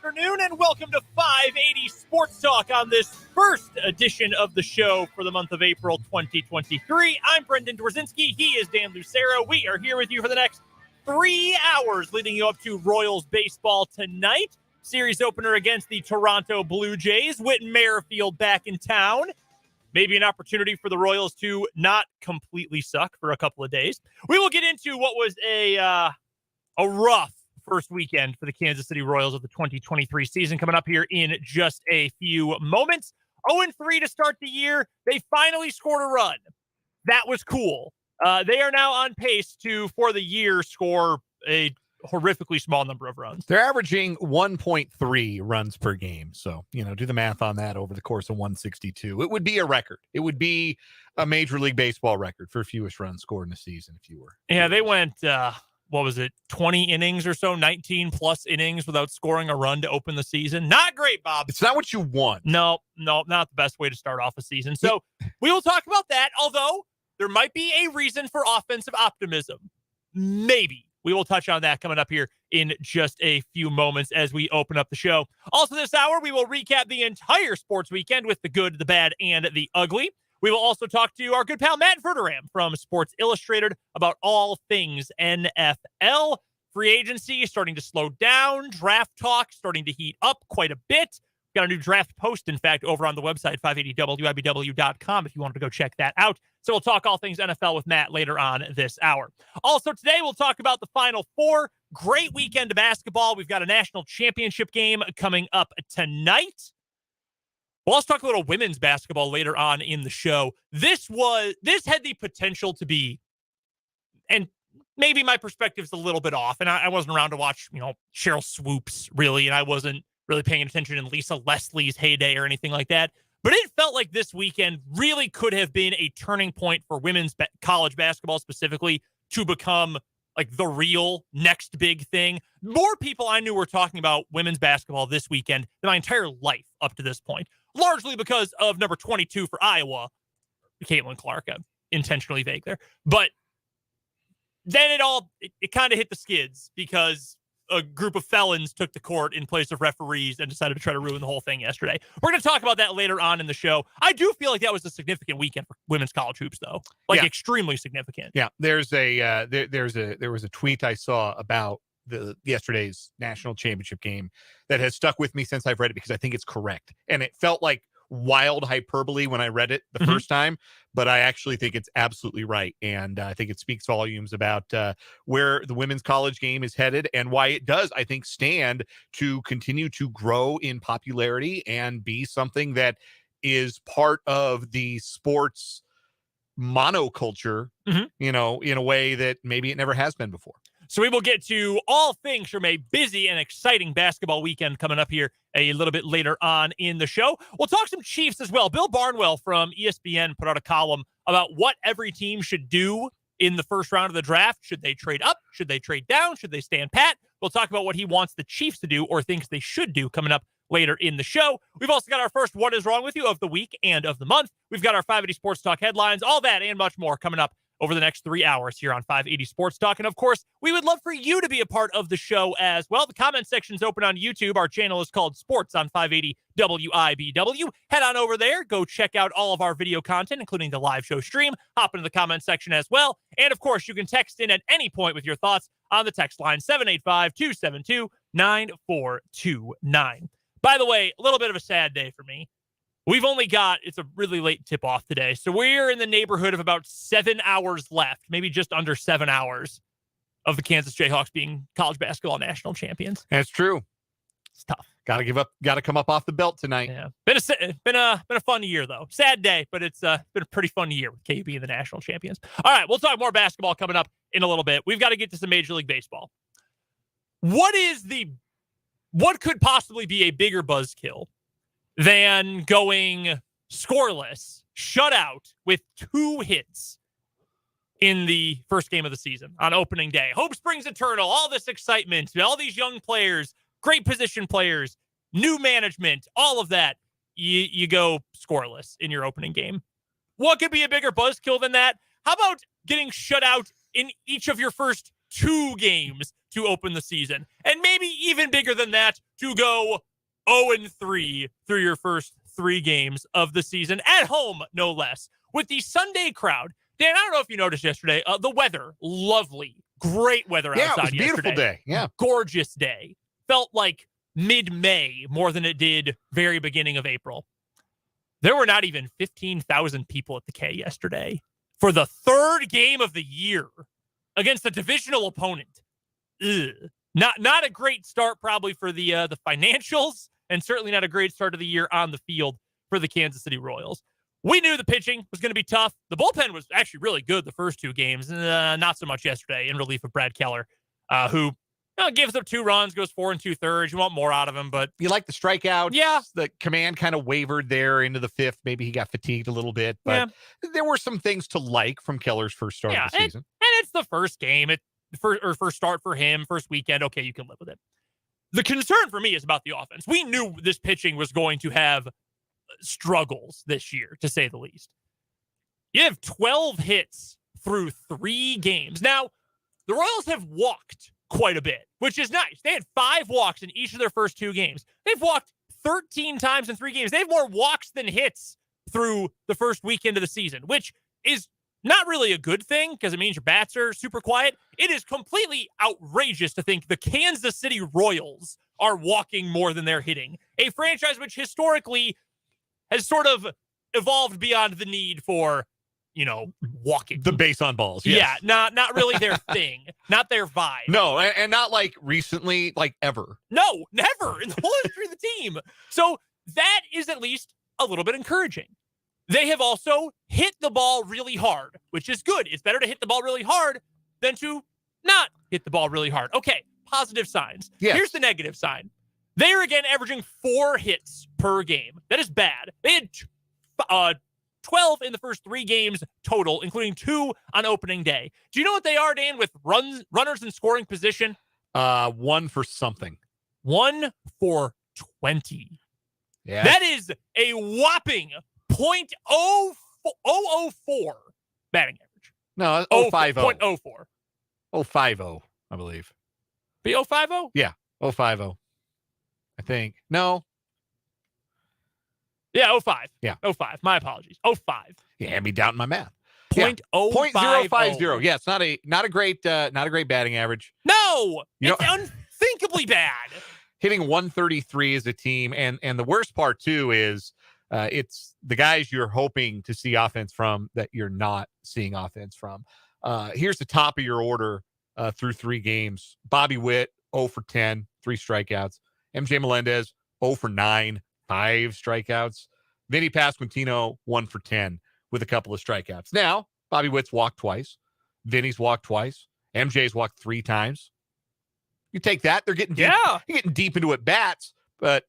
afternoon, and welcome to 580 Sports Talk on this first edition of the show for the month of April 2023. I'm Brendan Dworzinski. He is Dan Lucero. We are here with you for the next 3 hours, leading you up to Royals baseball tonight. Series opener against the Toronto Blue Jays. Whit Merrifield back in town. Maybe an opportunity for the Royals to not completely suck for a couple of days. We will get into what was a rough first weekend for the Kansas City Royals of the 2023 season coming up here in just a few moments. 0-3 to start the year. They finally scored a run. That was cool. They are now on pace to, for the year, score a horrifically small number of runs. They're averaging 1.3 runs per game. So, do the math on that over the course of 162. It would be a record. It would be a Major League Baseball record for fewest runs scored in a season if you were. Yeah, they went... 20 innings or so, 19 plus innings without scoring a run to open the season. Not great, Bob. It's not what you want. No, not the best way to start off a season. So we will talk about that, although there might be a reason for offensive optimism. Maybe. We will touch on that coming up here in just a few moments as we open up the show. Also this hour, we will recap the entire sports weekend with the good, the bad, and the ugly. We will also talk to our good pal Matt Verderame from Sports Illustrated about all things NFL. Free agency is starting to slow down. Draft talk starting to heat up quite a bit. Got a new draft post, in fact, over on the website, 580wibw.com, if you wanted to go check that out. So we'll talk all things NFL with Matt later on this hour. Also today, we'll talk about the Final Four. Great weekend of basketball. We've got a national championship game coming up tonight. We'll also talk a little women's basketball later on in the show. This had the potential to be, and maybe my perspective's a little bit off, and I wasn't around to watch, Cheryl Swoops, really, and I wasn't really paying attention in Lisa Leslie's heyday or anything like that. But it felt like this weekend really could have been a turning point for women's college basketball specifically to become like the real next big thing. More people I knew were talking about women's basketball this weekend than my entire life up to this point. Largely because of number 22 for Iowa, Caitlin Clark. I'm intentionally vague there. But then it kind of hit the skids because a group of felons took the court in place of referees and decided to try to ruin the whole thing yesterday. We're going to talk about that later on in the show. I do feel like that was a significant weekend for women's college hoops, though. Extremely significant. Yeah, there was a tweet I saw about yesterday's national championship game that has stuck with me since I've read it because I think it's correct. And it felt like wild hyperbole when I read it the first time, but I actually think it's absolutely right. And I think it speaks volumes about where the women's college game is headed and why it does, I think, stand to continue to grow in popularity and be something that is part of the sports monoculture, in a way that maybe it never has been before. So we will get to all things from a busy and exciting basketball weekend coming up here a little bit later on in the show. We'll talk some Chiefs as well. Bill Barnwell from ESPN put out a column about what every team should do in the first round of the draft. Should they trade up? Should they trade down? Should they stand pat? We'll talk about what he wants the Chiefs to do or thinks they should do coming up later in the show. We've also got our first What Is Wrong With You of the week and of the month. We've got our 580 Sports Talk headlines, all that and much more coming up over the next 3 hours here on 580 Sports Talk. And of course, we would love for you to be a part of the show as well. The comment section's open on YouTube. Our channel is called Sports on 580 WIBW. Head on over there. Go check out all of our video content, including the live show stream. Hop into the comment section as well. And of course, you can text in at any point with your thoughts on the text line 785-272-9429. By the way, a little bit of a sad day for me. It's a really late tip-off today, so we're in the neighborhood of about 7 hours left, maybe just under 7 hours of the Kansas Jayhawks being college basketball national champions. That's true. It's tough. Got to come up off the belt tonight. Yeah, been a fun year though. Sad day, but it's been a pretty fun year with KU being the national champions. All right, we'll talk more basketball coming up in a little bit. We've got to get to some Major League Baseball. What could possibly be a bigger buzzkill than going scoreless, shutout with 2 hits in the first game of the season on opening day? Hope springs eternal, all this excitement, all these young players, great position players, new management, all of that. You go scoreless in your opening game. What could be a bigger buzzkill than that? How about getting shut out in each of your first 2 games to open the season? And maybe even bigger than that to go 0-3 through your first 3 games of the season, at home, no less, with the Sunday crowd. Dan, I don't know if you noticed yesterday, the weather, lovely, great weather outside yesterday. Yeah, it was a beautiful day. Yeah. Gorgeous day. Felt like mid-May more than it did very beginning of April. There were not even 15,000 people at the K yesterday for the 3rd game of the year against a divisional opponent. Ugh. Not a great start probably for the financials, and certainly not a great start of the year on the field for the Kansas City Royals. We knew the pitching was going to be tough. The bullpen was actually really good the first 2 games, not so much yesterday in relief of Brad Keller, who gives up 2 runs, goes 4 2/3. You want more out of him, but you like the strikeouts. Yeah, the command kind of wavered there into the 5th. Maybe he got fatigued a little bit, but there were some things to like from Keller's first start of the season. And it's the first game, first start for him, first weekend. Okay, you can live with it. The concern for me is about the offense. We knew this pitching was going to have struggles this year, to say the least. You have 12 hits through 3 games. Now, the Royals have walked quite a bit, which is nice. They had 5 walks in each of their first 2 games. They've walked 13 times in 3 games. They have more walks than hits through the first weekend of the season, which is not really a good thing because it means your bats are super quiet. It is completely outrageous to think the Kansas City Royals are walking more than they're hitting. A franchise which historically has sort of evolved beyond the need for, walking. The base on balls. Yes. Yeah, not really their thing. Not their vibe. No, and not like recently, like ever. No, never in the whole history of the team. So that is at least a little bit encouraging. They have also hit the ball really hard, which is good. It's better to hit the ball really hard than to not hit the ball really hard. Okay, positive signs. Yes. Here's the negative sign. They are again averaging 4 hits per game. That is bad. They had 12 in the first 3 games total, including 2 on opening day. Do you know what they are, Dan, with runners in scoring position? 1 for something. 1 for 20. Yeah. That is a whopping .004 batting average. No, 050. 0.04. 050, I believe. Be 050? Yeah, 050. I think. No. Yeah, 05. Yeah. 05. My apologies. 05. Yeah, had me doubting my math. .050. Yeah, it's not a great batting average. No, it's unthinkably bad. Hitting 133 as a team, and the worst part too is it's the guys you're hoping to see offense from that you're not seeing offense from. Here's the top of your order through 3 games. Bobby Witt, 0 for 10, 3 strikeouts. MJ Melendez, 0 for 9, 5 strikeouts. Vinny Pasquantino, 1 for 10 with a couple of strikeouts. Now, Bobby Witt's walked twice. Vinny's walked twice. MJ's walked 3 times. You take that. They're getting deep. Yeah. You're getting deep into at bats, but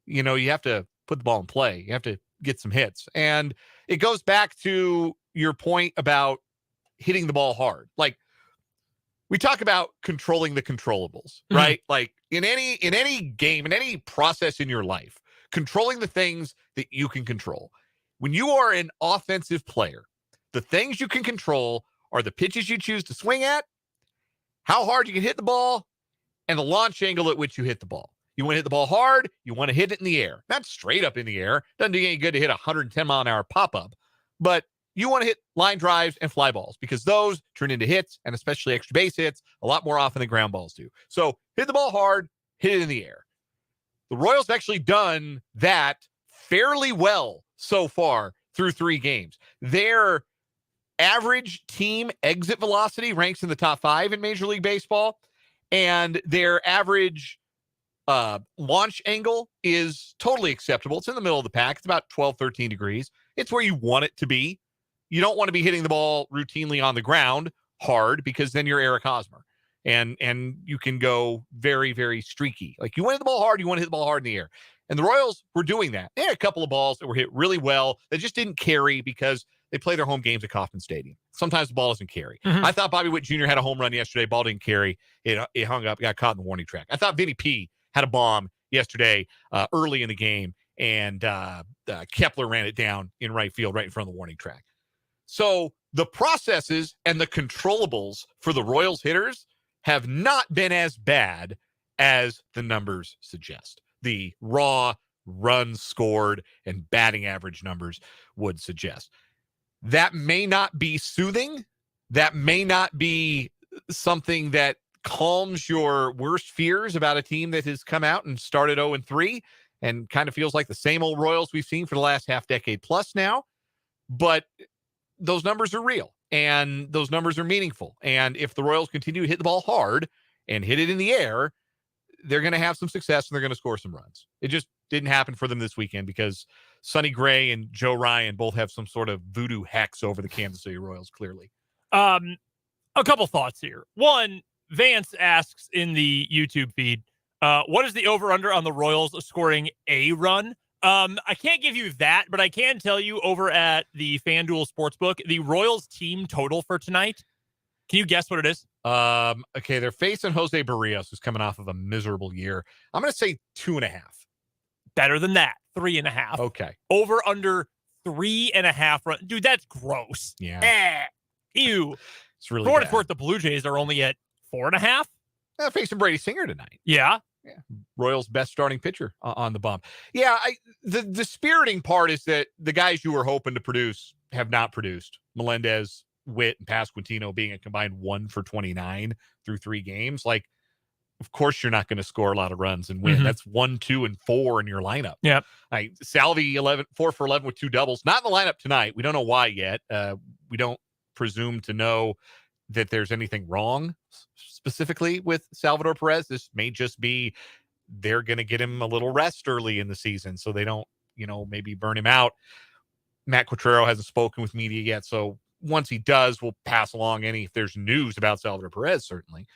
you have to put the ball in play. You have to get some hits. And it goes back to your point about hitting the ball hard. Like, we talk about controlling the controllables, right? Like in any game, in any process in your life, controlling the things that you can control. When you are an offensive player, the things you can control are the pitches you choose to swing at, how hard you can hit the ball, and the launch angle at which you hit the ball. You want to hit the ball hard, you want to hit it in the air. Not straight up in the air. Doesn't do you any good to hit a 110-mile-an-hour pop-up, but you want to hit line drives and fly balls because those turn into hits, and especially extra base hits, a lot more often than ground balls do. So hit the ball hard, hit it in the air. The Royals have actually done that fairly well so far through 3 games. Their average team exit velocity ranks in the top 5 in Major League Baseball, and their average launch angle is totally acceptable. It's in the middle of the pack. It's about 12, 13 degrees. It's where you want it to be. You don't want to be hitting the ball routinely on the ground hard because then you're Eric Hosmer. And you can go very, very streaky. Like, you want to hit the ball hard, you want to hit the ball hard in the air. And the Royals were doing that. They had a couple of balls that were hit really well that just didn't carry because they play their home games at Kauffman Stadium. Sometimes the ball doesn't carry. I thought Bobby Witt Jr. had a home run yesterday. Ball didn't carry. It hung up, got caught in the warning track. I thought Vinny P had a bomb yesterday early in the game, and Kepler ran it down in right field right in front of the warning track. So the processes and the controllables for the Royals hitters have not been as bad as the numbers suggest. The raw runs scored and batting average numbers would suggest. That may not be soothing. That may not be something that calms your worst fears about a team that has come out and started 0-3 and kind of feels like the same old Royals we've seen for the last half decade plus now. But those numbers are real and those numbers are meaningful. And if the Royals continue to hit the ball hard and hit it in the air, they're going to have some success and they're going to score some runs. It just didn't happen for them this weekend because Sonny Gray and Joe Ryan both have some sort of voodoo hex over the Kansas City Royals, clearly. A couple thoughts here. One, Vance asks in the YouTube feed, what is the over-under on the Royals scoring a run? I can't give you that, but I can tell you over at the FanDuel Sportsbook, the Royals team total for tonight. Can you guess what it is? Okay, they're facing Jose Barrios, who's coming off of a miserable year. I'm going to say 2.5. Better than that, 3.5. Okay. Over under 3.5 run. Dude, that's gross. Yeah. Ew. It's really For what bad. it's worth, the Blue Jays are only at 4.5. They're facing Brady Singer tonight. Yeah. Royals' best starting pitcher on the bump. Yeah, the spiriting part is that the guys you were hoping to produce have not produced. Melendez, Witt, and Pasquantino being a combined 1 for 29 through 3 games. Like, of course you're not going to score a lot of runs and win. Mm-hmm. That's 1, 2, and 4 in your lineup. Yep. Salvi 4 for 11 with 2 doubles. Not in the lineup tonight. We don't know why yet. We don't presume to know that there's anything wrong specifically with Salvador Perez. This may just be they're going to get him a little rest early in the season so they don't, maybe burn him out. Matt Quatrero hasn't spoken with media yet, so once he does, we'll pass along if there's news about Salvador Perez, certainly.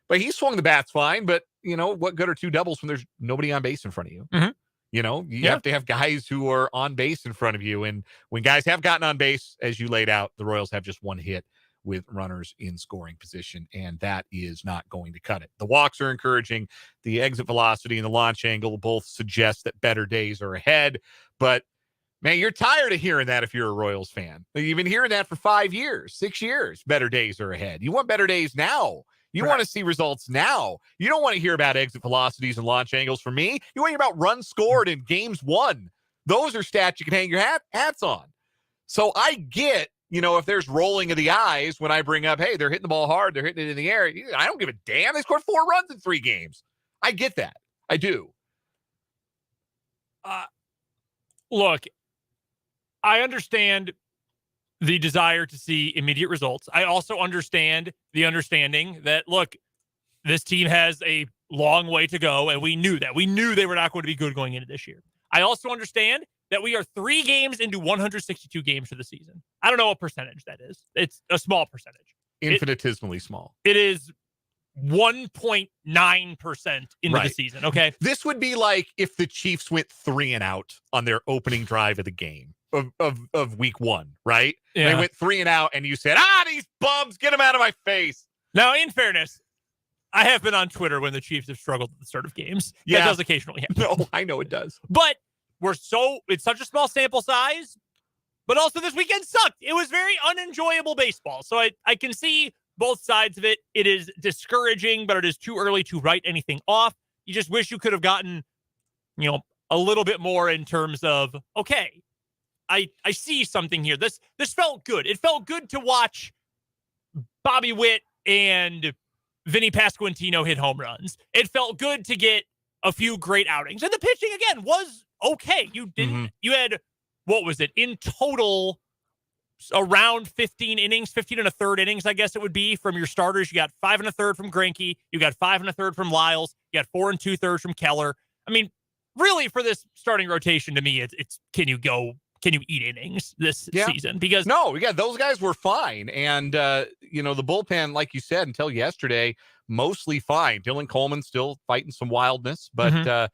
But he swung the bats fine, but, what good are 2 doubles when there's nobody on base in front of you? Mm-hmm. You have to have guys who are on base in front of you. And when guys have gotten on base, as you laid out, the Royals have just 1 hit with runners in scoring position, and that is not going to cut it. The walks are encouraging. The exit velocity and the launch angle both suggest that better days are ahead. But, man, you're tired of hearing that if you're a Royals fan. You've been hearing that for 5 years, 6 years. Better days are ahead. You want better days now. You want to see results now. You don't want to hear about exit velocities and launch angles from me. You want to hear about runs scored in games won. Those are stats you can hang your hats on. So I get, if there's rolling of the eyes when I bring up, hey, they're hitting the ball hard, they're hitting it in the air. I don't give a damn. They scored 4 runs in 3 games. I get that. I do. Look, I understand the desire to see immediate results. I also understand the understanding that, look, this team has a long way to go, and we knew that. We knew they were not going to be good going into this year. I also understand that we are 3 games into 162 games for the season. I don't know what percentage that is. It's a small percentage. Infinitesimally small. It is 1.9% into the season, okay? This would be like if the Chiefs went 3 and out on their opening drive of the game of week 1, right? Yeah. They went 3 and out, and you said, these bums, get them out of my face. Now, in fairness, I have been on Twitter when the Chiefs have struggled at the start of games. Yeah. That does occasionally happen. No, I know it does. But it's such a small sample size, but also this weekend sucked. It was very unenjoyable baseball. So I can see both sides of it. It is discouraging, but it is too early to write anything off. You just wish you could have gotten, a little bit more in terms of, okay, I see something here. This felt good. It felt good to watch Bobby Witt and Vinny Pasquantino hit home runs. It felt good to get a few great outings. And the pitching, again, was okay. You had, what was it? In total, around 15 innings, 15 and a third innings, I guess it would be, from your starters. You got 5 1/3 from Greinke. You got 5 1/3 from Lyles. You got 4 2/3 from Keller. I mean, really, for this starting rotation, to me, it's can you eat innings this season? Because those guys were fine. And, the bullpen, like you said, until yesterday, mostly fine. Dylan Coleman still fighting some wildness, but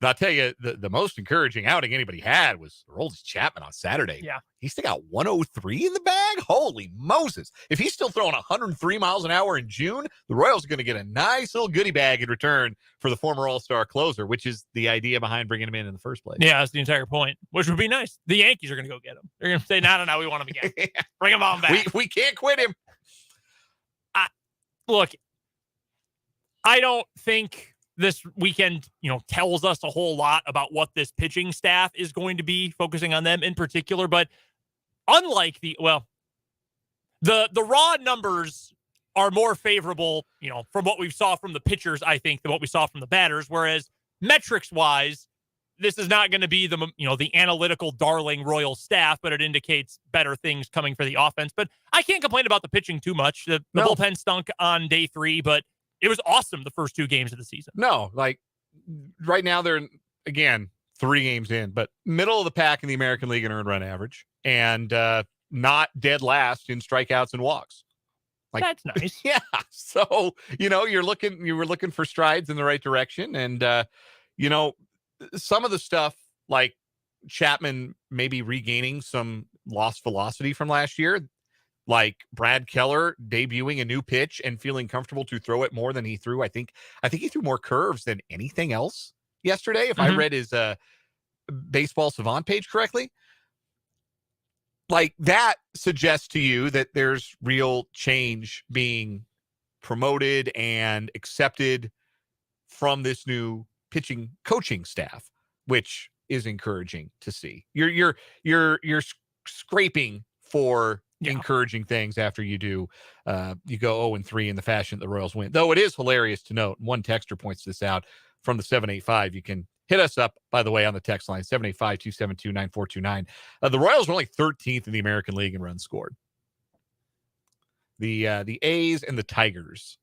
I'll tell you, the most encouraging outing anybody had was Aroldis Chapman on Saturday. Yeah. He still got 103 in the bag? Holy Moses. If he's still throwing 103 miles an hour in June, the Royals are going to get a nice little goodie bag in return for the former All-Star closer, which is the idea behind bringing him in the first place. Yeah, that's the entire point, which would be nice. The Yankees are going to go get him. They're going to say, no, we want him again. Bring him on back. We can't quit him. Look, I don't think this weekend, tells us a whole lot about what this pitching staff is going to be, focusing on them in particular. But unlike the raw numbers are more favorable, from what we saw from the pitchers, I think, than what we saw from the batters. Whereas metrics wise, this is not going to be the analytical darling Royal staff, but it indicates better things coming for the offense. But I can't complain about the pitching too much. The bullpen stunk on day 3, but it was awesome the first 2 games of the season. No, like right now they're, again, 3 games in, but middle of the pack in the American League in earned run average, and not dead last in strikeouts and walks. Like, that's nice. Yeah. So, you were looking for strides in the right direction. And, some of the stuff like Chapman maybe regaining some lost velocity from last year, like Brad Keller debuting a new pitch and feeling comfortable to throw it more than he threw. I think he threw more curves than anything else yesterday, if I read his baseball savant page correctly. Like, that suggests to you that there's real change being promoted and accepted from this new pitching coaching staff, which is encouraging to see. You're scraping for encouraging things after you do you go 0-3 in the fashion the Royals win. Though it is hilarious to note, one texter points this out from the 785. You can hit us up, by the way, on the text line, 785-272-9429. The Royals were only 13th in the American League in runs scored. The A's and the Tigers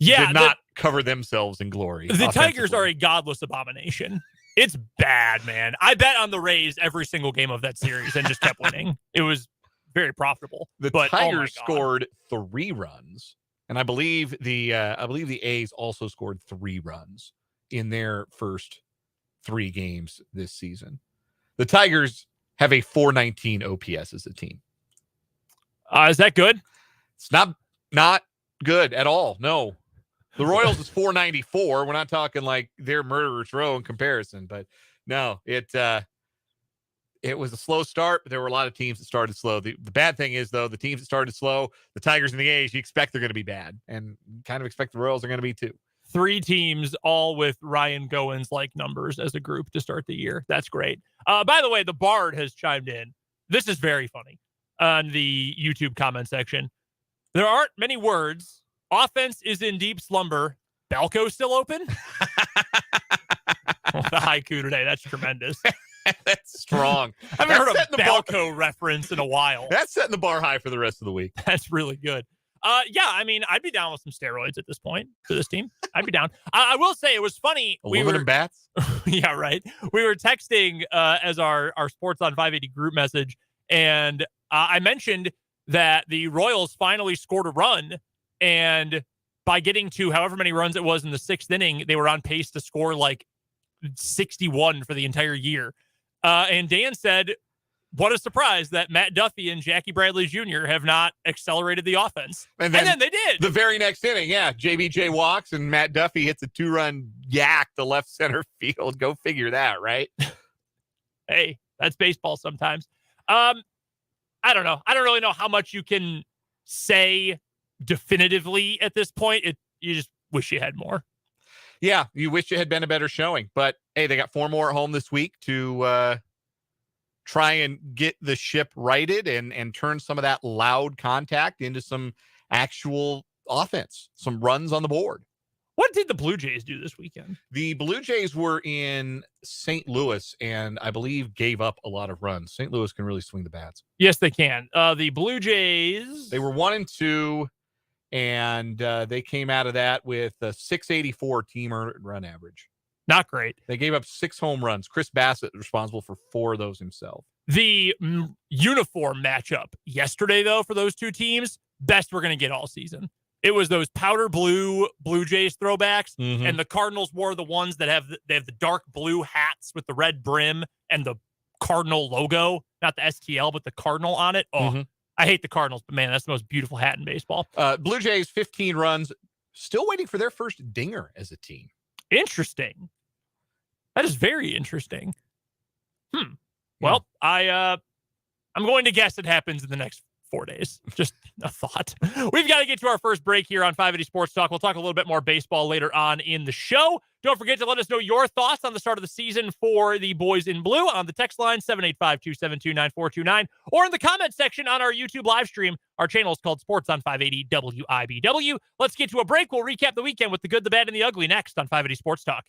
did not cover themselves in glory. The Tigers are a godless abomination. It's bad, man. I bet on the Rays every single game of that series and just kept winning. It was very profitable. The Tigers scored 3 runs, and I believe the A's also scored 3 runs in their first 3 games this season. The Tigers have a 419 OPS as a team. Is that good? It's not good at all. No. The Royals is 494. We're not talking like they're murderer's row in comparison, but no, it was a slow start, but there were a lot of teams that started slow. The bad thing is, though, the teams that started slow, the Tigers and the A's, you expect they're going to be bad, and kind of expect the Royals are going to be too. 3 teams, all with Ryan Goins like numbers as a group to start the year. That's great. By the way, the Bard has chimed in. This is very funny on the YouTube comment section. There aren't many words. Offense is in deep slumber. Balco still open? The haiku today. That's tremendous. That's strong. I haven't heard a Balco reference in a while. That's setting the bar high for the rest of the week. That's really good. Yeah, I mean, I'd be down with some steroids at this point for this team. I'd be down. I will say it was funny. Aluminum bats? Yeah, right. We were texting as our Sports on 580 group message, and I mentioned that the Royals finally scored a run, and by getting to however many runs it was in the 6th inning, they were on pace to score like 61 for the entire year. And Dan said, what a surprise that Matt Duffy and Jackie Bradley Jr. have not accelerated the offense. And then they did. The very next inning, yeah. JBJ walks and Matt Duffy hits a 2-run yak to left center field. Go figure that, right? Hey, that's baseball sometimes. I don't know. I don't really know how much you can say definitively at this point. You just wish you had more. Yeah, you wish it had been a better showing. But, hey, they got 4 more at home this week to try and get the ship righted and turn some of that loud contact into some actual offense, some runs on the board. What did the Blue Jays do this weekend? The Blue Jays were in St. Louis and I believe gave up a lot of runs. St. Louis can really swing the bats. Yes, they can. The Blue Jays, they were 1-2, and they came out of that with a 684 team earned run average. Not great. They gave up 6 home runs. Chris Bassett responsible for 4 of those himself. The uniform matchup yesterday, though, for those 2 teams, best we're going to get all season. It was those powder blue Blue Jays throwbacks, and the Cardinals wore the ones that have the dark blue hats with the red brim and the Cardinal logo, not the STL, but the Cardinal on it. Oh, I hate the Cardinals, but man, that's the most beautiful hat in baseball. Blue Jays, 15 runs, still waiting for their first dinger as a team. Interesting. That is very interesting. Well, I'm going to guess it happens in the next 4 days. Just a thought. We've got to get to our first break here on 580 Sports Talk. We'll talk a little bit more baseball later on in the show. Don't forget to let us know your thoughts on the start of the season for the boys in blue on the text line 785-272-9429 or in the comment section on our YouTube live stream. Our channel is called Sports on 580 WIBW. Let's get to a break. We'll recap the weekend with the good, the bad, and the ugly next on 580 Sports Talk.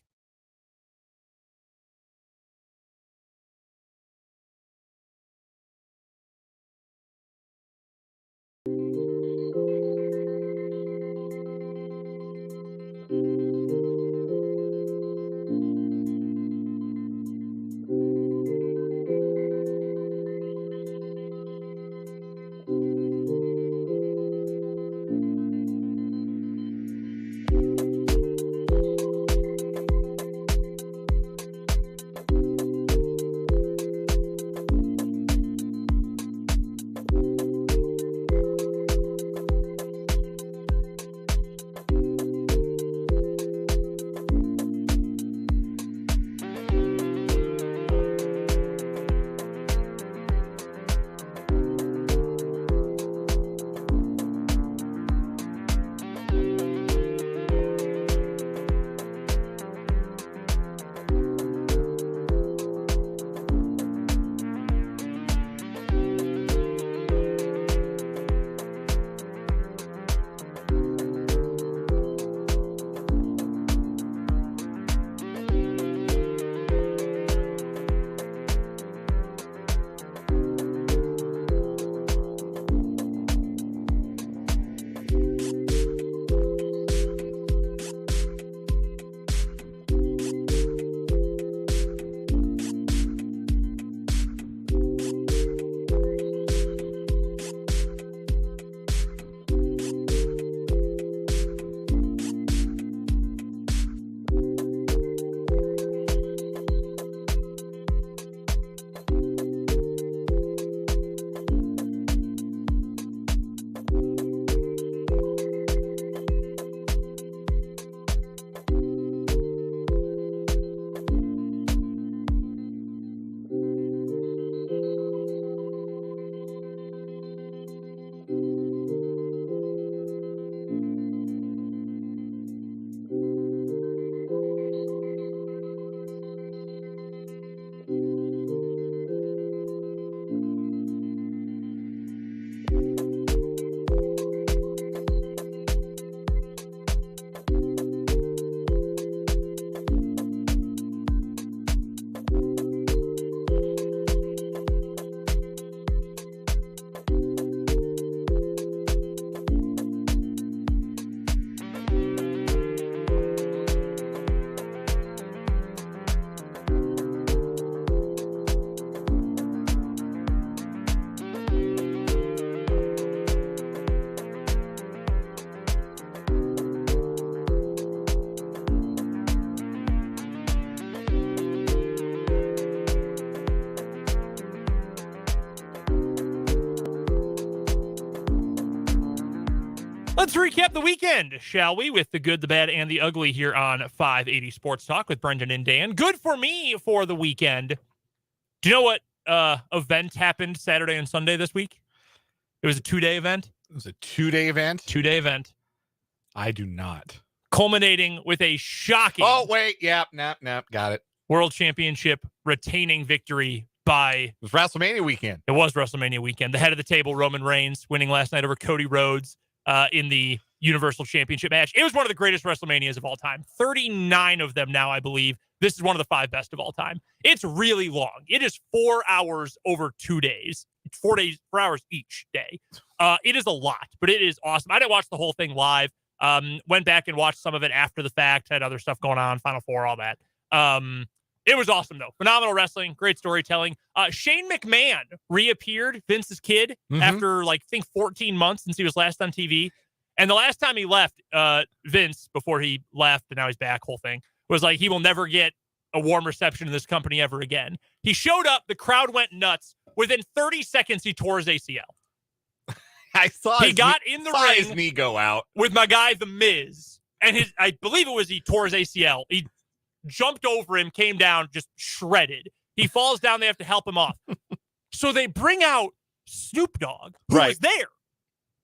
Let's recap the weekend, shall we, with the good, the bad, and the ugly here on 580 Sports Talk with Brendan and Dan. Good for me for the weekend. Do you know what event happened Saturday and Sunday this week? It was a 2-day event. It was a 2-day event? 2-day event. I do not. Culminating with a shocking... Oh, wait. Yep. Got it. World Championship retaining victory by... It was WrestleMania weekend. It was WrestleMania weekend. The head of the table, Roman Reigns, winning last night over Cody Rhodes in the Universal Championship match. It was one of the greatest WrestleManias of all time. 39 of them now, I believe. This is one of the 5 best of all time. It's really long. It is 4 hours over 2 days. It's 4 hours each day. It is a lot, but it is awesome. I didn't watch the whole thing live. Went back and watched some of it after the fact. Had other stuff going on, Final Four, all that. It was awesome, though. Phenomenal wrestling, great storytelling. Shane McMahon reappeared, Vince's kid, after, I think 14 months since he was last on TV. And the last time he left, Vince, before he left, and now he's back, whole thing, was like, he will never get a warm reception in this company ever again. He showed up, the crowd went nuts. Within 30 seconds, he tore his ACL. I saw he got in the ring, his knee go out with my guy, The Miz. And I believe it was he tore his ACL. He jumped over him, came down, just shredded. He falls down. They have to help him off. So they bring out Snoop Dogg, who was there.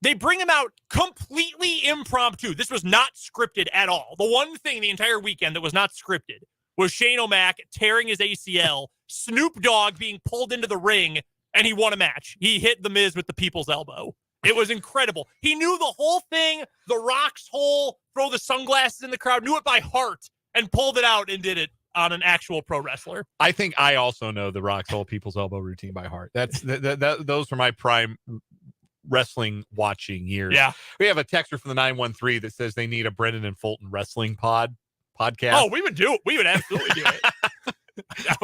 They bring him out completely impromptu. This was not scripted at all. The one thing the entire weekend that was not scripted was Shane O'Mac tearing his ACL, Snoop Dogg being pulled into the ring, and he won a match. He hit The Miz with the people's elbow. It was incredible. He knew the whole thing, the Rock's whole throw the sunglasses in the crowd, knew it by heart, and pulled it out and did it on an actual pro wrestler. I think I also know the Rock's whole people's elbow routine by heart. Those were my prime wrestling watching years. Yeah. We have a texter from the 913 that says they need a Brendan and Fulton wrestling podcast. Oh, we would do it. We would absolutely do it.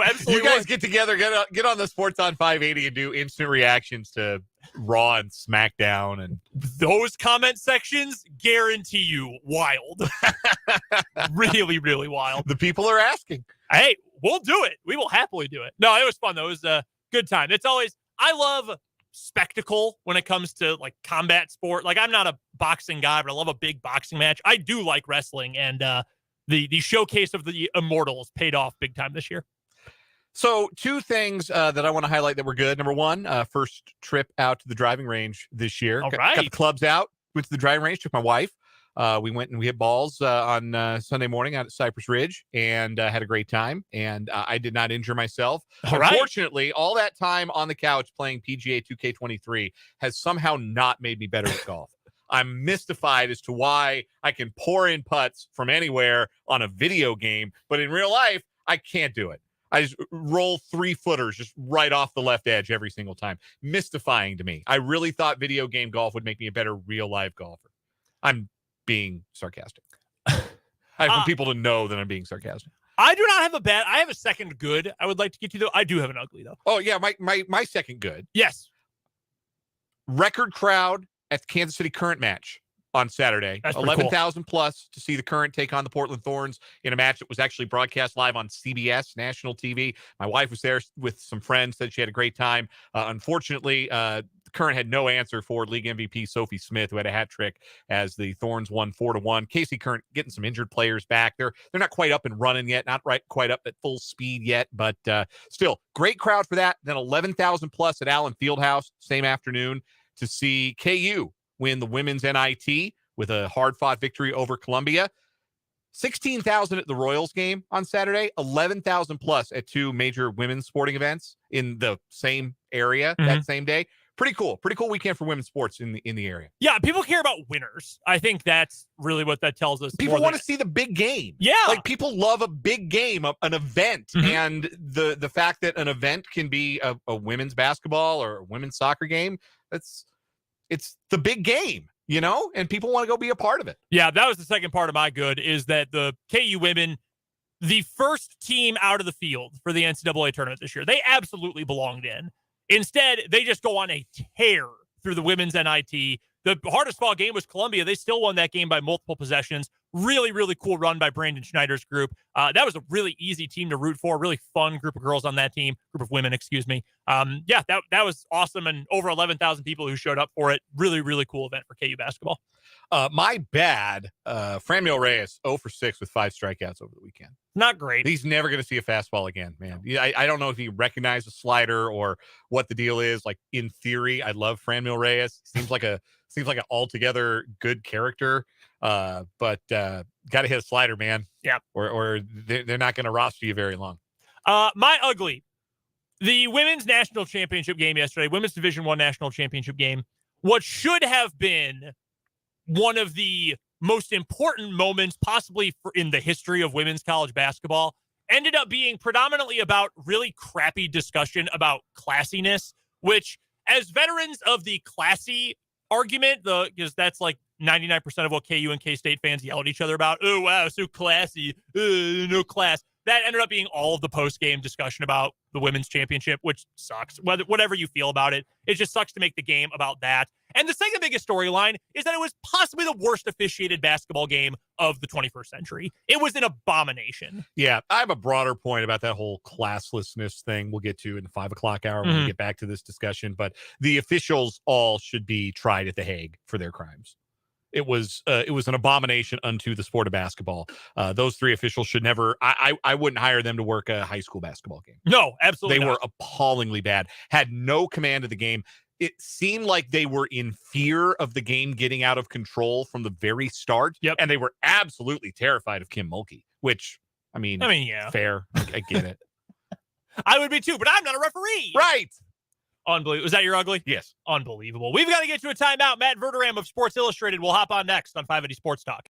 Absolutely. You guys get together, get on the Sports on 580 and do instant reactions to Raw and SmackDown, and those comment sections, guarantee you, wild. Really, really wild. The people are asking. Hey, we'll do it. We will happily do it. No, it was fun though. It was a good time. It's always, I love spectacle when it comes to like combat sport. Like, I'm not a boxing guy, but I love a big boxing match. I do like wrestling, and the showcase of the Immortals paid off big time this year. So 2 things that I want to highlight that were good. Number 1, first trip out to the driving range this year. All got right. the clubs out, went to the driving range, took my wife. We went and we hit balls on Sunday morning out at Cypress Ridge, and had a great time. And I did not injure myself. All right. Unfortunately, all that time on the couch playing PGA 2K23 has somehow not made me better at golf. I'm mystified as to why I can pour in putts from anywhere on a video game, but in real life, I can't do it. I just roll 3-footers just right off the left edge every single time. Mystifying to me. I really thought video game golf would make me a better real life golfer. I'm being sarcastic. I want people to know that I'm being sarcastic. I do not have a bad. I have a second good I would like to get to, though. I do have an ugly, though. Oh, yeah. My second good. Yes. Record crowd at the Kansas City Current match on Saturday. 11,000 plus to see the Current take on the Portland Thorns in a match that was actually broadcast live on CBS national TV. My wife was there with some friends, said she had a great time. Unfortunately, the Current had no answer for league MVP Sophie Smith, who had a hat trick as the Thorns won 4-1. Casey Current getting some injured players back. They're not quite up and running yet, not quite up at full speed yet, but still great crowd for that. Then 11,000 plus at Allen Fieldhouse same afternoon to see KU win the women's NIT with a hard-fought victory over Columbia. 16,000 at the Royals game on Saturday, 11,000 plus at 2 major women's sporting events in the same area that same day. Pretty cool weekend for women's sports in the area. Yeah, people care about winners. I think that's really what that tells us. People want to see the big game. Yeah, like people love a big game, an event, and the fact that an event can be a women's basketball or a women's soccer game. It's the big game, you know, and people want to go be a part of it. Yeah, that was the second part of my good, is that the KU women, the first team out of the field for the NCAA tournament this year, they absolutely belonged in. Instead, they just go on a tear through the women's NIT. The hardest fought game was Columbia. They still won that game by multiple possessions. Really, really cool run by Brandon Schneider's group. That was a really easy team to root for. Really fun group of girls on that team. Group of women, excuse me. Yeah, that was awesome. And over 11,000 people who showed up for it. Really, really cool event for KU basketball. My bad. Franmil Reyes, 0 for 6 with 5 strikeouts over the weekend. Not great. He's never going to see a fastball again, man. I don't know if he recognized a slider or what the deal is. Like, in theory, I love Franmil Reyes. Seems like an altogether good character. But got to hit a slider, man. Yeah. Or they're not going to roster you very long. My ugly. The women's national championship game yesterday, women's Division I national championship game, what should have been one of the most important moments possibly in the history of women's college basketball, ended up being predominantly about really crappy discussion about classiness, which, as veterans of the classy argument, because that's like 99% of what KU and K-State fans yell at each other about. Oh, wow, so classy. No class. That ended up being all of the post-game discussion about the women's championship, which sucks. Whatever you feel about it, it just sucks to make the game about that. And the second biggest storyline is that it was possibly the worst officiated basketball game of the 21st century. It was an abomination. Yeah, I have a broader point about that whole classlessness thing we'll get to in the 5 o'clock hour when we get back to this discussion. But the officials all should be tried at The Hague for their crimes. It was an abomination unto the sport of basketball. Those 3 officials should never. I wouldn't hire them to work a high school basketball game. No, absolutely They not. were appallingly bad. Had no command of the game. it seemed like they were in fear of the game getting out of control from the very start. Yep. And they were absolutely terrified of Kim Mulkey, which, yeah. fair. I get it. I would be too, but I'm not a referee. Right. Unbelievable. Was that your ugly? Yes. Unbelievable. We've got to get to a timeout. Matt Verderame of Sports Illustrated will hop on next on 580 Sports Talk.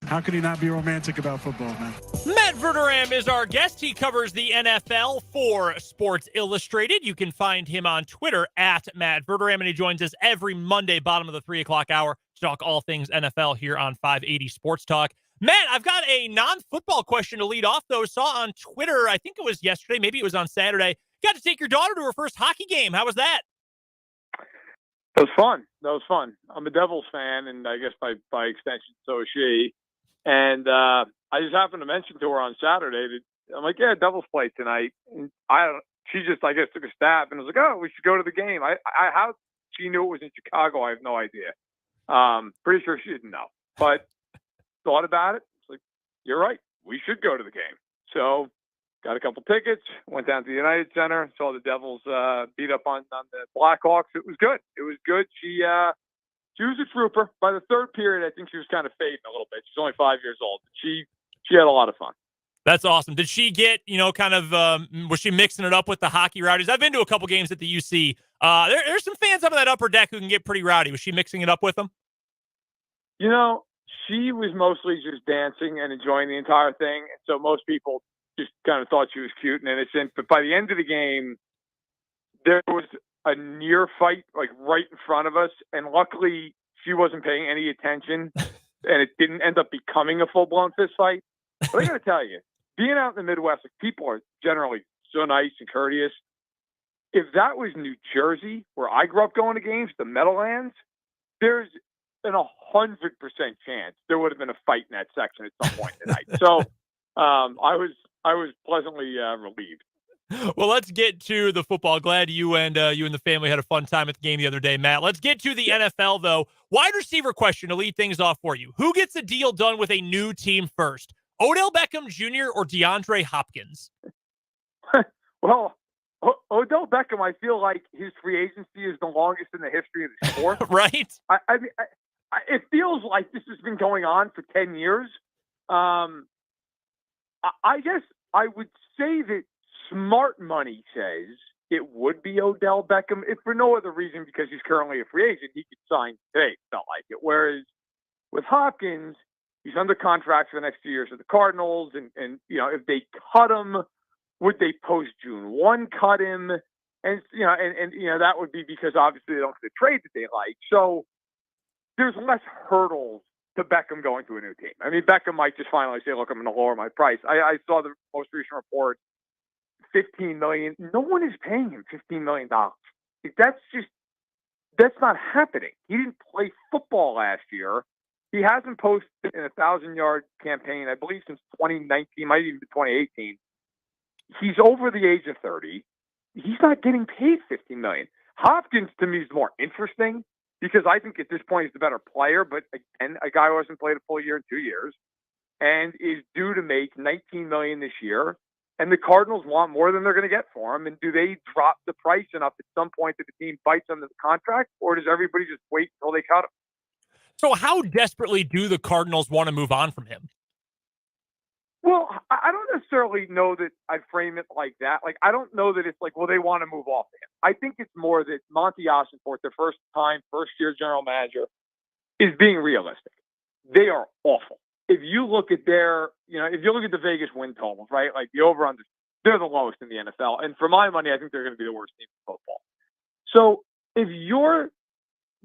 How can he not be romantic about football, man? Matt Verderame is our guest. He covers the NFL for Sports Illustrated. You can find him on Twitter at Matt Verderame, and he joins us every Monday, bottom of the 3 o'clock hour, to talk all things NFL here on 580 Sports Talk. Matt, I've got a non-football question to lead off, though. Saw on Twitter, I think it was yesterday, maybe it was on Saturday, got to take your daughter to her first hockey game. How was that? It was fun. That was fun. I'm a Devils fan, and I guess by extension, so is she. And I just happened to mention to her on Saturday that I'm like, yeah, Devils play tonight. And she just, I guess, took a stab and was like, oh, we should go to the game. How she knew it was in Chicago, I have no idea. Pretty sure she didn't know, but thought about it. It's like, you're right. We should go to the game. So got a couple tickets, went down to the United Center, saw the Devils beat up on the Blackhawks. It was good. It was good. She was a trooper. By the third period, I think she was kind of fading a little bit. She's only 5 years old. She had a lot of fun. That's awesome. Did she get, was she mixing it up with the hockey rowdies? I've been to a couple games at the UC. There's some fans up on that upper deck who can get pretty rowdy. Was she mixing it up with them? She was mostly just dancing and enjoying the entire thing. And so most people just kind of thought she was cute and innocent. But by the end of the game, there was a near fight, like right in front of us. And luckily she wasn't paying any attention and it didn't end up becoming a full blown fist fight. But I got to tell you, being out in the Midwest, like, people are generally so nice and courteous. If that was New Jersey, where I grew up going to games, the Meadowlands, there's an 100% chance there would have been a fight in that section at some point tonight. So I was pleasantly relieved. Well, let's get to the football. Glad you and the family had a fun time at the game the other day, Matt. Let's get to the NFL, though. Wide receiver question to lead things off for you. Who gets a deal done with a new team first? Odell Beckham Jr. or DeAndre Hopkins? Well, Odell Beckham, I feel like his free agency is the longest in the history of the sport. Right? I mean, it feels like this has been going on for 10 years. I guess I would say that smart money says it would be Odell Beckham, if for no other reason because he's currently a free agent. He could sign today, felt like it. Whereas with Hopkins, he's under contract for the next 2 years with the Cardinals, and you know, if they cut him, would they post June 1 cut him? And you know, and you know, that would be because obviously they don't get the trade that they like. So there's less hurdles to Beckham going to a new team. I mean, Beckham might just finally say, "Look, I'm going to lower my price." I saw the most recent report, $15 million. No one is paying him $15 million. That's not happening. He didn't play football last year. He hasn't posted in a 1,000-yard campaign, I believe, since 2019, might even be 2018. He's over the age of 30. He's not getting paid $15 million. Hopkins, to me, is more interesting because I think at this point he's the better player, but again, a guy who hasn't played a full year in 2 years and is due to make $19 million this year. And the Cardinals want more than they're going to get for him. And do they drop the price enough at some point that the team bites on the contract, or does everybody just wait until they cut him? So how desperately do the Cardinals want to move on from him? Well, I don't necessarily know that I'd frame it like that. Like, I don't know that it's like, well, they want to move off of him. I think it's more that Monty Ossenfort, their first-year general manager, is being realistic. They are awful. If you look at if you look at the Vegas win totals, right, like the over-under, they're the lowest in the NFL. And for my money, I think they're going to be the worst team in football. So if you're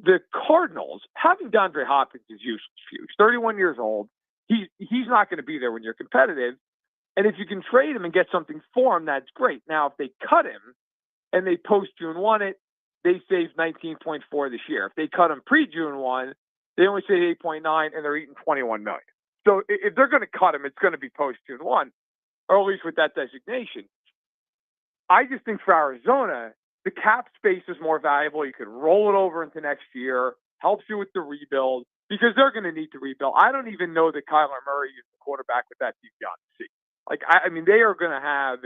the Cardinals, having DeAndre Hopkins is useless for you. He's 31 years old. He's not going to be there when you're competitive. And if you can trade him and get something for him, that's great. Now, if they cut him and they post June 1 it, they save 19.4 this year. If they cut him pre-June 1, they only save 8.9 and they're eating $21 million. So if they're going to cut him, it's going to be post June 1, or at least with that designation. I just think for Arizona, the cap space is more valuable. You could roll it over into next year, helps you with the rebuild, because they're going to need to rebuild. I don't even know that Kyler Murray is the quarterback with that deep beyond the sea. Like, I mean, they are going to have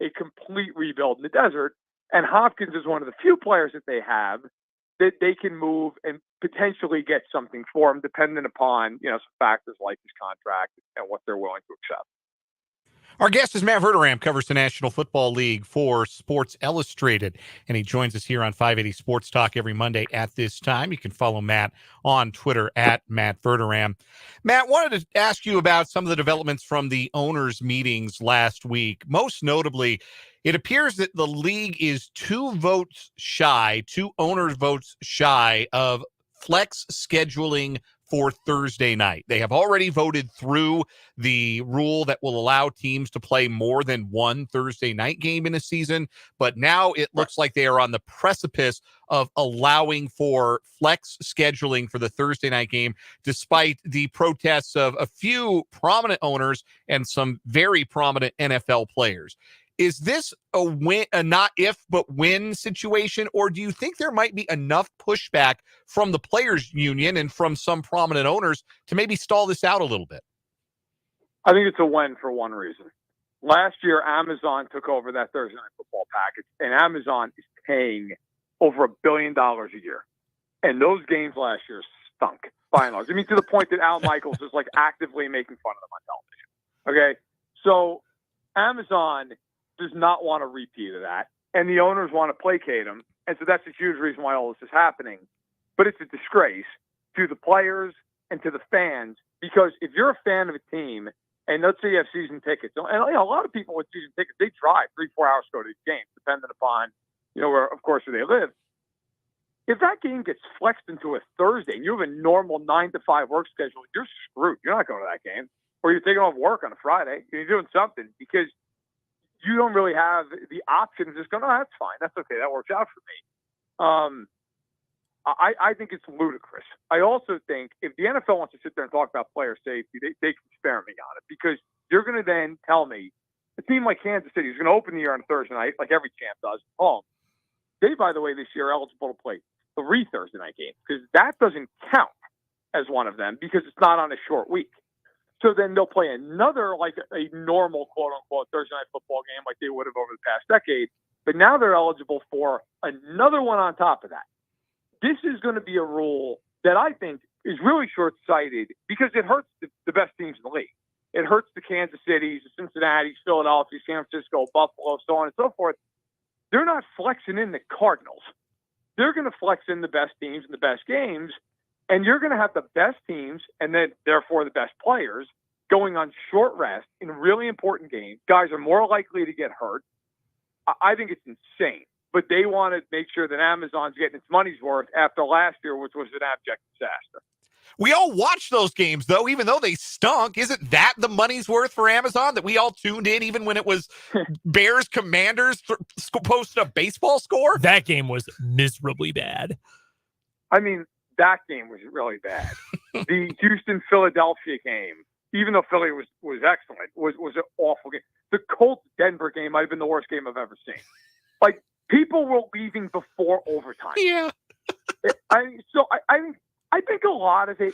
a complete rebuild in the desert, and Hopkins is one of the few players that they have that they can move and potentially get something for him, dependent upon, you know, some factors like his contract and what they're willing to accept. Our guest is Matt Verderame, covers the National Football League for Sports Illustrated, and he joins us here on 580 Sports Talk every Monday at this time. You can follow Matt on Twitter at Matt Verderame. Matt, wanted to ask you about some of the developments from the owners' meetings last week. Most notably, it appears that the league is two owners' votes shy of flex scheduling for Thursday night. They have already voted through the rule that will allow teams to play more than one Thursday night game in a season, but now it looks like they are on the precipice of allowing for flex scheduling for the Thursday night game, despite the protests of a few prominent owners and some very prominent NFL players. Is this a not if but when situation, or do you think there might be enough pushback from the players' union and from some prominent owners to maybe stall this out a little bit? I think it's a when for one reason. Last year, Amazon took over that Thursday Night Football package, and Amazon is paying over $1 billion a year. And those games last year stunk, by and large. I mean, to the point that Al Michaels is like actively making fun of them on television. Okay, so Amazon does not want a repeat of that, and the owners want to placate them, and so that's a huge reason why all this is happening. But it's a disgrace to the players and to the fans, because if you're a fan of a team, and let's say you have season tickets, and you know, a lot of people with season tickets, they drive 3-4 hours to go to these games, depending upon where, of course, where they live. If that game gets flexed into a Thursday and you have a normal 9 to 5 work schedule, you're screwed. You're not going to that game. Or you're taking off work on a Friday. You're doing something because you don't really have the option of just going, oh, that's fine. That's okay. That works out for me. I think it's ludicrous. I also think if the NFL wants to sit there and talk about player safety, they can spare me on it, because you're going to then tell me a team like Kansas City is going to open the year on a Thursday night, like every champ does, home. They, by the way, this year are eligible to play 3 Thursday night games, because that doesn't count as one of them because it's not on a short week. So then they'll play another, like a normal quote-unquote Thursday night football game like they would have over the past decade. But now they're eligible for another one on top of that. This is going to be a rule that I think is really short-sighted because it hurts the best teams in the league. It hurts the Kansas Cities, the Cincinnatis, Philadelphia, San Francisco, Buffalo, so on and so forth. They're not flexing in the Cardinals. They're going to flex in the best teams and the best games, and you're going to have the best teams and then, therefore, the best players going on short rest in really important games. Guys are more likely to get hurt. I think it's insane. But they want to make sure that Amazon's getting its money's worth after last year, which was an abject disaster. We all watched those games, though, even though they stunk. Isn't that the money's worth for Amazon, that we all tuned in even when it was Bears Commanders posted a baseball score? That game was miserably bad. I mean, that game was really bad. The Houston-Philadelphia game, even though Philly was excellent, was an awful game. The Colts-Denver game might have been the worst game I've ever seen. Like, people were leaving before overtime. Yeah. I think a lot of it,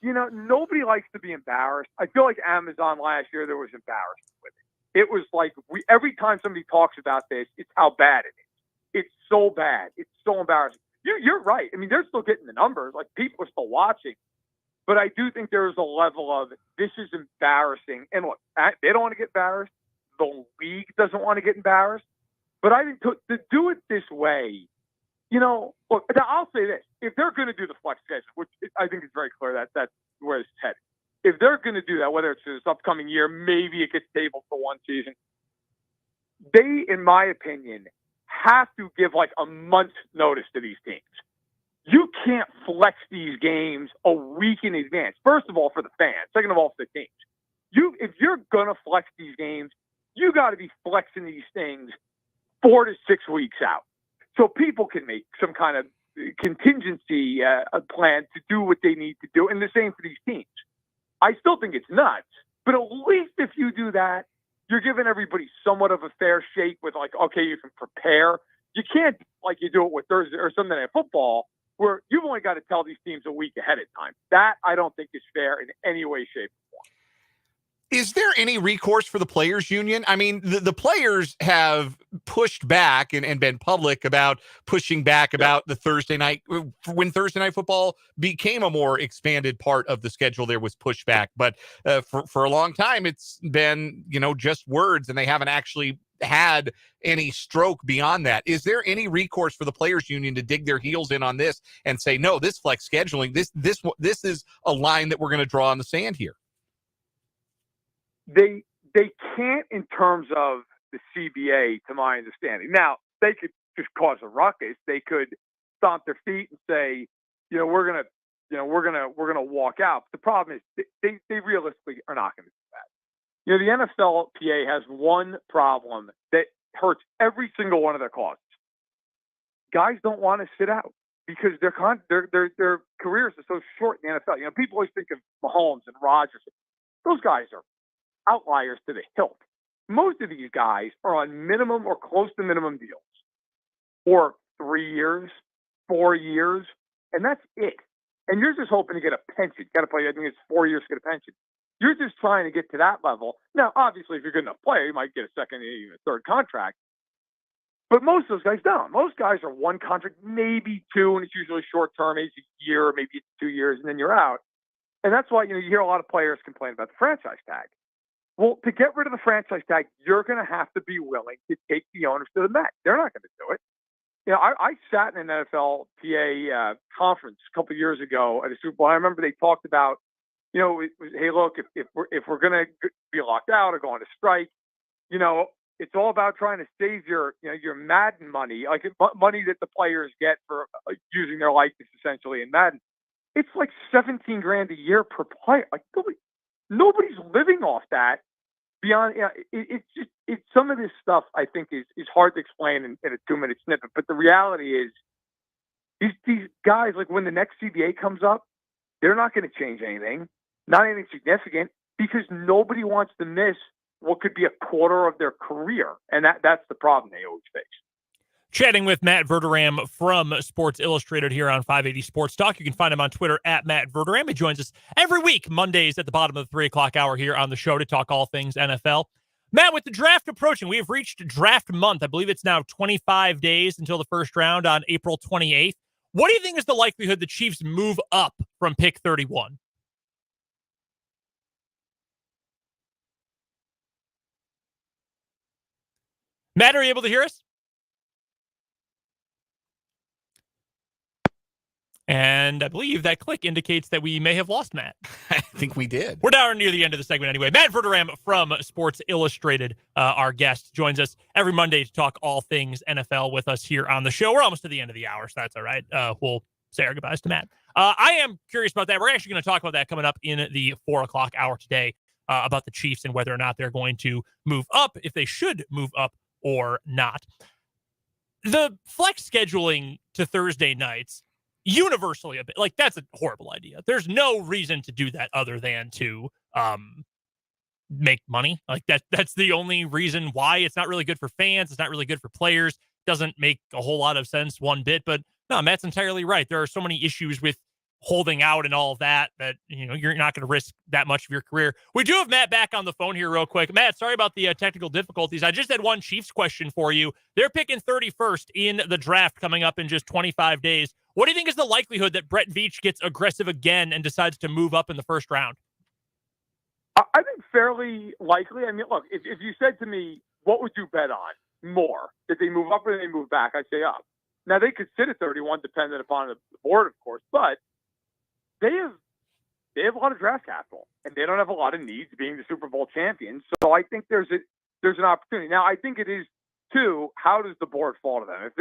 nobody likes to be embarrassed. I feel like Amazon last year, there was embarrassment with it. It was like every time somebody talks about this, it's how bad it is. It's so bad. It's so embarrassing. You're right. I mean, they're still getting the numbers. Like, people are still watching. But I do think there's a level of this is embarrassing. And look, they don't want to get embarrassed. The league doesn't want to get embarrassed. But I think to do it this way, look, I'll say this. If they're going to do the flex schedule, which I think is very clear that that's where it's headed. If they're going to do that, whether it's this upcoming year, maybe it gets tabled for one season, they, in my opinion, have to give like a month's notice to these teams. You can't flex these games a week in advance. First of all, for the fans. Second of all, for the teams. If you're going to flex these games, you got to be flexing these things 4 to 6 weeks out, so people can make some kind of contingency plan to do what they need to do. And the same for these teams. I still think it's nuts, but at least if you do that, you're giving everybody somewhat of a fair shake with like, okay, you can prepare. You can't like you do it with Thursday or Sunday Night Football, where you've only got to tell these teams a week ahead of time. That I don't think is fair in any way, shape, or form. Is there any recourse for the players union? I mean, the players have pushed back and been public about pushing back about the Thursday night, when Thursday night football became a more expanded part of the schedule, there was pushback. But for a long time, it's been, just words, and they haven't actually had any stroke beyond that. Is there any recourse for the players union to dig their heels in on this and say, no, this flex scheduling, this is a line that we're going to draw in the sand here? They can't in terms of the CBA, to my understanding. Now, they could just cause a ruckus. They could stomp their feet and say, we're gonna walk out. But the problem is they realistically are not going to do that. The NFLPA has one problem that hurts every single one of their causes. Guys don't want to sit out because their careers are so short in the NFL. People always think of Mahomes and Rodgers. Those guys are outliers to the hilt. Most of these guys are on minimum or close to minimum deals for 3 years, 4 years, and that's it. And you're just hoping to get a pension. Got to play, I think it's 4 years to get a pension. You're just trying to get to that level. Now, obviously, if you're good enough player, you might get a second, even a third contract. But most of those guys don't. Most guys are one contract, maybe two, and it's usually short term, maybe a year, maybe it's 2 years, and then you're out. And that's why you hear a lot of players complain about the franchise tag. Well, to get rid of the franchise tag, you're going to have to be willing to take the owners to the mat. They're not going to do it. I sat in an NFLPA conference a couple of years ago at a Super Bowl. I remember they talked about, it was, hey, look, if we're going to be locked out or go on a strike, It's all about trying to save your Madden money, like money that the players get for using their likeness essentially in Madden. It's like $17,000 a year per player. Like nobody's living off that. Beyond, it's some of this stuff I think is hard to explain in a 2-minute snippet. But the reality is, these guys, like when the next CBA comes up, they're not going to change anything, not anything significant, because nobody wants to miss what could be a quarter of their career. And that's the problem they always face. Chatting with Matt Verderame from Sports Illustrated here on 580 Sports Talk. You can find him on Twitter at Matt Verderame. He joins us every week, Mondays at the bottom of the 3 o'clock hour here on the show to talk all things NFL. Matt, with the draft approaching, we have reached draft month. I believe it's now 25 days until the first round on April 28th. What do you think is the likelihood the Chiefs move up from pick 31? Matt, are you able to hear us? And I believe that click indicates that we may have lost Matt. I think we did. We're down near the end of the segment anyway. Matt Verderame from Sports Illustrated, our guest, joins us every Monday to talk all things NFL with us here on the show. We're almost to the end of the hour, so that's all right. We'll say our goodbyes to Matt. I am curious about that. We're actually going to talk about that coming up in the 4 o'clock hour today, about the Chiefs and whether or not they're going to move up, if they should move up or not. The flex scheduling to Thursday nights, universally a bit like that's a horrible idea. There's no reason to do that other than to make money. Like that's the only reason why. It's not really good for fans. It's not really good for players. Doesn't make a whole lot of sense one bit. But no, Matt's entirely right. There are so many issues with holding out and all of that you're not going to risk that much of your career. We do have Matt back on the phone here real quick. Matt, sorry about the technical difficulties. I just had one Chiefs question for you. They're picking 31st in the draft coming up in just 25 days. What do you think is the likelihood that Brett Veach gets aggressive again and decides to move up in the first round? I think fairly likely. I mean, look, if you said to me, what would you bet on more? Did they move up or did they move back? I'd say up. Now, they could sit at 31 dependent upon the board, of course, but they have a lot of draft capital, and they don't have a lot of needs being the Super Bowl champions. So I think there's an opportunity. Now, I think it is, too, how does the board fall to them?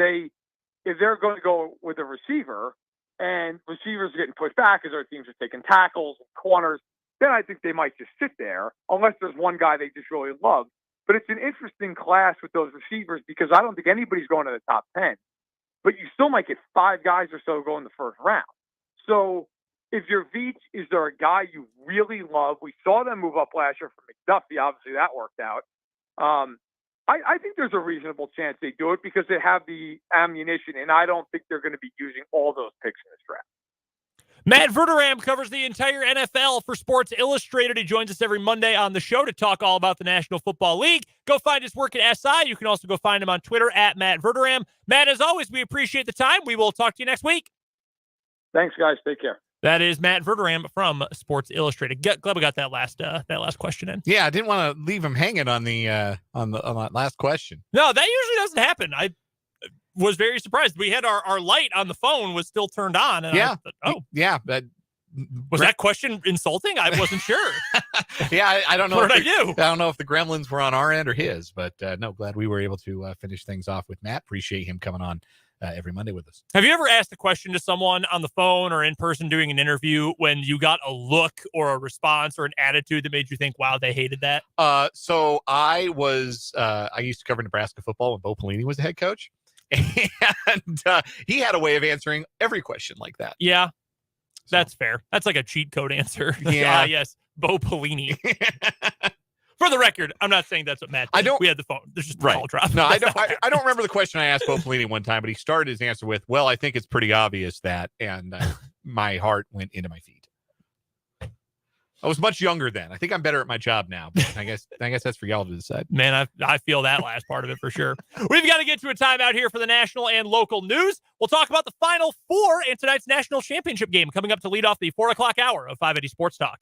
If they're going to go with a receiver and receivers are getting pushed back as our teams are taking tackles and corners, then I think they might just sit there unless there's one guy they just really love. But it's an interesting class with those receivers because I don't think anybody's going to the top 10. But you still might get 5 guys or so go in the first round. So if you're Veach, is there a guy you really love? We saw them move up last year from McDuffie. Obviously, that worked out. I think there's a reasonable chance they do it because they have the ammunition, and I don't think they're going to be using all those picks in this draft. Matt Verderame covers the entire NFL for Sports Illustrated. He joins us every Monday on the show to talk all about the National Football League. Go find his work at SI. You can also go find him on Twitter at Matt Verderame. Matt, as always, we appreciate the time. We will talk to you next week. Thanks, guys. Take care. That is Matt Verderame from Sports Illustrated. Glad we got that last question in. Yeah, I didn't want to leave him hanging on the on that last question. No, that usually doesn't happen. I was very surprised. We had our light on the phone was still turned on. And yeah. Yeah. Was that question insulting? I wasn't sure. Yeah, I don't know. What did I do? I don't know if the gremlins were on our end or his, but no, glad we were able to finish things off with Matt. Appreciate him coming on every Monday with us. Have you ever asked a question to someone on the phone or in person doing an interview when you got a look or a response or an attitude that made you think, wow, they hated that? So I used to cover Nebraska football when Bo Pelini was the head coach. And he had a way of answering every question like that. Yeah, that's fair. That's like a cheat code answer. Yeah. Yes, Bo Pelini. For the record, I'm not saying that's what Matt did. We had the phone. There's just a call drop. No, I don't remember the question I asked Bo Pelini one time, but he started his answer with, well, I think it's pretty obvious that, and my heart went into my feet. I was much younger then. I think I'm better at my job now, but I guess that's for y'all to decide. Man, I feel that last part of it for sure. We've got to get to a timeout here for the national and local news. We'll talk about the Final Four and tonight's national championship game coming up to lead off the 4 o'clock hour of 580 Sports Talk.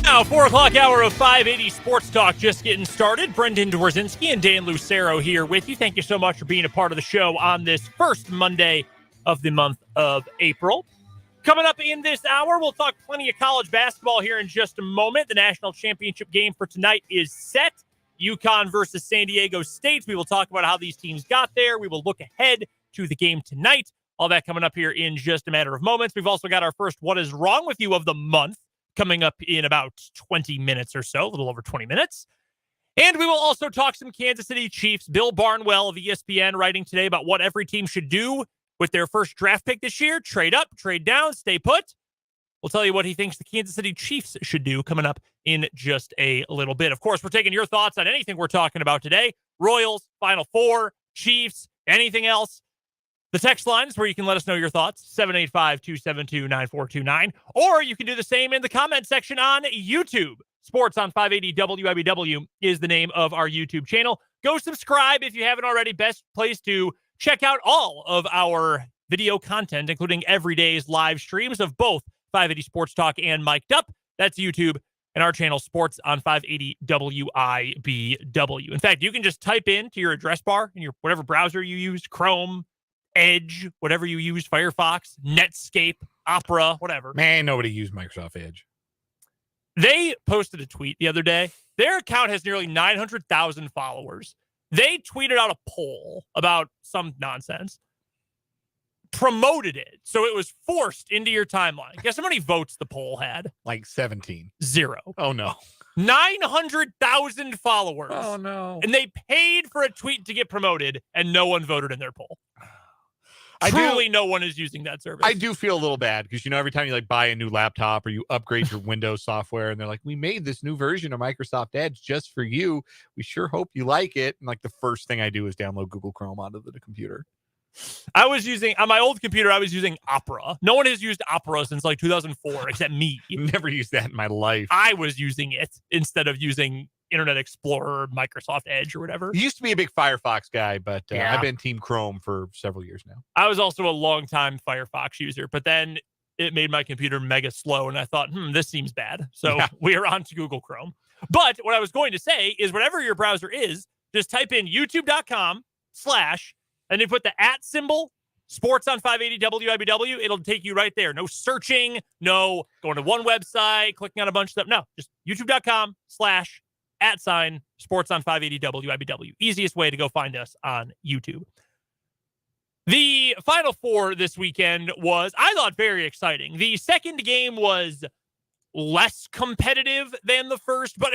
Now, 4 o'clock hour of 580 Sports Talk just getting started. Brendan Dworzinski and Dan Lucero here with you. Thank you so much for being a part of the show on this first Monday of the month of April. Coming up in this hour, we'll talk plenty of college basketball here in just a moment. The national championship game for tonight is set. UConn versus San Diego State. We will talk about how these teams got there. We will look ahead to the game tonight. All that coming up here in just a matter of moments. We've also got our first What Is Wrong With You of the month coming up in about 20 minutes or so, a little over 20 minutes. And we will also talk some Kansas City Chiefs. Bill Barnwell of ESPN writing today about what every team should do with their first draft pick this year. Trade up, trade down, stay put. We'll tell you what he thinks the Kansas City Chiefs should do coming up in just a little bit. Of course, we're taking your thoughts on anything we're talking about today. Royals, Final Four, Chiefs, anything else. The text line is where you can let us know your thoughts, 785-272-9429. Or you can do the same in the comment section on YouTube. Sports on 580 WIBW is the name of our YouTube channel. Go subscribe if you haven't already. Best place to check out all of our video content, including every day's live streams of both 580 Sports Talk and Mic'd Up. That's YouTube and our channel, Sports on 580 WIBW. In fact, you can just type into your address bar in your whatever browser you use, Chrome, Edge, whatever you use, Firefox, Netscape, Opera, whatever. Man, nobody used Microsoft Edge. They posted a tweet the other day. Their account has nearly 900,000 followers. They tweeted out a poll about some nonsense, promoted it, so it was forced into your timeline. Guess how many votes the poll had? Like 17. 0. Oh, no. 900,000 followers. Oh, no. And they paid for a tweet to get promoted, and no one voted in their poll. Truly, no one is using that service. I do feel a little bad because, you know, every time you like buy a new laptop or you upgrade your Windows software and they're like, we made this new version of Microsoft Edge just for you. We sure hope you like it. And like the first thing I do is download Google Chrome onto the computer. I was using, on my old computer, I was using Opera. No one has used Opera since like 2004 except me. Never used that in my life. I was using it instead of using Internet Explorer, Microsoft Edge, or whatever. Used to be a big Firefox guy, but Yeah. I've been Team Chrome for several years now. I was also a long-time Firefox user, but then it made my computer mega slow, and I thought, this seems bad. So we are on to Google Chrome. But what I was going to say is whatever your browser is, just type in youtube.com/ and then put the @ symbol, Sports on 580 WIBW. It'll take you right there. No searching, no going to one website, clicking on a bunch of stuff. No, just youtube.com/ @ Sports on 580 WIBW. Easiest way to go find us on YouTube. The Final Four this weekend was, I thought, very exciting. The second game was less competitive than the first, but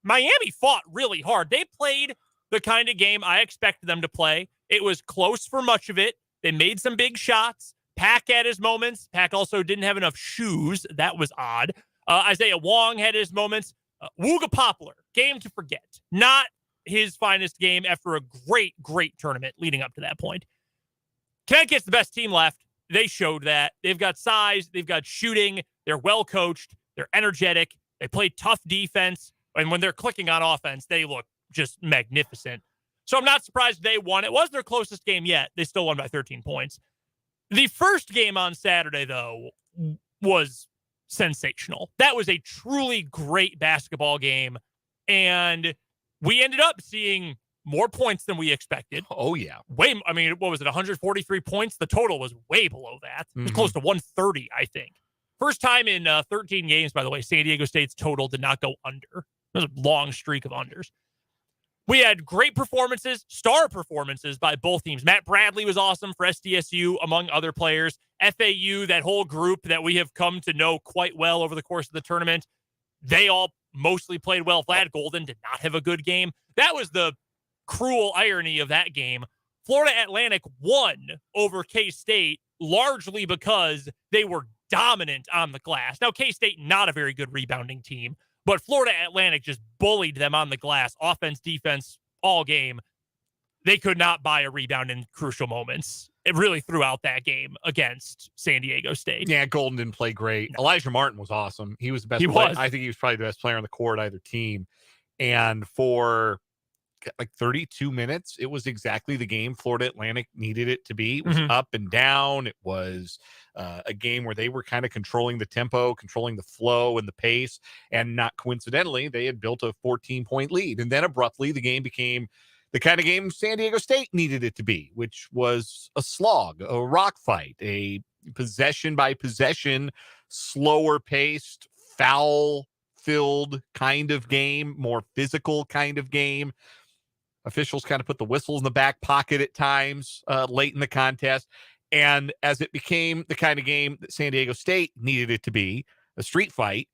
Miami fought really hard. They played the kind of game I expected them to play. It was close for much of it. They made some big shots. Pack had his moments. Pack also didn't have enough shoes. That was odd. Isaiah Wong had his moments. Wooga Poplar, game to forget. Not his finest game after a great, great tournament leading up to that point. Connecticut's the best team left. They showed that. They've got size. They've got shooting. They're well coached. They're energetic. They play tough defense. And when they're clicking on offense, they look just magnificent. So I'm not surprised they won. It wasn't their closest game yet. They still won by 13 points. The first game on Saturday, though, was sensational. That was a truly great basketball game. And we ended up seeing more points than we expected. Oh, yeah. What was it, 143 points? The total was way below that. It was close to 130, I think. First time in 13 games, by the way, San Diego State's total did not go under. It was a long streak of unders. We had great performances, star performances by both teams. Matt Bradley was awesome for SDSU, among other players. FAU, that whole group that we have come to know quite well over the course of the tournament, they all mostly played well. Vlad Golden did not have a good game. That was the cruel irony of that game. Florida Atlantic won over K-State largely because they were dominant on the glass. Now, K-State, not a very good rebounding team, but Florida Atlantic just bullied them on the glass, offense, defense, all game. They could not buy a rebound in crucial moments. It really threw out that game against San Diego State. Yeah, Golden didn't play great. No. Elijah Martin was awesome. He was the best He player. was. I think he was probably the best player on the court, either team. And for like 32 minutes, it was exactly the game Florida Atlantic needed it to be. It was Mhm. up and down. It was a game where they were kind of controlling the tempo, controlling the flow and the pace. And not coincidentally, they had built a 14-point lead. And then abruptly, the game became the kind of game San Diego State needed it to be, which was a slog, a rock fight, a possession by possession, slower paced, foul filled kind of game, more physical kind of game. Officials kind of put the whistles in the back pocket at times late in the contest. And as it became the kind of game that San Diego State needed it to be, a street fight,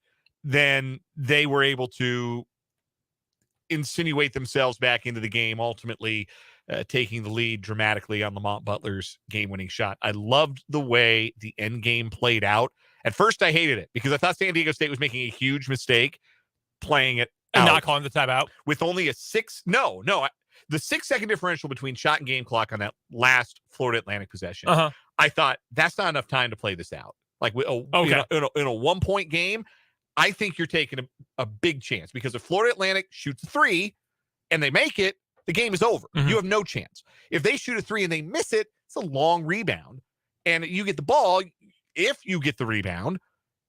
then they were able to insinuate themselves back into the game, ultimately taking the lead dramatically on Lamont Butler's game-winning shot. I loved the way the end game played out. At first, I hated it because I thought San Diego State was making a huge mistake playing it And out not calling the timeout. with only a the 6-second differential between shot and game clock on that last Florida Atlantic possession. Uh-huh. I thought that's not enough time to play this out. Like in a 1-point game, I think you're taking a big chance because if Florida Atlantic shoots a 3 and they make it, the game is over. Mhm. You have no chance. If they shoot a 3 and they miss it, it's a long rebound. And you get the ball. If you get the rebound,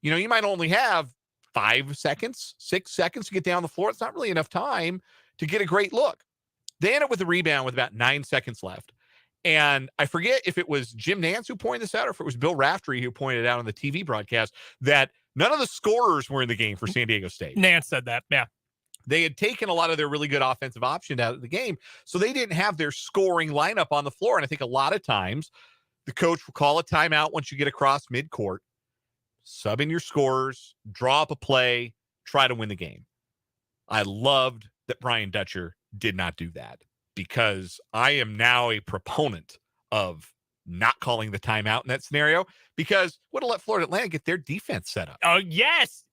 you might only have 5 seconds, 6 seconds to get down the floor. It's not really enough time to get a great look. They end up with a rebound with about 9 seconds left. And I forget if it was Jim Nance who pointed this out or if it was Bill Raftery who pointed it out on the TV broadcast that none of the scorers were in the game for San Diego State. Nance said that. Yeah. They had taken a lot of their really good offensive options out of the game, so they didn't have their scoring lineup on the floor. And I think a lot of times the coach will call a timeout once you get across midcourt, sub in your scorers, draw up a play, try to win the game. I loved that Brian Dutcher did not do that because I am now a proponent of not calling the timeout in that scenario because would have let Florida Atlantic get their defense set up. Oh, yes.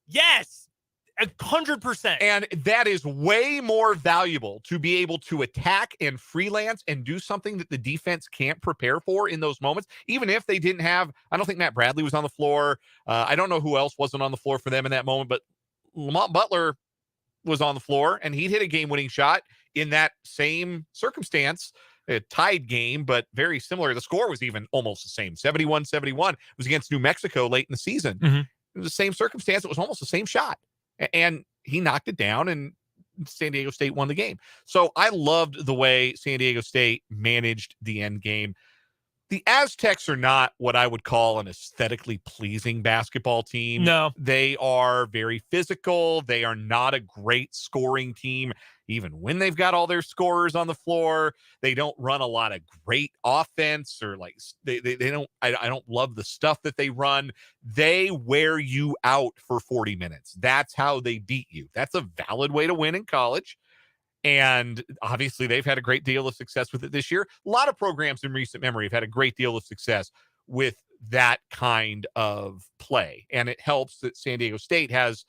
100%. And that is way more valuable to be able to attack and freelance and do something that the defense can't prepare for in those moments. Even if they didn't have, I don't think Matt Bradley was on the floor. I don't know who else wasn't on the floor for them in that moment, but Lamont Butler was on the floor and he'd hit a game-winning shot in that same circumstance. A tied game, but very similar. The score was even almost the same. 71-71. It was against New Mexico late in the season. Mhm. It was the same circumstance. It was almost the same shot. And he knocked it down and San Diego State won the game. So I loved the way San Diego State managed the end game. The Aztecs are not what I would call an aesthetically pleasing basketball team. No. They are very physical. They are not a great scoring team. Even when they've got all their scorers on the floor, they don't run a lot of great offense or like they don't. I don't love the stuff that they run. They wear you out for 40 minutes. That's how they beat you. That's a valid way to win in college. And obviously, they've had a great deal of success with it this year. A lot of programs in recent memory have had a great deal of success with that kind of play. And it helps that San Diego State has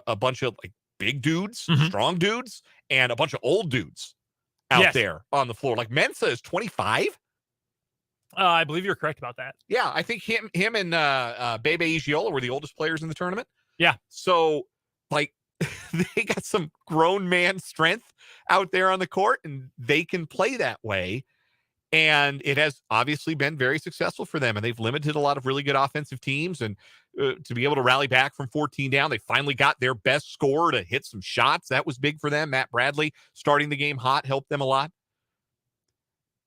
a bunch of like big dudes, strong dudes, and a bunch of old dudes out there on the floor. Like Mensa is 25. I believe you're correct about that. Yeah, I think him and Bebe Igiola were the oldest players in the tournament. Yeah. So, like, they got some grown man strength out there on the court, and they can play that way. And it has obviously been very successful for them, and they've limited a lot of really good offensive teams. And to be able to rally back from 14 down, they finally got their best scorer to hit some shots. That was big for them. Matt Bradley starting the game hot helped them a lot.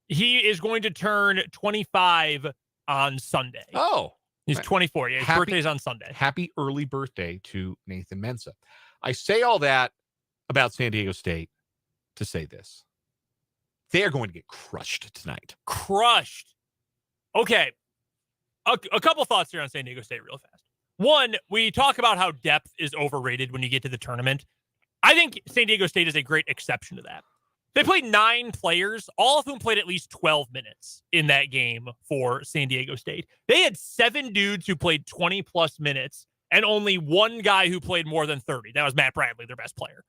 He is going to turn 25 on Sunday. Oh, he's 24. Yeah, his birthday's on Sunday. Happy early birthday to Nathan Mensah. I say all that about San Diego State to say this. They are going to get crushed tonight. Crushed. Okay. A couple thoughts here on San Diego State real fast. One, we talk about how depth is overrated when you get to the tournament. I think San Diego State is a great exception to that. They played 9 players, all of whom played at least 12 minutes in that game for San Diego State. They had 7 dudes who played 20-plus minutes and only 1 guy who played more than 30. That was Matt Bradley, their best player.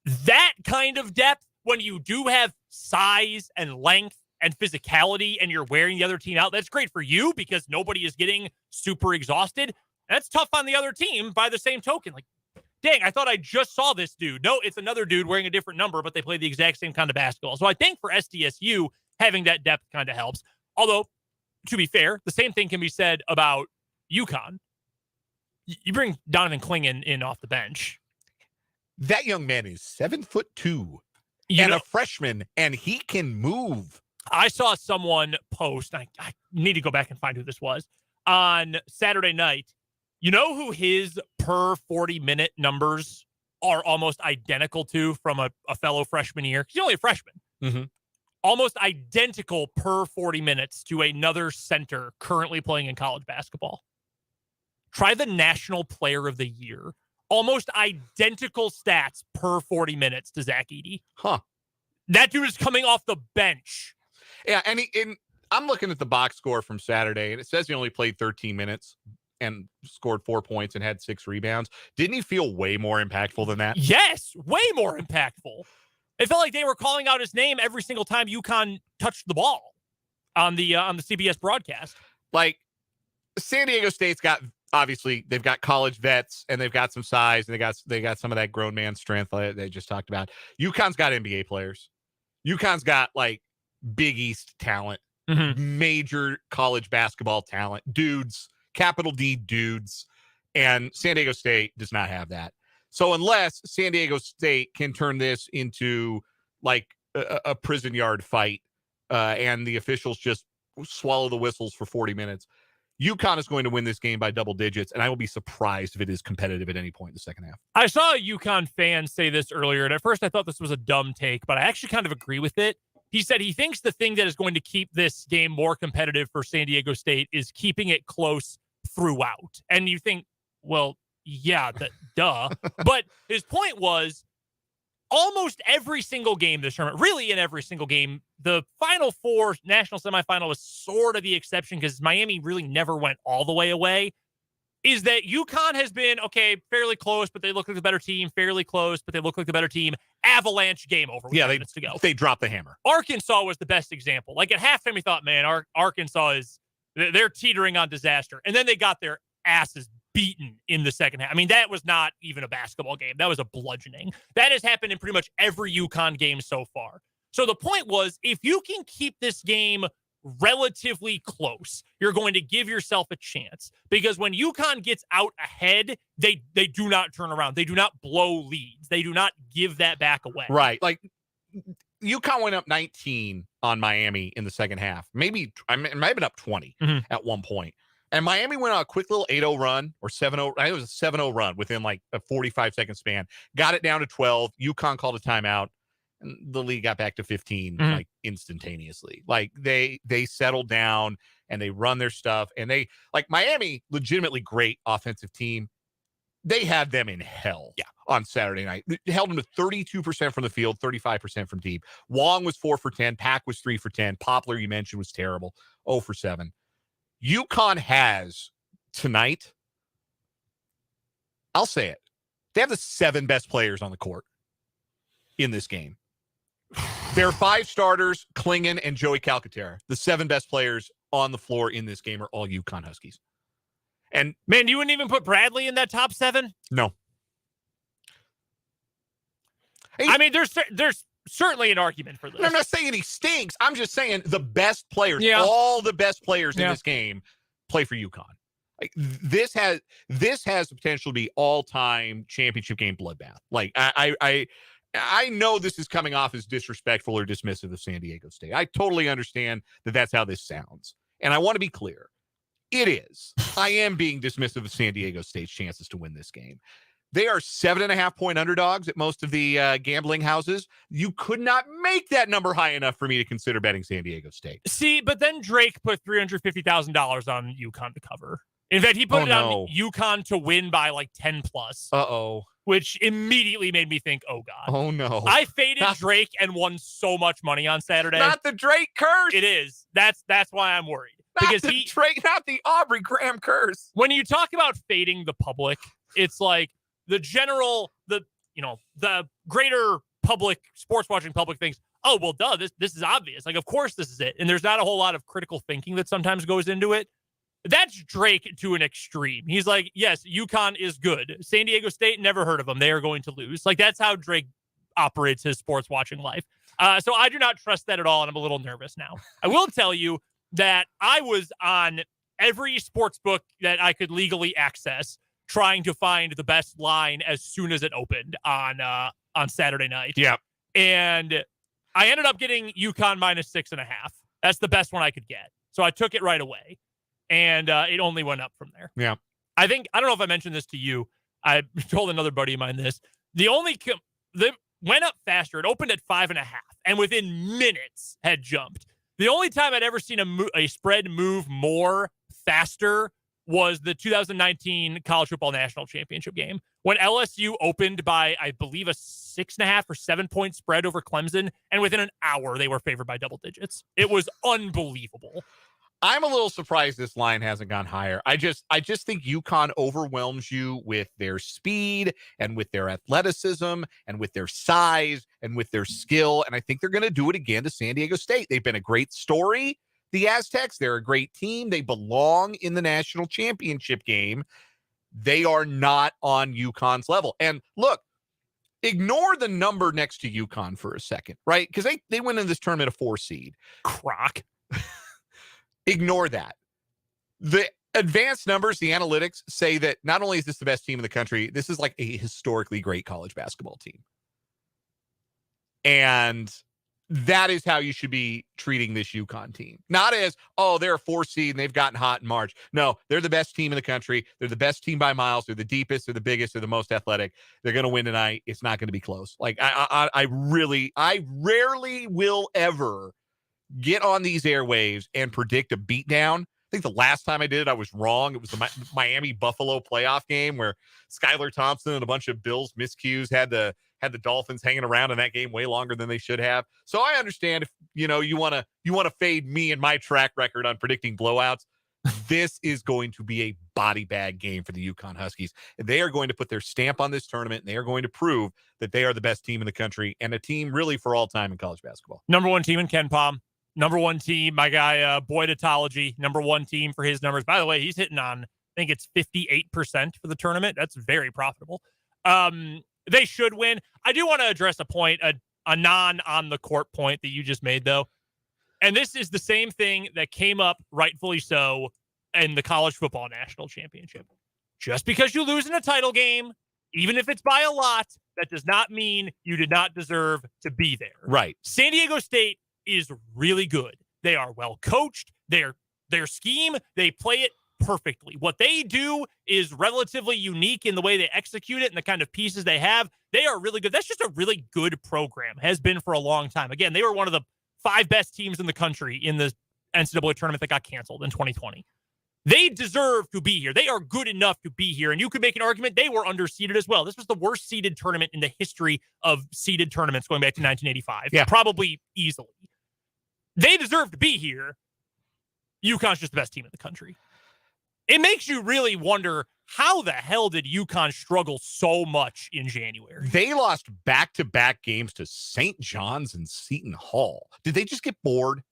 That kind of depth, when you do have size and length and physicality and you're wearing the other team out, that's great for you because nobody is getting super exhausted. That's tough on the other team by the same token. Like, dang, I thought I just saw this dude. No, it's another dude wearing a different number, but they play the exact same kind of basketball. So I think for SDSU, having that depth kind of helps. Although, to be fair, the same thing can be said about UConn. You bring Donovan Clingan in off the bench. That young man is 7'2" and a freshman, and he can move. I saw someone post, I need to go back and find who this was, on Saturday night. You know who his per 40-minute numbers are almost identical to from a fellow freshman year? He's only a freshman. Mm-hmm. Almost identical per 40 minutes to another center currently playing in college basketball. Try the National Player of the Year. Almost identical stats per 40 minutes to Zach Edey. Huh. That dude is coming off the bench. Yeah, and I'm looking at the box score from Saturday, and it says he only played 13 minutes and scored 4 points and had 6 rebounds. Didn't he feel way more impactful than that? Yes, way more impactful. It felt like they were calling out his name every single time UConn touched the ball on the CBS broadcast. Like, San Diego State's got, obviously, they've got college vets and they've got some size and they got some of that grown man strength they just talked about. UConn's got NBA players. UConn's got like Big East talent, major college basketball talent, dudes, capital D dudes, and San Diego State does not have that. So unless San Diego State can turn this into like a prison yard fight and the officials just swallow the whistles for 40 minutes, UConn is going to win this game by double digits, and I will be surprised if it is competitive at any point in the second half. I saw a UConn fan say this earlier, and at first I thought this was a dumb take, but I actually kind of agree with it. He said he thinks the thing that is going to keep this game more competitive for San Diego State is keeping it close throughout. And you think, well, yeah, duh. But his point was almost every single game this tournament, really in every single game, the Final Four national semifinal was sort of the exception because Miami really never went all the way away, is that UConn has been, okay, fairly close, but they look like the better team, fairly close, but they look like the better team. Avalanche game over. Yeah, minutes to go. They dropped the hammer. Arkansas was the best example. Like at halftime, we thought, man, Arkansas they're teetering on disaster. And then they got their asses beaten in the second half. I mean, that was not even a basketball game. That was a bludgeoning. That has happened in pretty much every UConn game so far. So the point was, if you can keep this game relatively close, you're going to give yourself a chance. Because when UConn gets out ahead, they do not turn around. They do not blow leads. They do not give that back away. Right. Like, UConn went up 19 on Miami in the second half. Maybe, it might have been up 20 at one point. And Miami went on a quick little 8-0 run or 7-0. I think it was a 7-0 run within like a 45-second span. Got it down to 12. UConn called a timeout. And the league got back to 15 like instantaneously. Like they settled down and they run their stuff. And they, like, Miami, legitimately great offensive team. They had them in hell on Saturday night. They held them to 32% from the field, 35% from deep. Wong was 4 for 10. Pack was 3 for 10. Poplar, you mentioned, was terrible, 0 for 7. UConn has tonight, I'll say it, they have the 7 best players on the court in this game. Their 5 starters, Clingan and Joey Calcaterra, the 7 best players on the floor in this game are all UConn Huskies. And man, you wouldn't even put Bradley in that top 7? No. Hey, I mean, there's certainly an argument for this. I'm not saying he stinks. I'm just saying the best players, all the best players in this game play for UConn. Like this has the potential to be all-time championship game bloodbath. Like I know this is coming off as disrespectful or dismissive of San Diego State. I totally understand that that's how this sounds. And I want to be clear. It is. I am being dismissive of San Diego State's chances to win this game. They are 7.5-point underdogs at most of the gambling houses. You could not make that number high enough for me to consider betting San Diego State. See, but then Drake put $350,000 on UConn to cover. In fact, he put it on UConn to win by like 10 plus. Uh-oh. Which immediately made me think, oh, God. Oh, no. I faded Drake and won so much money on Saturday. Not the Drake curse. It is. That's why I'm worried. Not the Aubrey Graham curse. When you talk about fading the public, it's like the greater public, sports watching public thinks, oh, well, duh, this is obvious. Like, of course this is it. And there's not a whole lot of critical thinking that sometimes goes into it. that's Drake to an extreme. He's like, yes, UConn is good. San Diego State, never heard of them. They are going to lose. Like, that's how Drake operates his sports watching life. So I do not trust that at all, and I'm a little nervous now. I will tell you that I was on every sports book that I could legally access trying to find the best line as soon as it opened on Saturday night. Yeah. And I ended up getting UConn -6.5. That's the best one I could get. So I took it right away. And it only went up from there. Yeah. I don't know if I mentioned this to you. I told another buddy of mine this. They went up faster. It opened at 5.5 and within minutes had jumped. The only time I'd ever seen a spread move more faster was the 2019 College Football National Championship game when LSU opened by, I believe, a 6.5 or 7-point spread over Clemson. And within an hour, they were favored by double digits. It was unbelievable. I'm a little surprised this line hasn't gone higher. I just think UConn overwhelms you with their speed and with their athleticism and with their size and with their skill. And I think they're going to do it again to San Diego State. They've been a great story. The Aztecs, they're a great team. They belong in the national championship game. They are not on UConn's level. And look, ignore the number next to UConn for a second, right? Because they went in this tournament a 4 seed. Croc. Ignore that. The advanced numbers, the analytics say that not only is this the best team in the country, this is like a historically great college basketball team. And that is how you should be treating this UConn team. Not as, oh, they're a 4 seed and they've gotten hot in March. No, they're the best team in the country. They're the best team by miles. They're the deepest. They're the biggest. They're the most athletic. They're going to win tonight. It's not going to be close. Like I rarely will ever get on these airwaves and predict a beatdown. I think the last time I did it, I was wrong. It was the Miami Buffalo playoff game where Skylar Thompson and a bunch of Bills miscues had the Dolphins hanging around in that game way longer than they should have. So I understand if you want to fade me and my track record on predicting blowouts. This is going to be a body bag game for the UConn Huskies. They are going to put their stamp on this tournament, and they are going to prove that they are the best team in the country and a team really for all time in college basketball. Number 1 team in Ken Palm. Number 1 team, my guy, Boydetology, number 1 team for his numbers. By the way, he's hitting on, I think it's 58% for the tournament. That's very profitable. They should win. I do want to address a point, a non-on-the-court point that you just made, though. And this is the same thing that came up, rightfully so, in the College Football National Championship. Just because you lose in a title game, even if it's by a lot, that does not mean you did not deserve to be there. Right. San Diego State is really good. They are well coached. Their scheme, they play it perfectly. What they do is relatively unique in the way they execute it and the kind of pieces they have. They are really good. That's just a really good program. Has been for a long time. Again, they were one of the 5 best teams in the country in the NCAA tournament that got canceled in 2020. They deserve to be here. They are good enough to be here. And you could make an argument they were underseeded as well. This was the worst seeded tournament in the history of seeded tournaments going back to 1985. Yeah. Probably easily. They deserve to be here. UConn's just the best team in the country. It makes you really wonder, how the hell did UConn struggle so much in January? They lost back-to-back games to St. John's and Seton Hall. Did they just get bored?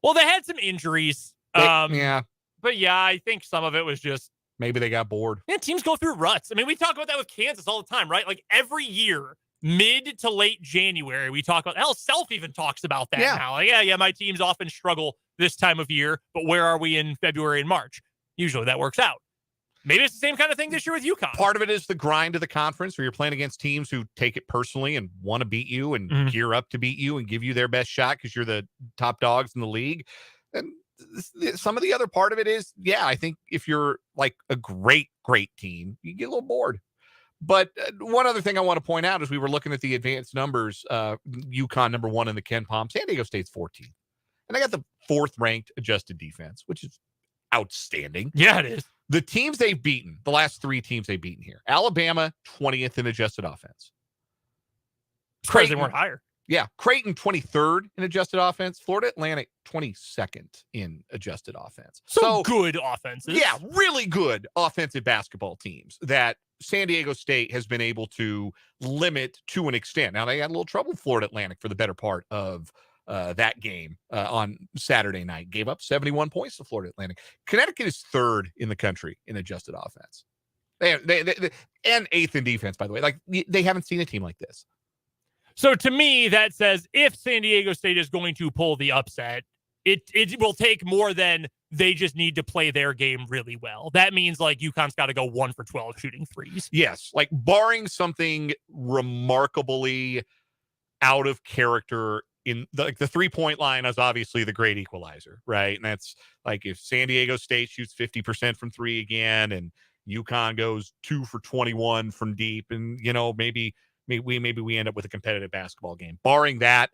Well, they had some injuries. Yeah. But yeah, I think some of it was just, maybe they got bored. yeah, teams go through ruts. I mean, we talk about that with Kansas all the time, right? Like every year, mid to late January, we talk about, hell, Self even talks about that now. Like, yeah, my teams often struggle this time of year, but where are we in February and March? Usually that works out. Maybe it's the same kind of thing this year with UConn. Part of it is the grind of the conference where you're playing against teams who take it personally and want to beat you and gear up to beat you and give you their best shot because you're the top dogs in the league. And some of the other part of it is, yeah, I think if you're like a great team, you get a little bored. But one other thing I want to point out is we were looking at the advanced numbers, UConn number 1 in the Ken Palm, San Diego State's 14th. And I got the 4th ranked adjusted defense, which is outstanding. Yeah, it is. The teams they've beaten, the last 3 teams they've beaten here, Alabama, 20th in adjusted offense. Because they weren't higher. Yeah. Creighton, 23rd in adjusted offense. Florida Atlantic, 22nd in adjusted offense. So good offenses. Yeah, really good offensive basketball teams that San Diego State has been able to limit to an extent. Now, they had a little trouble with Florida Atlantic for the better part of that game on Saturday night. Gave up 71 points to Florida Atlantic. Connecticut is third in the country in adjusted offense. They and eighth in defense, by the way. Like, they haven't seen a team like this. So to me, that says if San Diego State is going to pull the upset, it will take more than they just need to play their game really well. That means like UConn's got to go 1 for 12 shooting threes. Yes, like barring something remarkably out of character in the 3-point line is obviously the great equalizer, right? And that's like if San Diego State shoots 50% from 3 again, and UConn goes 2 for 21 from deep, and maybe we end up with a competitive basketball game. Barring that,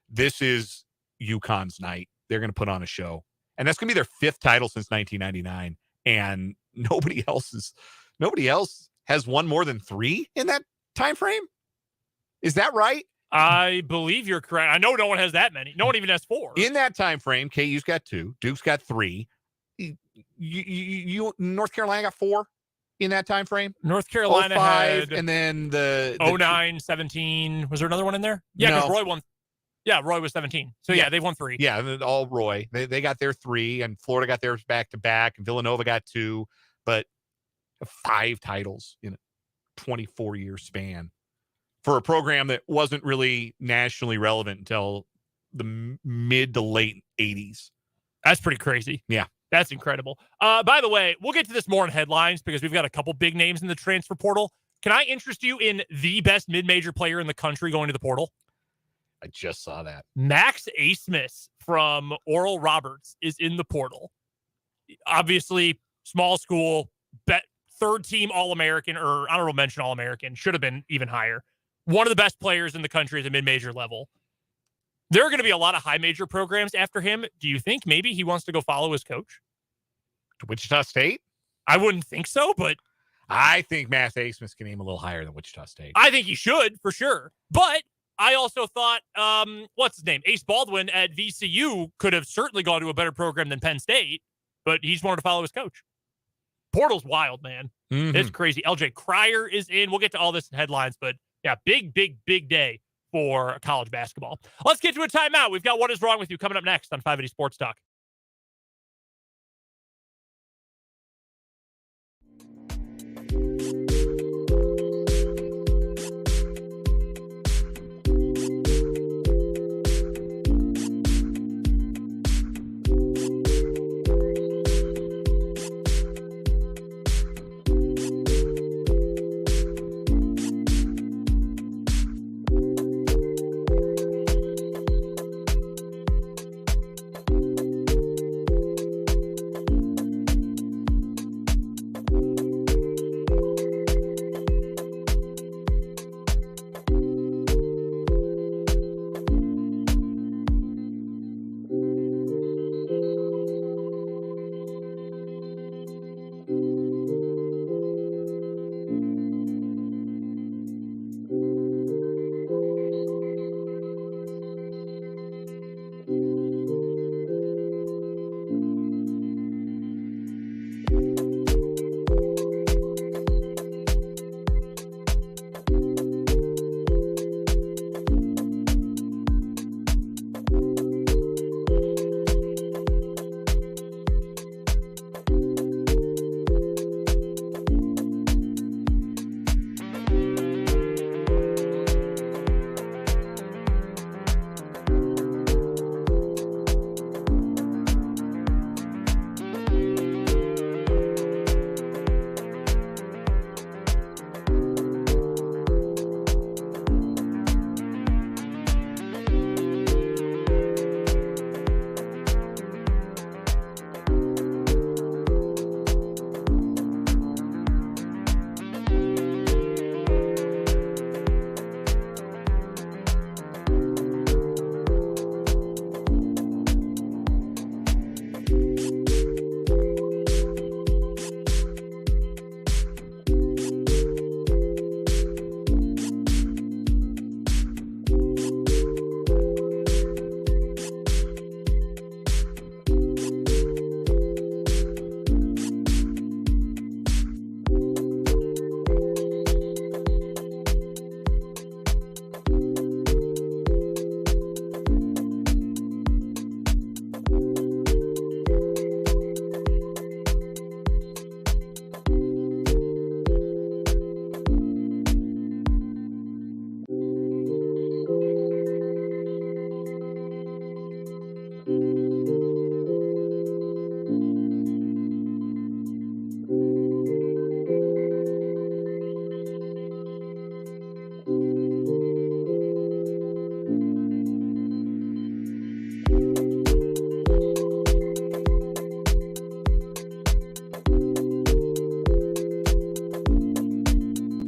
this is UConn's night. They're going to put on a show, and that's going to be their 5th title since 1999. And nobody else has won more than 3 in that time frame. Is that right? I believe you're correct. I know no one has that many. No one even has 4 in that time frame. KU's got 2. Duke's got 3. You North Carolina got 4 in that time frame. North Carolina 05, had, and then the 09, 17. Was there another one in there? Yeah, because No. Roy won. Yeah, Roy was 17. So yeah, they won 3. Yeah, and then all Roy. They got their 3, and Florida got theirs back to back, and Villanova got 2, but 5 titles in a 24-year span for a program that wasn't really nationally relevant until the mid to late 80s. That's pretty crazy. Yeah. That's incredible. By the way, we'll get to this more in headlines because we've got a couple big names in the transfer portal. Can I interest you in the best mid-major player in the country going to the portal? I just saw that. Max Asmus from Oral Roberts is in the portal. Obviously, small school, third-team All-American or honorable mention All-American. Should have been even higher. One of the best players in the country at the mid-major level. There are going to be a lot of high-major programs after him. Do you think maybe he wants to go follow his coach? To Wichita State? I wouldn't think so, but I think Max Asmus can aim a little higher than Wichita State. I think he should, for sure. But I also thought, what's his name? Ace Baldwin at VCU could have certainly gone to a better program than Penn State, but he just wanted to follow his coach. Portal's wild, man. Mm-hmm. It's crazy. LJ Cryer is in. We'll get to all this in headlines, but yeah, big day for college basketball. Let's get to a timeout. We've got What Is Wrong With You coming up next on 580 Sports Talk.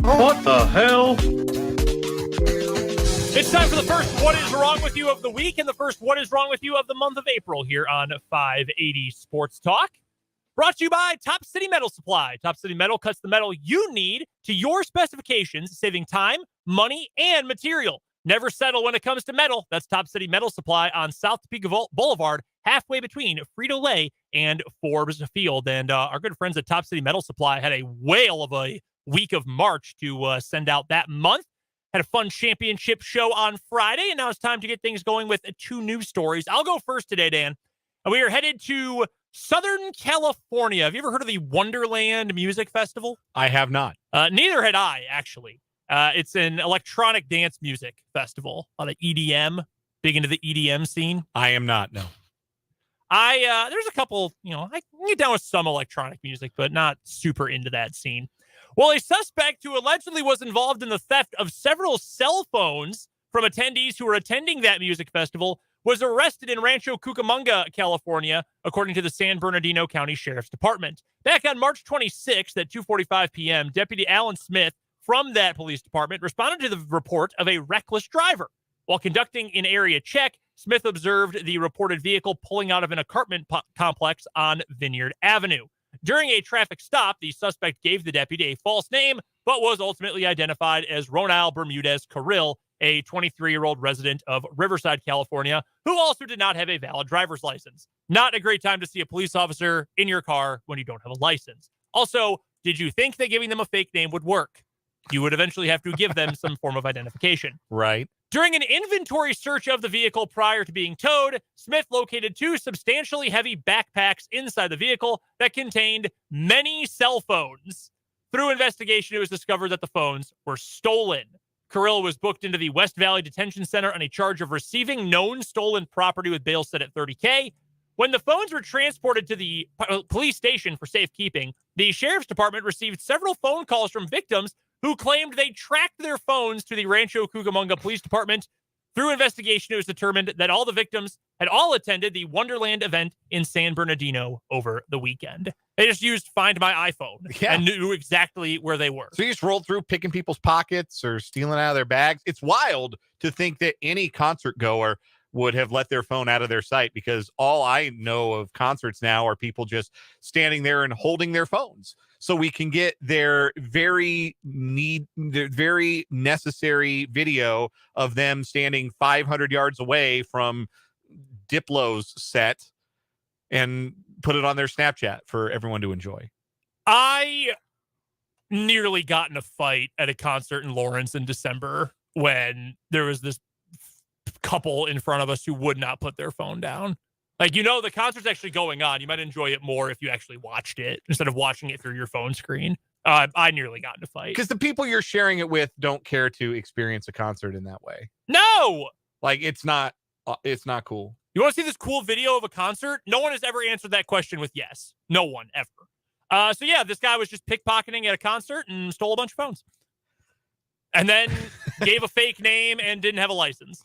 What the hell? It's time for the first What Is Wrong With You of the week and the first What Is Wrong With You of the month of April here on 580 Sports Talk. Brought to you by Top City Metal Supply. Top City Metal cuts the metal you need to your specifications, saving time, money, and material. Never settle when it comes to metal. That's Top City Metal Supply on South Topeka Boulevard, halfway between Frito-Lay and Forbes Field. And our good friends at Top City Metal Supply had a whale of a week of March to send out that month. Had a fun championship show on Friday, and now it's time to get things going with 2 news stories. I'll go first today, Dan. We are headed to Southern California. Have you ever heard of the Wonderland Music Festival? I have not. Neither had I, actually. It's an electronic dance music festival, a lot of EDM, big into the EDM scene. I am not, no. There's a couple, I can get down with some electronic music, but not super into that scene. Well, a suspect who allegedly was involved in the theft of several cell phones from attendees who were attending that music festival was arrested in Rancho Cucamonga, California, according to the San Bernardino County Sheriff's Department. Back on March 26th at 2:45 p.m., Deputy Alan Smith from that police department responded to the report of a reckless driver. While conducting an area check, Smith observed the reported vehicle pulling out of an apartment complex on Vineyard Avenue. During a traffic stop, the suspect gave the deputy a false name, but was ultimately identified as Ronald Bermudez Carril, a 23-year-old resident of Riverside, California, who also did not have a valid driver's license. Not a great time to see a police officer in your car when you don't have a license. Also, did you think that giving them a fake name would work? You would eventually have to give them some form of identification. Right. During an inventory search of the vehicle prior to being towed, Smith located 2 substantially heavy backpacks inside the vehicle that contained many cell phones. Through investigation, it was discovered that the phones were stolen. Carril was booked into the West Valley Detention Center on a charge of receiving known stolen property with bail set at $30,000. When the phones were transported to the police station for safekeeping, the sheriff's department received several phone calls from victims who claimed they tracked their phones to the Rancho Cucamonga Police Department. Through investigation, it was determined that all the victims had all attended the Wonderland event in San Bernardino over the weekend. They just used Find My iPhone and knew exactly where they were. So you just rolled through picking people's pockets or stealing out of their bags. It's wild to think that any concert goer would have let their phone out of their sight, because all I know of concerts now are people just standing there and holding their phones so we can get their very necessary video of them standing 500 yards away from Diplo's set and put it on their Snapchat for everyone to enjoy. I nearly got in a fight at a concert in Lawrence in December when there was this couple in front of us who would not put their phone down. Like, the concert's actually going on. You might enjoy it more if you actually watched it instead of watching it through your phone screen. I nearly got in a fight. Because the people you're sharing it with don't care to experience a concert in that way. No! Like, it's not cool. You want to see this cool video of a concert? No one has ever answered that question with yes. No one, ever. So yeah, this guy was just pickpocketing at a concert and stole a bunch of phones. And then gave a fake name and didn't have a license.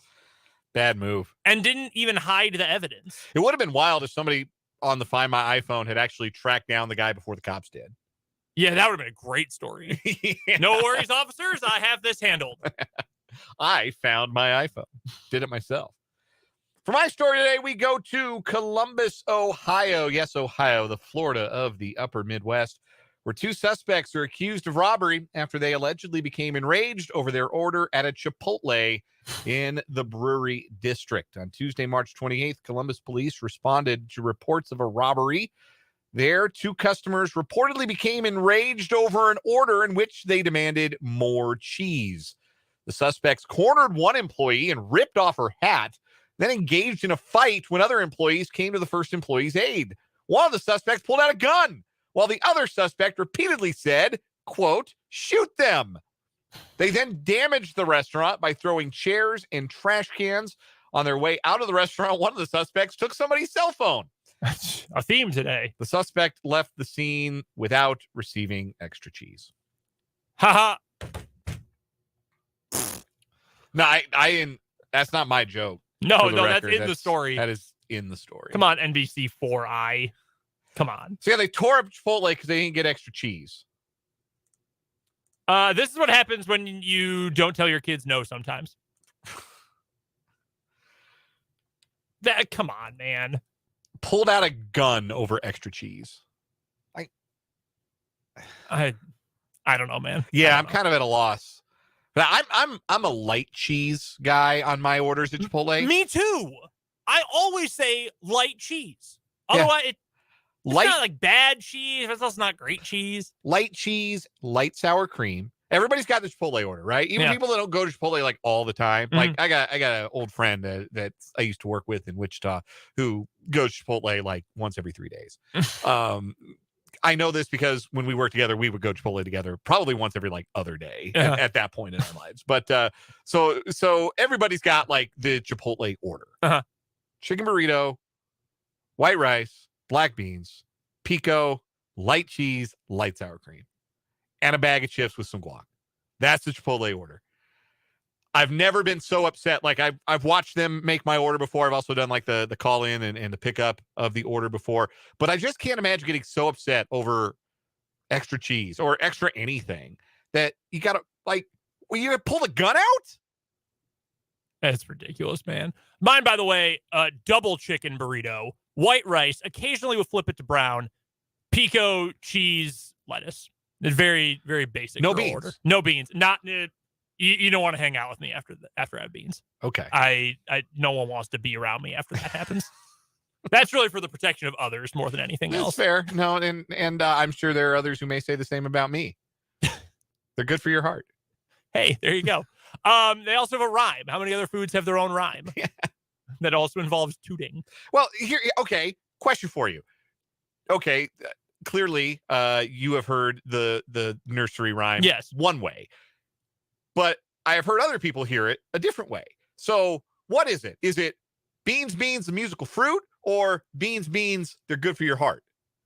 Bad move. And didn't even hide the evidence. It would have been wild if somebody on the Find My iPhone had actually tracked down the guy before the cops did. Yeah, that would have been a great story. Yeah. No worries, officers. I have this handled. I found my iPhone. Did it myself. For my story today, we go to Columbus, Ohio. Yes, Ohio, the Florida of the upper Midwest, where 2 suspects are accused of robbery after they allegedly became enraged over their order at a Chipotle in the Brewery District. On Tuesday, March 28th, Columbus police responded to reports of a robbery. There, 2 customers reportedly became enraged over an order in which they demanded more cheese. The suspects cornered one employee and ripped off her hat, then engaged in a fight when other employees came to the first employee's aid. One of the suspects pulled out a gun, while the other suspect repeatedly said, quote, "Shoot them." They then damaged the restaurant by throwing chairs and trash cans. On their way out of the restaurant, one of the suspects took somebody's cell phone. That's a theme today. The suspect left the scene without receiving extra cheese. Haha. No, I that's not my joke. No, that's in the story. That is in the story. Come on, NBC4i. Come on. So yeah, they tore up Chipotle because they didn't get extra cheese. This is what happens when you don't tell your kids no sometimes. Come on, man. Pulled out a gun over extra cheese. I don't know, man. Yeah, I'm kind of at a loss. But I'm a light cheese guy on my orders at Chipotle. Me too. I always say light cheese. Yeah. Otherwise, it's not like bad cheese, but it's also not great cheese. Light cheese, light sour cream. Everybody's got the Chipotle order, right? Even people that don't go to Chipotle like all the time. Mm-hmm. Like I got an old friend that I used to work with in Wichita who goes to Chipotle like once every 3 days. I know this because when we worked together, we would go to Chipotle together probably once every like other day at that point in our lives. But so everybody's got like the Chipotle order. Uh-huh. Chicken burrito, white rice, black beans, pico, light cheese, light sour cream, and a bag of chips with some guac. That's the Chipotle order. I've never been so upset. Like I've watched them make my order before. I've also done like the call in and the pickup of the order before, but I just can't imagine getting so upset over extra cheese or extra anything that you got to like, will you pull the gun out? That's ridiculous, man. Mine, by the way, double chicken burrito, white rice, occasionally we'll flip it to brown, pico, cheese, lettuce. It's very, very basic. No beans. Order. No beans. Not you don't want to hang out with me after I have beans. Okay. I no one wants to be around me after that happens. That's really for the protection of others more than anything else. That's fair. No, and I'm sure there are others who may say the same about me. They're good for your heart. Hey, there you go. They also have a rhyme. How many other foods have their own rhyme? Yeah. That also involves tooting. Well, okay. Question for you. Okay, clearly, you have heard the nursery rhyme. Yes, one way, but I have heard other people hear it a different way. So, what is it? Is it beans, the musical fruit, or beans, they're good for your heart?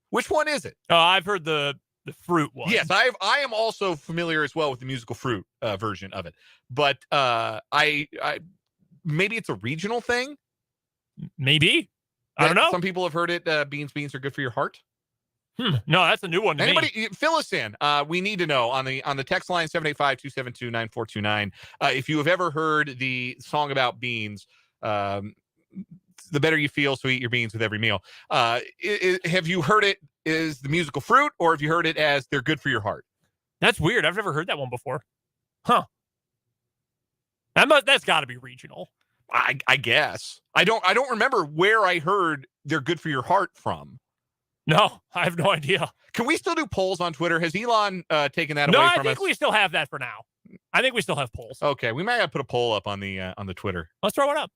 Which one is it? I've heard the fruit one. Yes, I am also familiar as well with the musical fruit version of it. But I maybe it's a regional thing. Maybe. I don't know. Some people have heard it. Beans are good for your heart. No, that's a new one. Anybody fill us in? We need to know on the text line 785-272-9429. If you have ever heard the song about beans, the better you feel, so eat your beans with every meal. Have you heard it as the musical fruit, or have you heard it as they're good for your heart? That's weird. I've never heard that one before. Huh. That's got to be regional. I guess. I don't remember where I heard they're good for your heart from. No, I have no idea. Can we still do polls on Twitter? Has Elon taken that away from us? No, I think we still have that for now. I think we still have polls. Okay, we might have to put a poll up on the Twitter. Let's throw it up.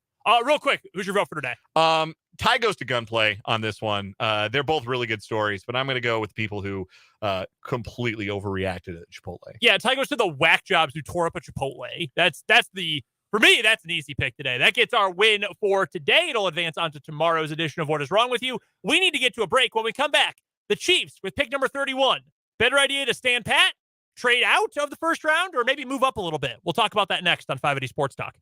Real quick, who's your vote for today? Ty goes to Gunplay on this one. They're both really good stories, but I'm going to go with the people who completely overreacted at Chipotle. Yeah, Ty goes to the whack jobs who tore up a Chipotle. For me, that's an easy pick today. That gets our win for today. It'll advance on to tomorrow's edition of What Is Wrong With You. We need to get to a break. When we come back, the Chiefs with pick number 31. Better idea to stand pat, trade out of the first round, or maybe move up a little bit. We'll talk about that next on 580 Sports Talk.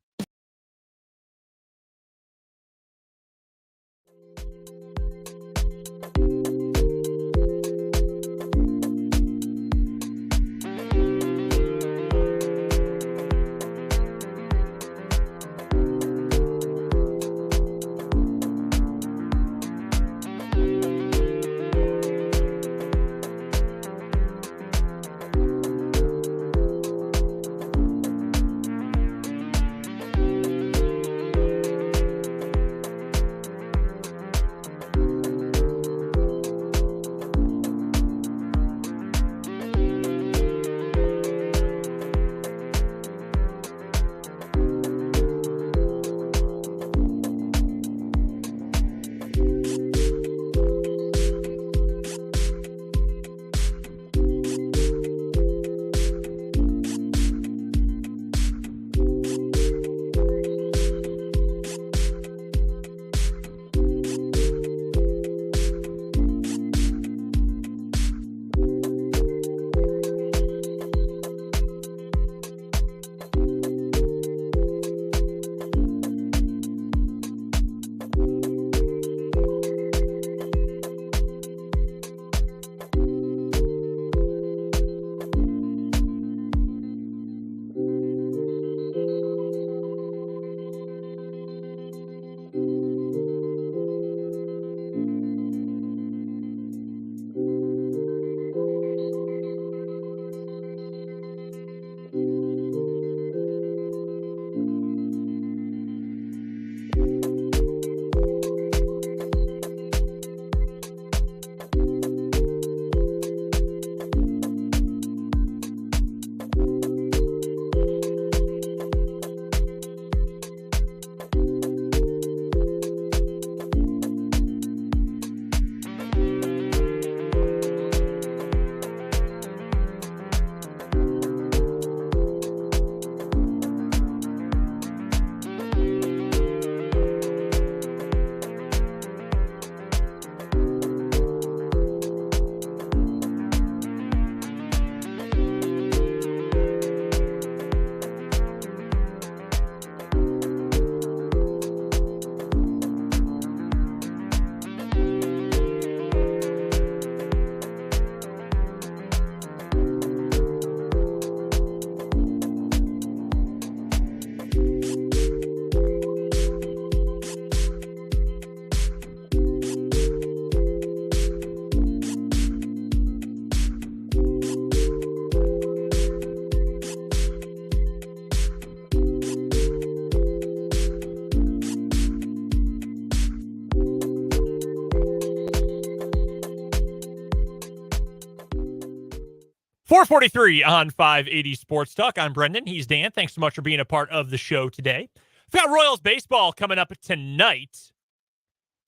443 on 580 Sports Talk. I'm Brendan. He's Dan. Thanks so much for being a part of the show today. We've got Royals baseball coming up tonight.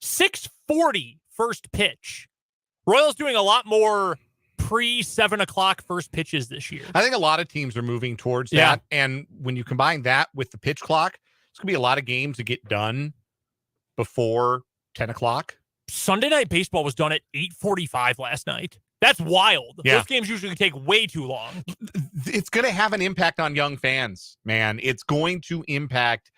6:40 first pitch. Royals doing a lot more pre-7 o'clock first pitches this year. I think a lot of teams are moving towards that. And when you combine that with the pitch clock, it's going to be a lot of games to get done before 10 o'clock. Sunday Night Baseball was done at 8:45 last night. That's wild. Yeah. Those games usually take way too long. It's going to have an impact on young fans, man. It's going to impact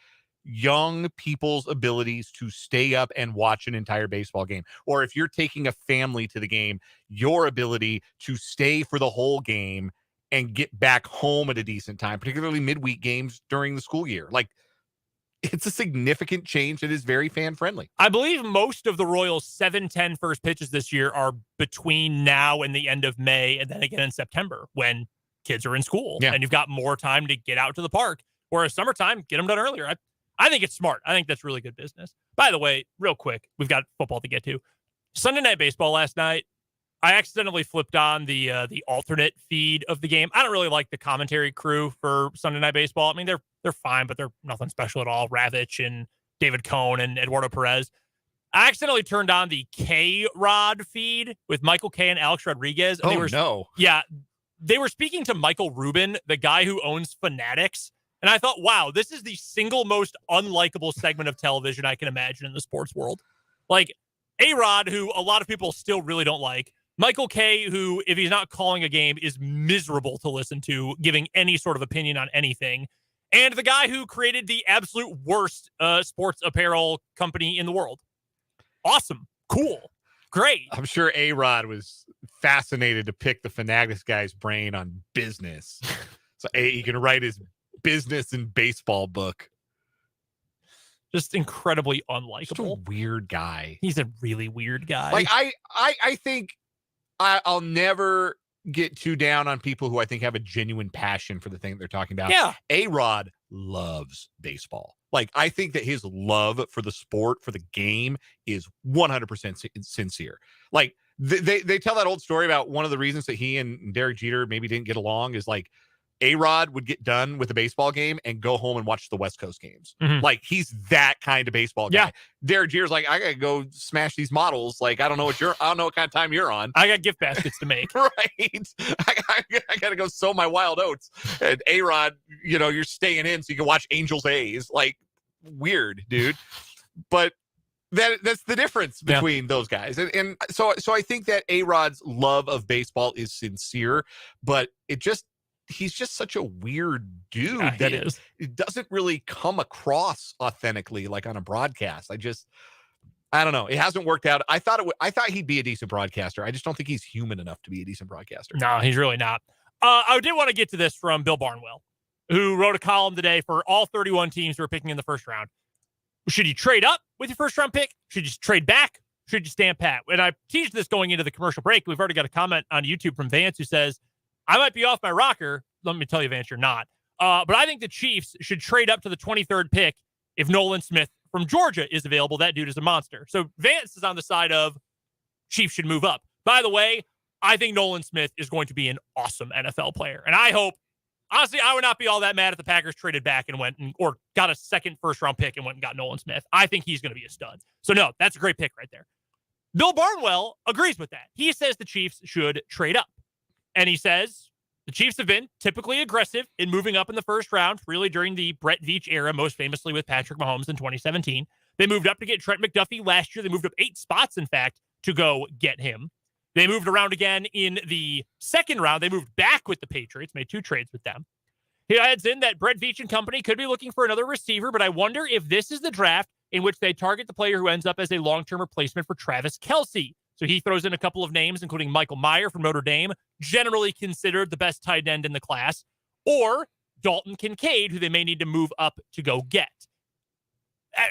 young people's abilities to stay up and watch an entire baseball game. Or if you're taking a family to the game, your ability to stay for the whole game and get back home at a decent time, particularly midweek games during the school year. Like, it's a significant change that is very fan-friendly. I believe most of the Royals' 7-10 first pitches this year are between now and the end of May, and then again in September when kids are in school and you've got more time to get out to the park. Whereas summertime, get them done earlier. I think it's smart. I think that's really good business. By the way, real quick, we've got football to get to. Sunday Night Baseball last night, I accidentally flipped on the alternate feed of the game. I don't really like the commentary crew for Sunday Night Baseball. I mean, they're fine, but they're nothing special at all. Ravitch and David Cohn and Eduardo Perez. I accidentally turned on the K-Rod feed with Michael K and Alex Rodriguez. And no. Yeah. They were speaking to Michael Rubin, the guy who owns Fanatics. And I thought, wow, this is the single most unlikable segment of television I can imagine in the sports world. Like, A-Rod, who a lot of people still really don't like. Michael K, who, if he's not calling a game, is miserable to listen to, giving any sort of opinion on anything. And the guy who created the absolute worst sports apparel company in the world. Awesome. Cool. Great. I'm sure A-Rod was fascinated to pick the Fanatics guy's brain on business. So he can write his business and baseball book. Just incredibly unlikable. Just a weird guy. He's a really weird guy. Like, I think I'll never get too down on people who I think have a genuine passion for the thing they're talking about. Yeah. A-Rod loves baseball. Like, I think that his love for the sport, for the game, is 100% sincere. Like, they tell that old story about one of the reasons that he and Derek Jeter maybe didn't get along is, like, A-Rod would get done with a baseball game and go home and watch the West Coast games. Mm-hmm. Like, he's that kind of baseball guy. Yeah. Derek Jeter's like, I gotta go smash these models. Like, I don't know what kind of time you're on. I got gift baskets to make. Right. I gotta go sow my wild oats. And A-Rod, you're staying in so you can watch Angels A's. Like, weird, dude. But that's the difference between those guys. And so I think that A-Rod's love of baseball is sincere, but he's just such a weird dude that it doesn't really come across authentically, like on a broadcast. I don't know. It hasn't worked out. I thought he'd be a decent broadcaster. I just don't think he's human enough to be a decent broadcaster. No, he's really not. I did want to get to this from Bill Barnwell, who wrote a column today for all 31 teams who are picking in the first round. Should you trade up with your first round pick? Should you trade back? Should you stand pat? And I teased this going into the commercial break. We've already got a comment on YouTube from Vance who says, I might be off my rocker. Let me tell you, Vance, you're not. But I think the Chiefs should trade up to the 23rd pick if Nolan Smith from Georgia is available. That dude is a monster. So Vance is on the side of Chiefs should move up. By the way, I think Nolan Smith is going to be an awesome NFL player. And I hope, honestly, I would not be all that mad if the Packers traded back and or got a second first-round pick and went and got Nolan Smith. I think he's going to be a stud. So no, that's a great pick right there. Bill Barnwell agrees with that. He says the Chiefs should trade up. And he says the Chiefs have been typically aggressive in moving up in the first round, really during the Brett Veach era, most famously with Patrick Mahomes in 2017. They moved up to get Trent McDuffie last year. They moved up 8 spots, in fact, to go get him. They moved around again in the second round. They moved back with the Patriots, made 2 trades with them. He adds in that Brett Veach and company could be looking for another receiver, but I wonder if this is the draft in which they target the player who ends up as a long-term replacement for Travis Kelce. So he throws in a couple of names, including Michael Mayer from Notre Dame, generally considered the best tight end in the class, or Dalton Kincaid, who they may need to move up to go get.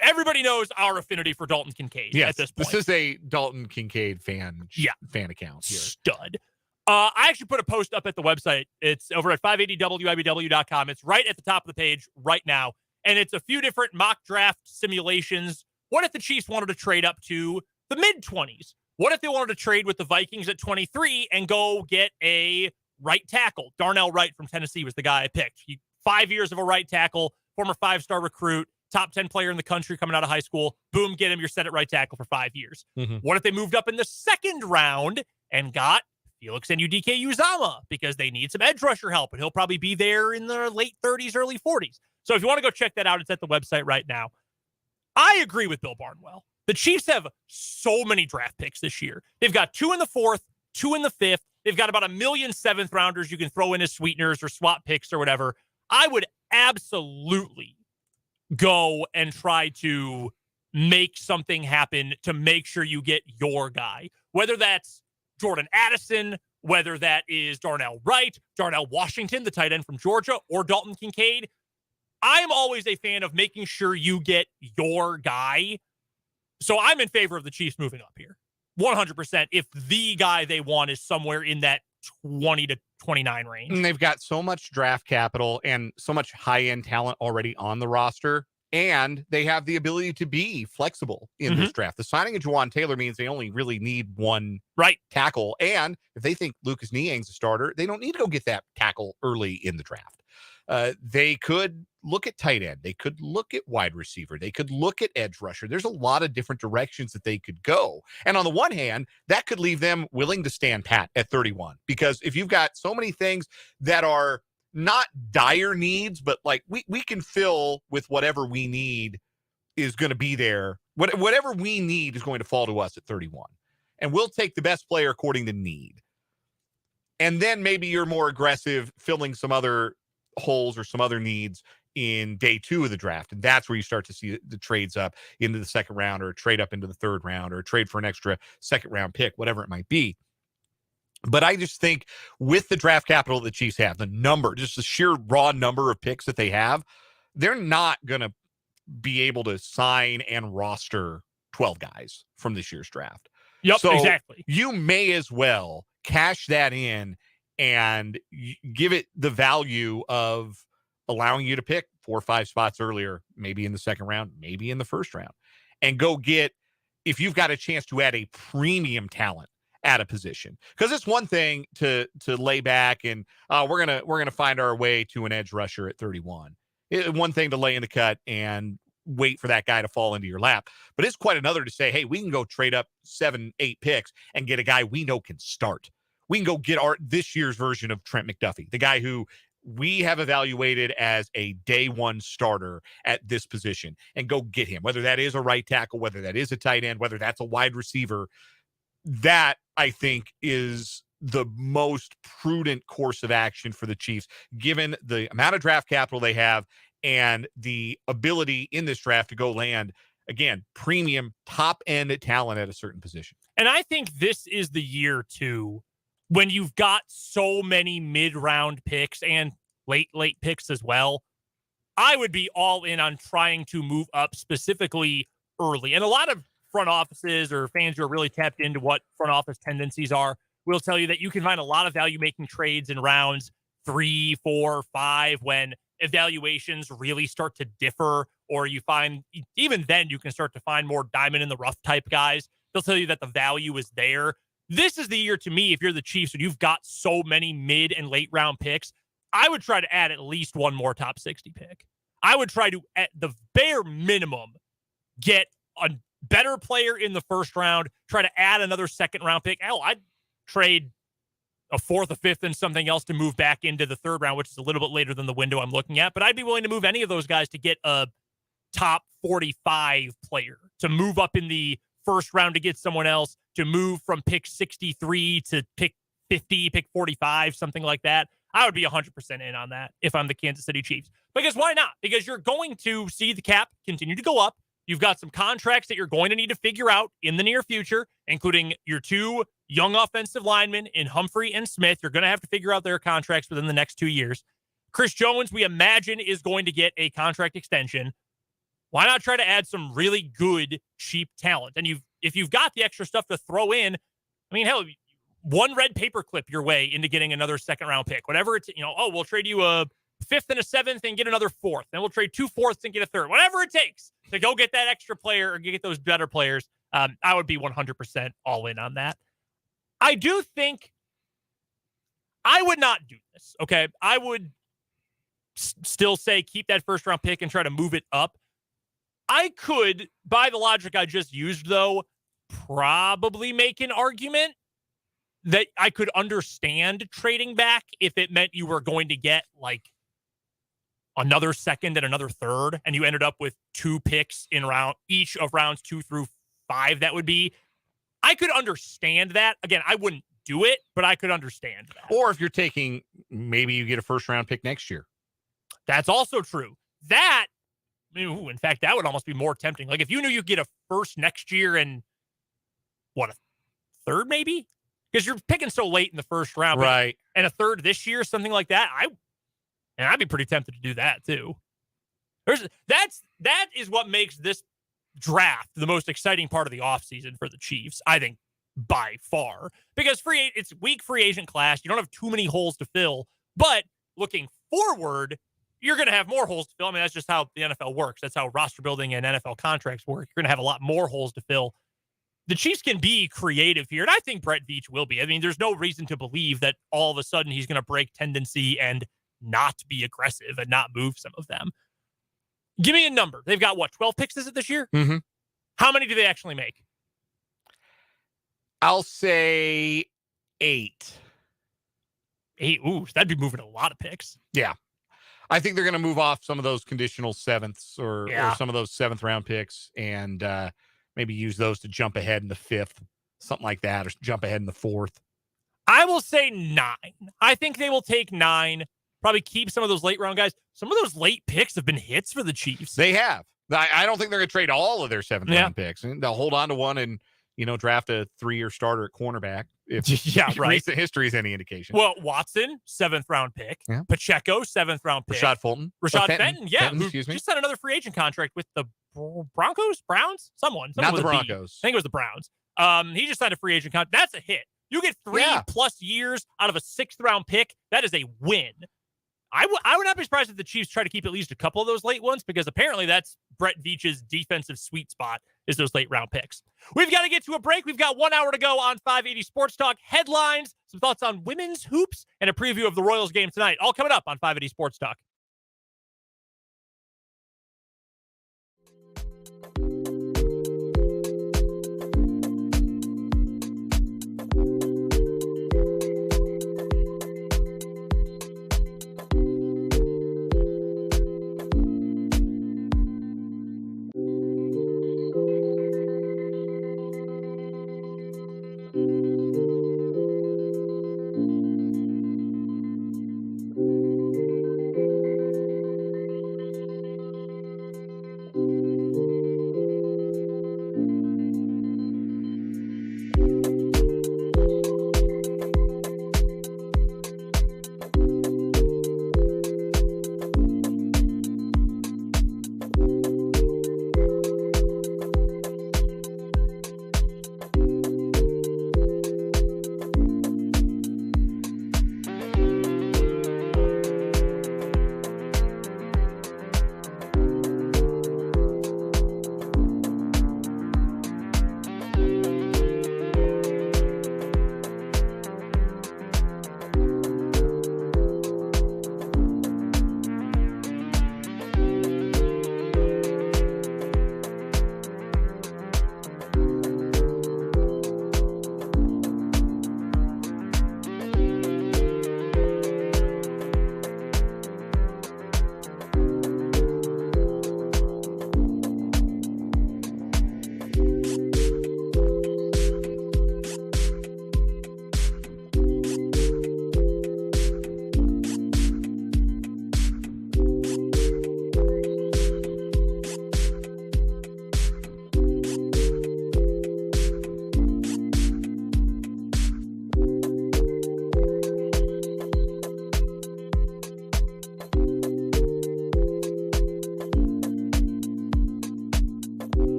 Everybody knows our affinity for Dalton Kincaid at this point. This is a Dalton Kincaid fan account here. Stud. I actually put a post up at the website. It's over at 580wibw.com. It's right at the top of the page right now. And it's a few different mock draft simulations. What if the Chiefs wanted to trade up to the mid-20s? What if they wanted to trade with the Vikings at 23 and go get a right tackle. Darnell Wright from Tennessee was the guy I picked. 5 years of a right tackle, former 5-star recruit, top 10 player in the country coming out of high school. Boom, get him. You're set at right tackle for 5 years. What if they moved up in the second round and got Felix and UDK Uzama because they need some edge rusher help, and he'll probably be there in the late 30s, early 40s. So if you want to go check that out, it's at the website right now. I agree with Bill Barnwell. The Chiefs have so many draft picks this year. They've got 2 in the 4th, 2 in the 5th. They've got about 1 million 7th rounders you can throw in as sweeteners or swap picks or whatever. I would absolutely go and try to make something happen to make sure you get your guy, whether that's Jordan Addison, whether that is Darnell Wright, Darnell Washington, the tight end from Georgia, or Dalton Kincaid. I'm always a fan of making sure you get your guy. So I'm in favor of the Chiefs moving up here 100% if the guy they want is somewhere in that 20 to 29 range. And they've got so much draft capital and so much high-end talent already on the roster, and they have the ability to be flexible in this draft. The signing of Juwan Taylor means they only really need one tackle, and if they think Lucas Niang's a starter, they don't need to go get that tackle early in the draft. They could look at tight end. They could look at wide receiver. They could look at edge rusher. There's a lot of different directions that they could go. And on the one hand, that could leave them willing to stand pat at 31. Because if you've got so many things that are not dire needs, but like we can fill with whatever we need is going to be there. Whatever we need is going to fall to us at 31. And we'll take the best player according to need. And then maybe you're more aggressive filling some other holes or some other needs in day 2 of the draft. And that's where you start to see the trades up into the second round, or a trade up into the third round, or a trade for an extra second round pick, whatever it might be. But I just think with the draft capital the Chiefs have, the number, just the sheer raw number of picks that they have, they're not going to be able to sign and roster 12 guys from this year's draft. Yep, so exactly. You may as well cash that in and give it the value of allowing you to pick 4 or 5 spots earlier, maybe in the second round, maybe in the first round, and go get, if you've got a chance to add a premium talent at a position. Because it's one thing to lay back and we're gonna find our way to an edge rusher at 31. One thing to lay in the cut and wait for that guy to fall into your lap, but it's quite another to say, hey, we can go trade up 7, 8 picks and get a guy we know can start. We can go get this year's version of Trent McDuffie, the guy who we have evaluated as a day 1 starter at this position, and go get him, whether that is a right tackle, whether that is a tight end, whether that's a wide receiver. That, I think, is the most prudent course of action for the Chiefs, given the amount of draft capital they have and the ability in this draft to go land, again, premium top-end talent at a certain position. And I think this is the year, too, when you've got so many mid-round picks and late picks as well. I would be all in on trying to move up specifically early. And a lot of front offices or fans who are really tapped into what front office tendencies are will tell you that you can find a lot of value making trades in rounds 3, 4, 5 when evaluations really start to differ, or you find even then you can start to find more diamond in the rough type guys. They'll tell you that the value is there. This is the year to me, if you're the Chiefs and you've got so many mid and late round picks, I would try to add at least one more top 60 pick. I would try to, at the bare minimum, get a better player in the first round, try to add another second round pick. Hell, I'd trade a 4th, a 5th, and something else to move back into the third round, which is a little bit later than the window I'm looking at. But I'd be willing to move any of those guys to get a top 45 player, to move up in the first round to get someone else, to move from pick 63 to pick 50, pick 45, something like that. I would be 100% in on that if I'm the Kansas City Chiefs. Because why not? Because you're going to see the cap continue to go up. You've got some contracts that you're going to need to figure out in the near future, including your 2 young offensive linemen in Humphrey and Smith. You're going to have to figure out their contracts within the next 2 years. Chris Jones, we imagine, is going to get a contract extension. Why not try to add some really good, cheap talent? And if you've got the extra stuff to throw in, I mean, hell, one red paper clip your way into getting another second round pick. Whatever it's, we'll trade you a 5th and a 7th and get another 4th. Then we'll trade 2 4ths and get a 3rd. Whatever it takes to go get that extra player or get those better players. I would be 100% all in on that. I I would not do this, okay? I would still say keep that first-round pick and try to move it up. I could, by the logic I just used, though, probably make an argument that I could understand trading back if it meant you were going to get, like, another second and another third, and you ended up with 2 picks in each of rounds 2 through 5, that would be. I could understand that. Again, I wouldn't do it, but I could understand that. Or if you're taking, maybe you get a first-round pick next year. That's also true. That, in fact, that would almost be more tempting. Like, if you knew you'd get a first next year and, a third maybe? Because you're picking so late in the first round. Right. And a third this year, something like that, I'd be pretty tempted to do that, too. That is what makes this draft the most exciting part of the offseason for the Chiefs, I think, by far. Because it's weak free agent class. You don't have too many holes to fill. But looking forward, you're going to have more holes to fill. I mean, that's just how the NFL works. That's how roster building and NFL contracts work. You're going to have a lot more holes to fill. The Chiefs can be creative here, and I think Brett Veach will be. I mean, there's no reason to believe that all of a sudden he's going to break tendency and not be aggressive and not move some of them. Give me a number. They've got, 12 picks is it this year? Mm-hmm. How many do they actually make? I'll say 8. 8? Ooh, that'd be moving a lot of picks. Yeah. I think they're going to move off some of those conditional 7ths or some of those 7th round picks and maybe use those to jump ahead in the 5th, something like that, or jump ahead in the 4th. I will say 9. I think they will take 9, probably keep some of those late round guys. Some of those late picks have been hits for the Chiefs. They have. I don't think they're going to trade all of their 7th round picks. And they'll hold on to one and, draft a 3-year starter at cornerback. If recent history is any indication. Well, Watson, 7th round pick. Yeah. Pacheco, 7th round pick. Rashad Fenton, who just signed another free agent contract with the Browns? Someone Not with the a B. Broncos. I think it was the Browns. He just signed a free agent contract. That's a hit. You get 3+ years out of a 6th round pick. That is a win. I would not be surprised if the Chiefs try to keep at least a couple of those late ones, because apparently that's Brett Veach's defensive sweet spot, is those late round picks. We've got to get to a break. We've got 1 hour to go on 580 Sports Talk. Headlines, some thoughts on women's hoops, and a preview of the Royals game tonight. All coming up on 580 Sports Talk.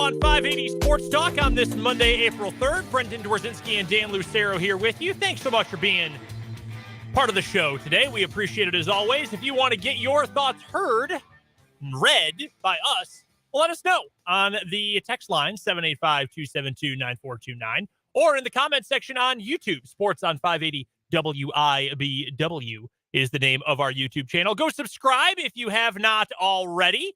on 580 Sports Talk on this Monday, April 3rd. Brendan Dworzinski and Dan Lucero here with you. Thanks so much for being part of the show today. We appreciate it as always. If you want to get your thoughts heard and read by us, let us know on the text line, 785-272-9429, or in the comment section on YouTube. Sports on 580 WIBW is the name of our YouTube channel. Go subscribe if you have not already.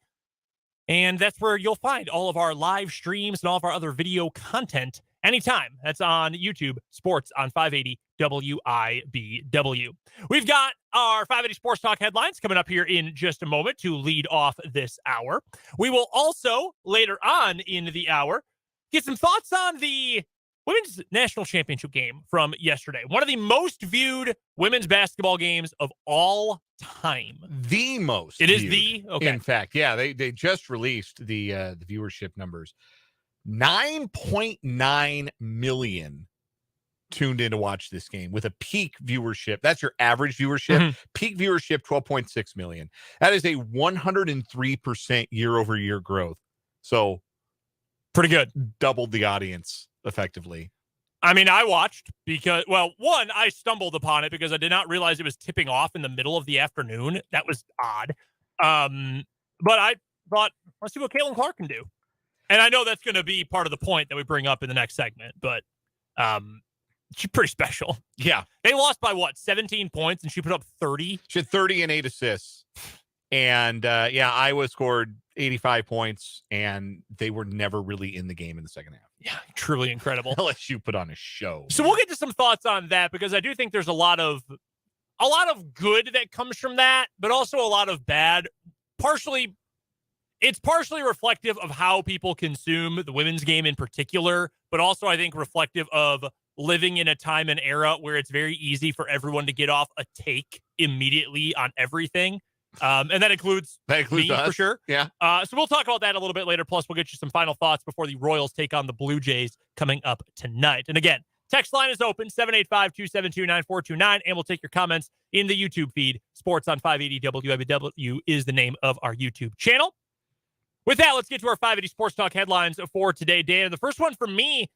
And that's where you'll find all of our live streams and all of our other video content anytime. That's on YouTube, Sports on 580 WIBW. We've got our 580 Sports Talk headlines coming up here in just a moment to lead off this hour. We will also, later on in the hour, get some thoughts on the Women's National Championship game from yesterday. One of the most viewed women's basketball games of all time. The most. It is viewed, the, okay. In fact, yeah, they just released the viewership numbers. 9.9 million tuned in to watch this game with a peak viewership. That's your average viewership. Mm-hmm. Peak viewership, 12.6 million. That is a 103% year-over-year growth. So pretty good. Doubled the audience effectively. I mean, I watched because, well, one, I stumbled upon it because I did not realize it was tipping off in the middle of the afternoon. That was odd. But I thought, let's see what Caitlin Clark can do. And I know that's going to be part of the point that we bring up in the next segment, but she's pretty special. Yeah. They lost by, 17 points, and she put up 30? She had 30 and 8 assists. And, Iowa scored 85 points, and they were never really in the game in the second half. Yeah, truly incredible. LSU put on a show. So we'll get to some thoughts on that because I do think there's a lot of good that comes from that, but also a lot of bad. It's partially reflective of how people consume the women's game in particular, but also I think reflective of living in a time and era where it's very easy for everyone to get off a take immediately on everything. And that includes me, us. For sure. Yeah. So we'll talk about that a little bit later. Plus, we'll get you some final thoughts before the Royals take on the Blue Jays coming up tonight. And again, text line is open, 785-272-9429, and we'll take your comments in the YouTube feed. Sports on 580 WIBW is the name of our YouTube channel. With that, let's get to our 580 Sports Talk headlines for today, Dan. The first one for me,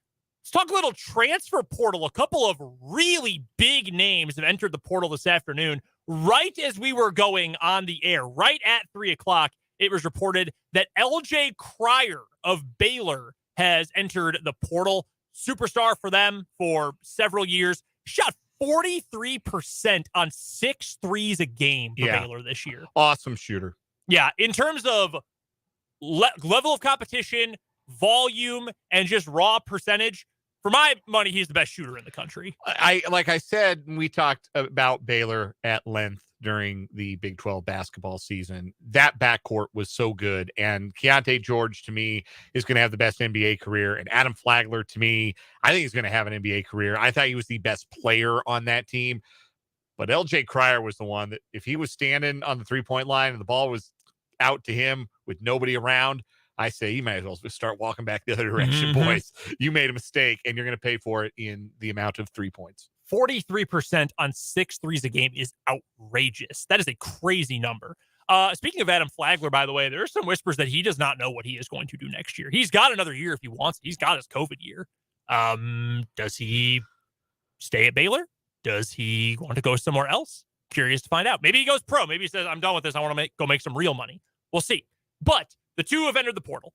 let's talk a little transfer portal. A couple of really big names have entered the portal this afternoon. Right as we were going on the air, right at 3 o'clock, it was reported that LJ Cryer of Baylor has entered the portal. Superstar for them for several years. Shot 43% on 6 threes a game for Baylor this year. Awesome shooter. Yeah, in terms of level of competition, volume, and just raw percentage, for my money, he's the best shooter in the country. Like I said, we talked about Baylor at length during the Big 12 basketball season. That backcourt was so good. And Keontae George, to me, is going to have the best NBA career. And Adam Flagler, to me, I think he's going to have an NBA career. I thought he was the best player on that team. But LJ Cryer was the one that if he was standing on the three-point line and the ball was out to him with nobody around, I say you might as well start walking back the other direction, boys. You made a mistake, and you're going to pay for it in the amount of 3 points. 43% on 6 threes a game is outrageous. That is a crazy number. Speaking of Adam Flagler, by the way, there are some whispers that he does not know what he is going to do next year. He's got another year if he wants. He's got his COVID year. Does he stay at Baylor? Does he want to go somewhere else? Curious to find out. Maybe he goes pro. Maybe he says, I'm done with this. I want to go make some real money. We'll see. But the two have entered the portal.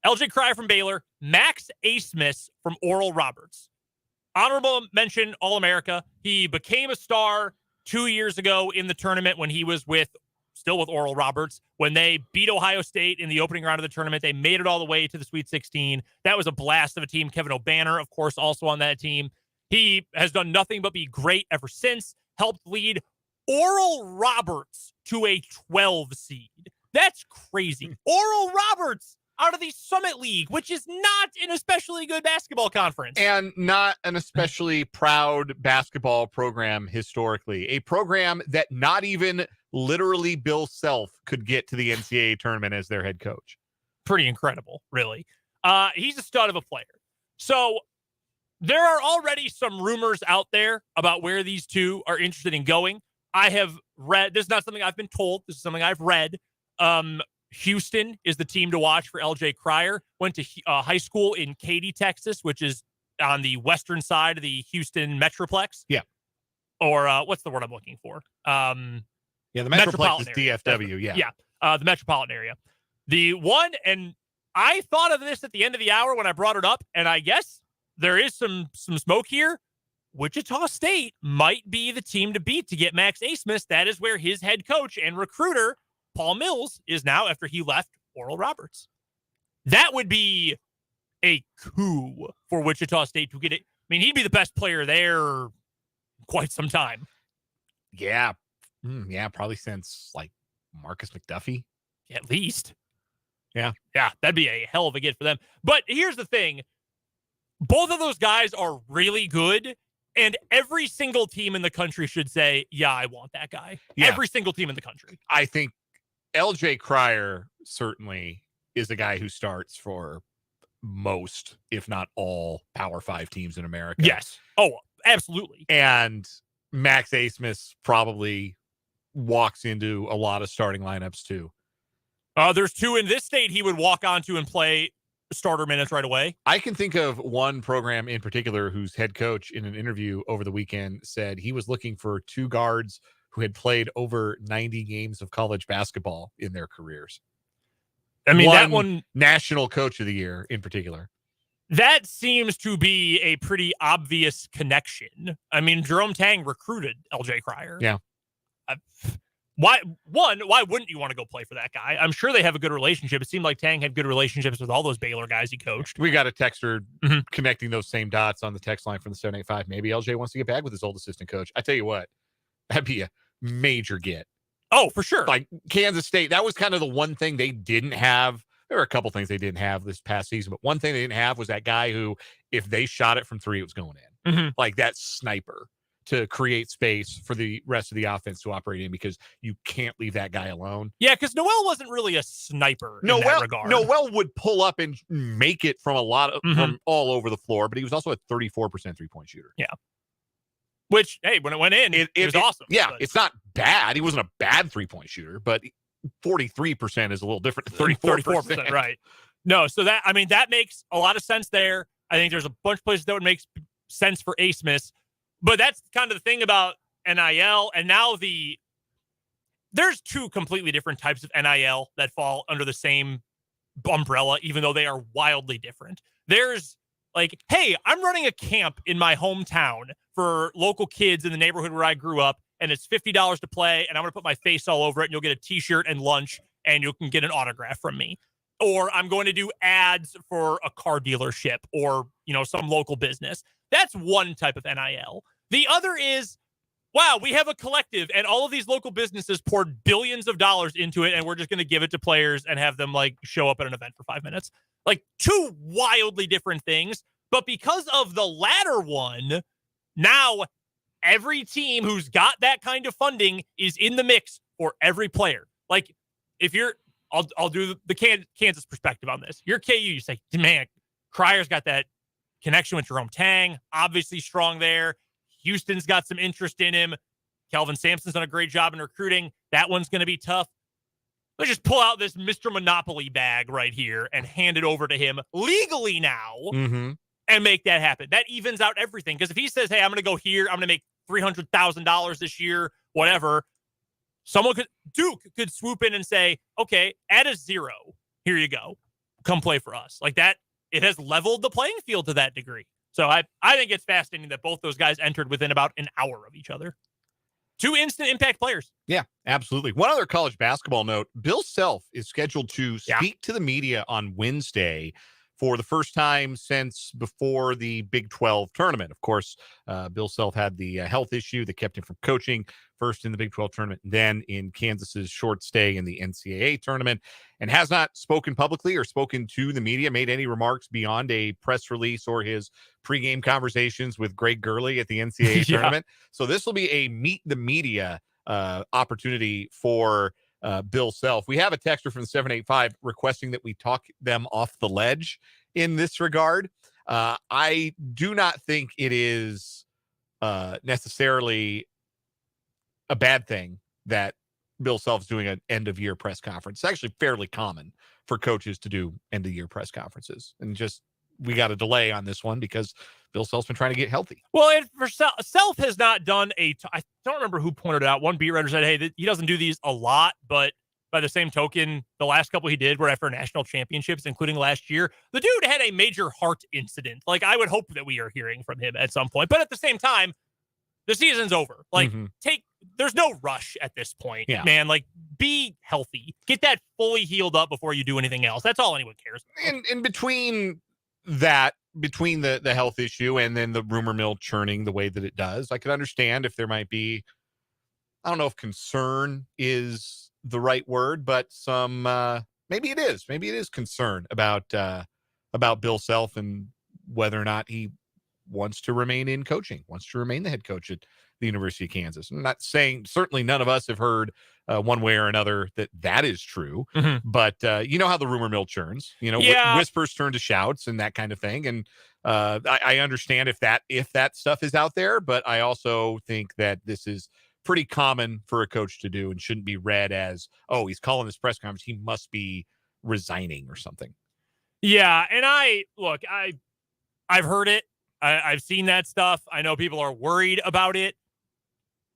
LJ Cryer from Baylor, Max Asmus from Oral Roberts. Honorable mention, All-America. He became a star 2 years ago in the tournament when he was still with Oral Roberts. When they beat Ohio State in the opening round of the tournament, they made it all the way to the Sweet 16. That was a blast of a team. Kevin O'Banner, of course, also on that team. He has done nothing but be great ever since. Helped lead Oral Roberts to a 12 seed. That's crazy. Oral Roberts out of the Summit League, which is not an especially good basketball conference. And not an especially proud basketball program historically. A program that not even literally Bill Self could get to the NCAA tournament as their head coach. Pretty incredible, really. He's a stud of a player. So there are already some rumors out there about where these two are interested in going. I have read, this is not something I've been told. This is something I've read. Houston is the team to watch for LJ Cryer. Went to high school in Katy, Texas, which is on the western side of the Houston Metroplex. Yeah. Or what's the word I'm looking for? Yeah, the Metroplex is area. DFW. Yeah. The metropolitan area. The one, and I thought of this at the end of the hour when I brought it up, and I guess there is some smoke here. Wichita State might be the team to beat to get Max Asmus. That is where his head coach and recruiter, Paul Mills, is now after he left Oral Roberts. That would be a coup for Wichita State to get it. I mean, he'd be the best player there quite some time. Yeah. Yeah, probably since like Marcus McDuffie. At least. Yeah. Yeah, that'd be a hell of a get for them. But here's the thing. Both of those guys are really good, and every single team in the country should say, yeah, I want that guy. Yeah. Every single team in the country. I think LJ Cryer certainly is the guy who starts for most, if not all, Power 5 teams in America. Yes. Oh, absolutely. And Max Asmus probably walks into a lot of starting lineups too. There's two in this state he would walk onto and play starter minutes right away. I can think of one program in particular whose head coach in an interview over the weekend said he was looking for two guards who had played over 90 games of college basketball in their careers. I mean, that one, national coach of the year in particular. That seems to be a pretty obvious connection. I mean, Jerome Tang recruited LJ Cryer. Yeah. Why wouldn't you want to go play for that guy? I'm sure they have a good relationship. It seemed like Tang had good relationships with all those Baylor guys he coached. We got a texter connecting those same dots on the text line from the 785. Maybe LJ wants to get back with his old assistant coach. I tell you what, that'd be a major get. Oh, for sure. Like Kansas State, that was kind of the one thing they didn't have. There were a couple things they didn't have this past season, but one thing they didn't have was that guy who, if they shot it from three, it was going in. Like that sniper to create space for the rest of the offense to operate in, because you can't leave that guy alone. Yeah, because Noel wasn't really a sniper in that regard. Noel would pull up and make it from a lot of from all over the floor, but he was also a 34% three-point shooter. Yeah. Which, hey, when it went in, it was awesome. Yeah, but it's not bad. He wasn't a bad three-point shooter, but 43% is a little different than 34%. Right. No, so that makes a lot of sense there. I think there's a bunch of places that would make sense for Asmus, but that's kind of the thing about NIL. And now there's two completely different types of NIL that fall under the same umbrella, even though they are wildly different. There's like, hey, I'm running a camp in my hometown for local kids in the neighborhood where I grew up, and it's $50 to play, and I'm going to put my face all over it, and you'll get a t-shirt and lunch, and you can get an autograph from me. Or I'm going to do ads for a car dealership or, some local business. That's one type of NIL. The other is, wow, we have a collective, and all of these local businesses poured billions of dollars into it, and we're just going to give it to players and have them show up at an event for 5 minutes. Two wildly different things. But because of the latter one, now every team who's got that kind of funding is in the mix for every player. If you're, I'll do the Kansas perspective on this. You're KU, you say, man, Cryer's got that connection with Jerome Tang, obviously strong there. Houston's got some interest in him. Kelvin Sampson's done a great job in recruiting. That one's going to be tough. Let's just pull out this Mr. Monopoly bag right here and hand it over to him legally now and make that happen. That evens out everything. Because if he says, hey, I'm going to go here, I'm going to make $300,000 this year, whatever, Duke could swoop in and say, okay, add a zero. Here you go. Come play for us. Like that, it has leveled the playing field to that degree. So I think it's fascinating that both those guys entered within about an hour of each other. Two instant impact players. Yeah, absolutely. One other college basketball note, Bill Self is scheduled to speak to the media on Wednesday for the first time since before the Big 12 tournament. Of course, Bill Self had the health issue that kept him from coaching, first in the Big 12 tournament, then in Kansas's short stay in the NCAA tournament, and has not spoken publicly or spoken to the media, made any remarks beyond a press release or his pregame conversations with Greg Gurley at the NCAA tournament. So this will be a meet the media opportunity for Bill Self. We have a texter from the 785 requesting that we talk them off the ledge in this regard. I do not think it is necessarily a bad thing that Bill Self's doing an end-of-year press conference. It's actually fairly common for coaches to do end-of-year press conferences. And just, we got a delay on this one because Bill Self's been trying to get healthy. Well, and for Self has not done I don't remember who pointed it out. One beat writer said, hey, he doesn't do these a lot, but by the same token, the last couple he did were after national championships, including last year. The dude had a major heart incident. Like, I would hope that we are hearing from him at some point. But at the same time, the season's over. Like, there's no rush at this point, man. Like, be healthy. Get that fully healed up before you do anything else. That's all anyone cares about. And between the health issue and then the rumor mill churning the way that it does, I could understand if there might be, I don't know if concern is the right word, but some maybe it is concern about Bill Self and whether or not he wants to remain in coaching, wants to remain the head coach at the University of Kansas. I'm not saying, certainly none of us have heard one way or another that is true, but you know how the rumor mill churns, whispers turn to shouts and that kind of thing. And I understand if that stuff is out there, but I also think that this is pretty common for a coach to do and shouldn't be read as, oh, he's calling this press conference, he must be resigning or something. Yeah. And I've heard it. I've seen that stuff. I know people are worried about it.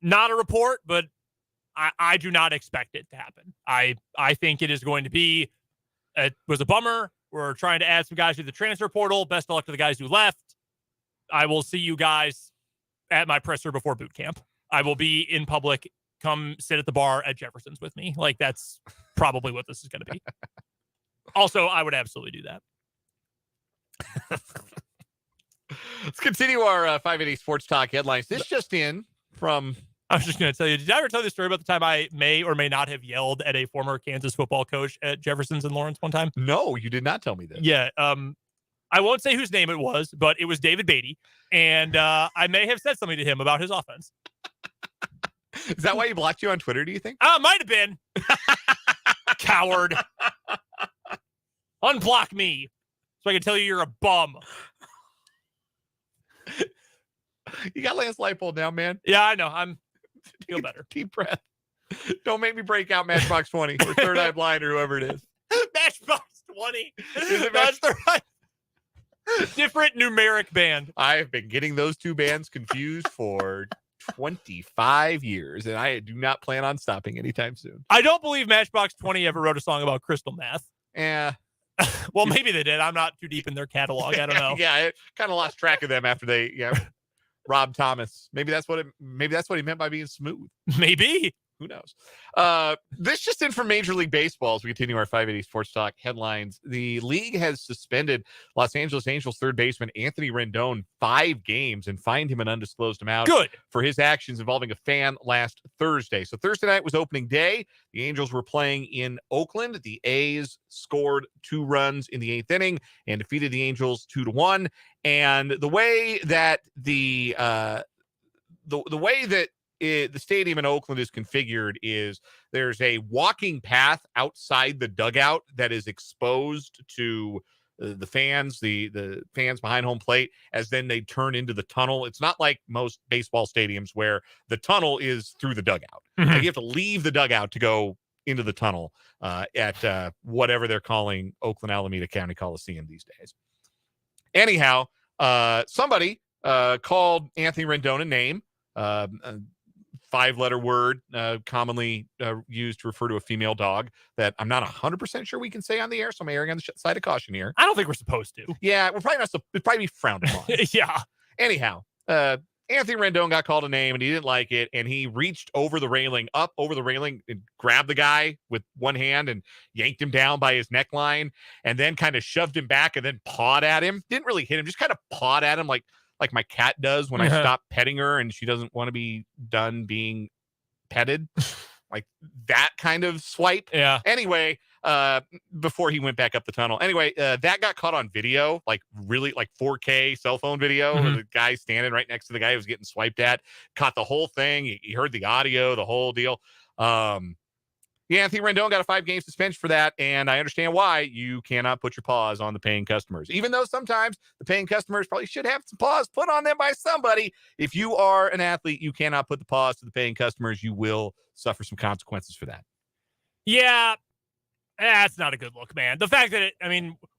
Not a report, but I do not expect it to happen. I think it is going to be, it was a bummer. We're trying to add some guys to the transfer portal. Best of luck to the guys who left. I will see you guys at my presser before boot camp. I will be in public. Come sit at the bar at Jefferson's with me. Like, that's probably what this is going to be. Also, I would absolutely do that. Let's continue our 580 Sports Talk headlines. This just in from... I was just going to tell you, did I ever tell you the story about the time I may or may not have yelled at a former Kansas football coach at Jefferson's in Lawrence one time? No, you did not tell me this. Yeah. I won't say whose name it was, but it was David Beatty. And I may have said something to him about his offense. Is that why he blocked you on Twitter, do you think? Might have been. Coward. Unblock me so I can tell you you're a bum. You got Lance Leipold now, man. Yeah, I know. I'm feel better. Deep breath. Don't make me break out Matchbox 20 or Third Eye Blind or whoever it is. Matchbox 20. That's the right. Different numeric band. I've been getting those two bands confused for 25 years, and I do not plan on stopping anytime soon. I don't believe Matchbox 20 ever wrote a song about crystal meth. Yeah. Well, maybe they did. I'm not too deep in their catalog. I don't know. Yeah, I kind of lost track of them after they Rob Thomas. Maybe that's what he meant by being smooth. Maybe. Who knows? This just in from Major League Baseball as we continue our 580 Sports Talk headlines. The league has suspended Los Angeles Angels third baseman Anthony Rendon 5 games and fined him an undisclosed amount for his actions involving a fan last Thursday. So Thursday night was opening day. The Angels were playing in Oakland. The A's scored 2 runs in the 8th inning and defeated the Angels 2-1. And the way that the way that the stadium in Oakland is configured is there's a walking path outside the dugout that is exposed to the fans, the fans behind home plate, as then they turn into the tunnel. It's not like most baseball stadiums where the tunnel is through the dugout. Like you have to leave the dugout to go into the tunnel at whatever they're calling Oakland Alameda County Coliseum these days. Anyhow, somebody called Anthony Rendon a name. 5-letter word commonly used to refer to a female dog that I'm not 100% sure we can say on the air, so I'm erring on the side of caution here. I don't think we're supposed to. Yeah, we're probably not. It'd probably be frowned upon. Yeah. Anyhow, Anthony Rendon got called a name and he didn't like it, and he reached up over the railing, and grabbed the guy with one hand and yanked him down by his neckline, and then kind of shoved him back and then pawed at him. Didn't really hit him, just kind of pawed at him like my cat does when I stop petting her and she doesn't want to be done being petted. Like that kind of swipe. Yeah. Anyway, before he went back up the tunnel. Anyway, that got caught on video, like really like 4K cell phone video. The guy standing right next to the guy who was getting swiped at, caught the whole thing. He heard the audio, the whole deal. Yeah, Anthony Rendon got a 5-game suspension for that, and I understand why you cannot put your paws on the paying customers. Even though sometimes the paying customers probably should have some paws put on them by somebody. If you are an athlete, you cannot put the paws to the paying customers. You will suffer some consequences for that. Yeah, that's not a good look, man. The fact that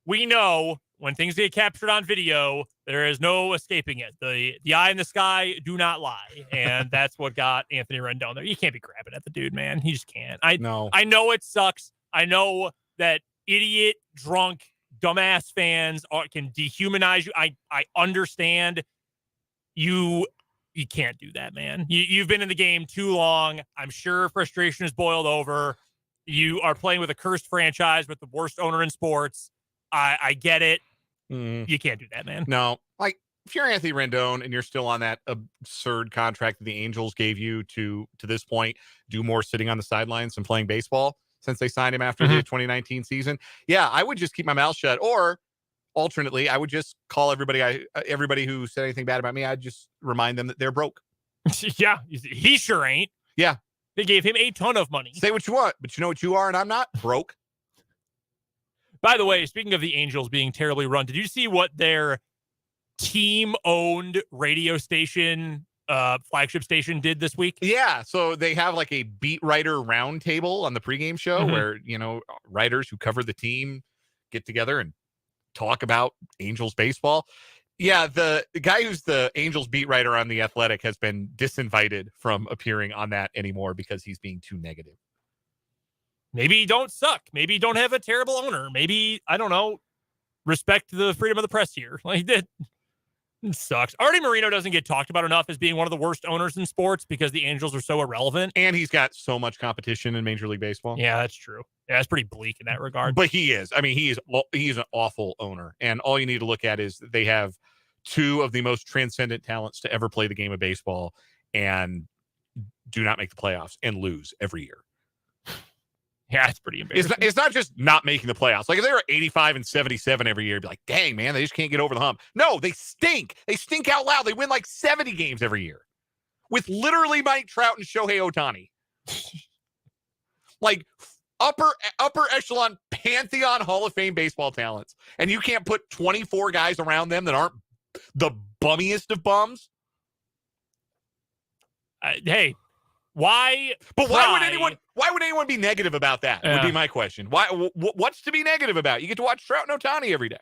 we know when things get captured on video, there is no escaping it. The eye in the sky do not lie, and that's what got Anthony Rendon there. You can't be grabbing at the dude, man. He just can't. I know it sucks. I know that idiot, drunk, dumbass fans can dehumanize you. I understand. You can't do that, man. You've been in the game too long. I'm sure frustration has boiled over. You are playing with a cursed franchise with the worst owner in sports. I get it. You can't do that, man. No, like if you're Anthony Rendon and you're still on that absurd contract that the Angels gave you to this point, do more sitting on the sidelines than playing baseball since they signed him after the 2019 season. Yeah, I would just keep my mouth shut. Or alternately, I would just call everybody who said anything bad about me. I'd just remind them that they're broke. Yeah, he sure ain't. Yeah. They gave him a ton of money. Say what you want, but you know what you are and I'm not? Broke. By the way, speaking of the Angels being terribly run, did you see what their team-owned radio station, flagship station, did this week? Yeah, so they have like a beat writer roundtable on the pregame show where, writers who cover the team get together and talk about Angels baseball. Yeah, the guy who's the Angels beat writer on The Athletic has been disinvited from appearing on that anymore because he's being too negative. Maybe you don't suck. Maybe you don't have a terrible owner. Maybe, I don't know, respect the freedom of the press here. Like, it sucks. Artie Moreno doesn't get talked about enough as being one of the worst owners in sports because the Angels are so irrelevant. And he's got so much competition in Major League Baseball. Yeah, that's true. Yeah, it's pretty bleak in that regard. But he is. I mean, he's an awful owner. And all you need to look at is they have two of the most transcendent talents to ever play the game of baseball and do not make the playoffs and lose every year. Yeah, it's pretty embarrassing. It's not just not making the playoffs. Like if they were 85 and 77 every year, you'd be like, dang, man, they just can't get over the hump. No, they stink. They stink out loud. They win like 70 games every year with literally Mike Trout and Shohei Ohtani. Like upper echelon pantheon Hall of Fame baseball talents. And you can't put 24 guys around them that aren't the bummiest of bums. Hey, why? But why would anyone be negative about that? Would be my question. Why? What's to be negative about? You get to watch Trout and Ohtani every day.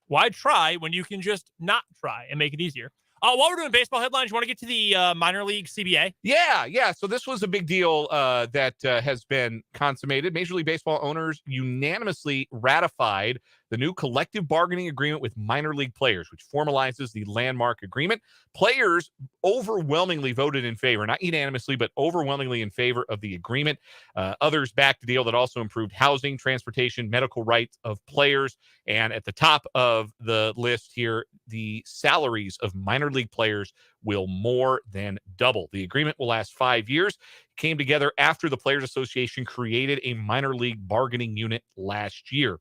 Why try when you can just not try and make it easier? While we're doing baseball headlines, you want to get to the minor league CBA? Yeah. So this was a big deal that has been consummated. Major League Baseball owners unanimously ratified the new collective bargaining agreement with minor league players, which formalizes the landmark agreement. Players overwhelmingly voted in favor, not unanimously, but overwhelmingly in favor of the agreement. Others backed the deal that also improved housing, transportation, medical rights of players. And at the top of the list here, the salaries of minor league players will more than double. The agreement will last 5 years. It came together after the Players Association created a minor league bargaining unit last year.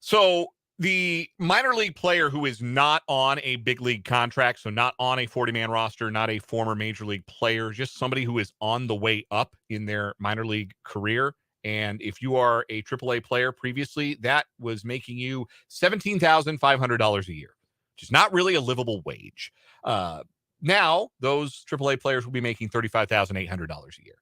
So the minor league player who is not on a big league contract, so not on a 40-man roster, not a former major league player, just somebody who is on the way up in their minor league career. And if you are a AAA player previously, that was making you $17,500 a year, which is not really a livable wage. Now, those AAA players will be making $35,800 a year.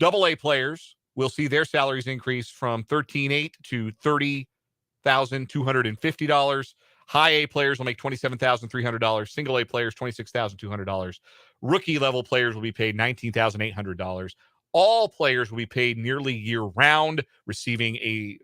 AA players will see their salaries increase from $13,800 to $30,250. High A players will make $27,300. Single A players, $26,200. Rookie level players will be paid $19,800. All players will be paid nearly year round, receiving a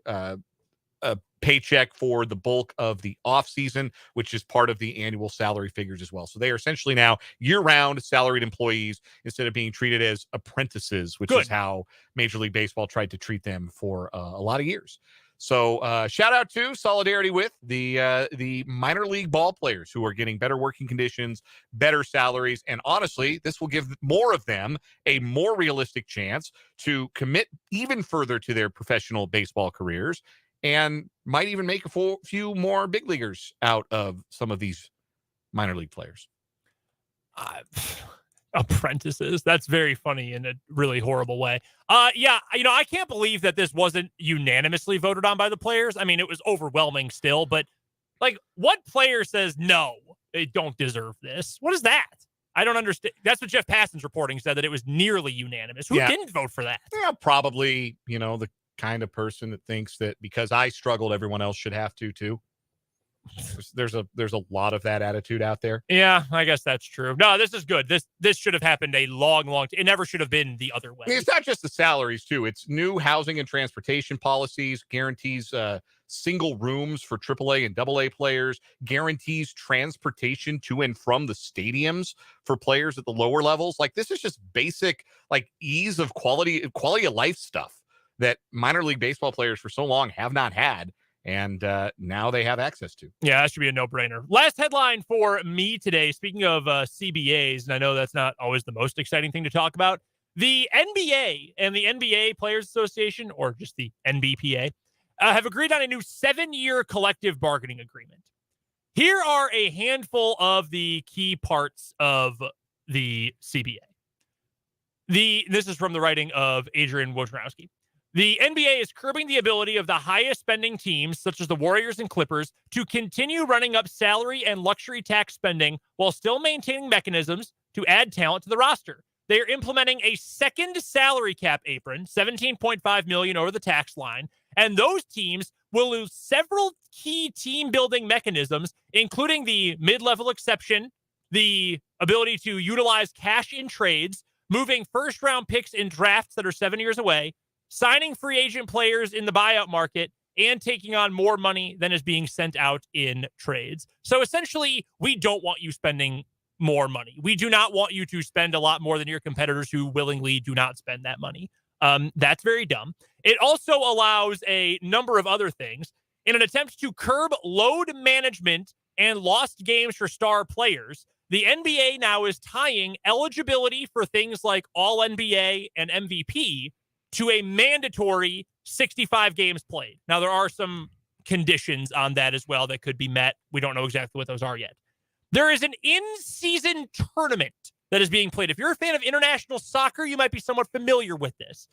paycheck for the bulk of the offseason, which is part of the annual salary figures as well. So they are essentially now year-round salaried employees instead of being treated as apprentices, which is how Major League Baseball tried to treat them for a lot of years. So shout out to, solidarity with the minor league ball players who are getting better working conditions, better salaries, and honestly, this will give more of them a more realistic chance to commit even further to their professional baseball careers and might even make a few more big leaguers out of some of these minor league players. Apprentices. That's very funny in a really horrible way. Yeah, I can't believe that this wasn't unanimously voted on by the players. I mean, it was overwhelming still, but like, what player says no, they don't deserve this? What is that? I don't understand. That's what Jeff Passan's reporting said, that it was nearly unanimous. Who didn't vote for that? Yeah, probably, the kind of person that thinks that because I struggled, everyone else should have to too. There's a lot of that attitude out there. Yeah, I guess that's true. No, this is good. This should have happened a long time. It never should have been the other way. It's not just the salaries too. It's new housing and transportation policies, guarantees single rooms for AAA and AA players, guarantees transportation to and from the stadiums for players at the lower levels. Like, this is just basic, like, ease of quality of life stuff that minor league baseball players for so long have not had. And now they have access to. Yeah, that should be a no-brainer. Last headline for me today, speaking of CBAs, and I know that's not always the most exciting thing to talk about, the NBA and the NBA Players Association, or just the NBPA, have agreed on a new 7-year collective bargaining agreement. Here are a handful of the key parts of the CBA. This is from the writing of Adrian Wojnarowski. The NBA is curbing the ability of the highest spending teams, such as the Warriors and Clippers, to continue running up salary and luxury tax spending while still maintaining mechanisms to add talent to the roster. They are implementing a second salary cap apron, $17.5 million over the tax line, and those teams will lose several key team-building mechanisms, including the mid-level exception, the ability to utilize cash in trades, moving first-round picks in drafts that are 7 years away, signing free agent players in the buyout market, and taking on more money than is being sent out in trades. So essentially, we don't want you spending more money. We do not want you to spend a lot more than your competitors who willingly do not spend that money. That's very dumb. It also allows a number of other things. In an attempt to curb load management and lost games for star players, the NBA now is tying eligibility for things like All-NBA and MVP to a mandatory 65 games played. Now, there are some conditions on that as well that could be met. We don't know exactly what those are yet. There is an in-season tournament that is being played. If you're a fan of international soccer, you might be somewhat familiar with this.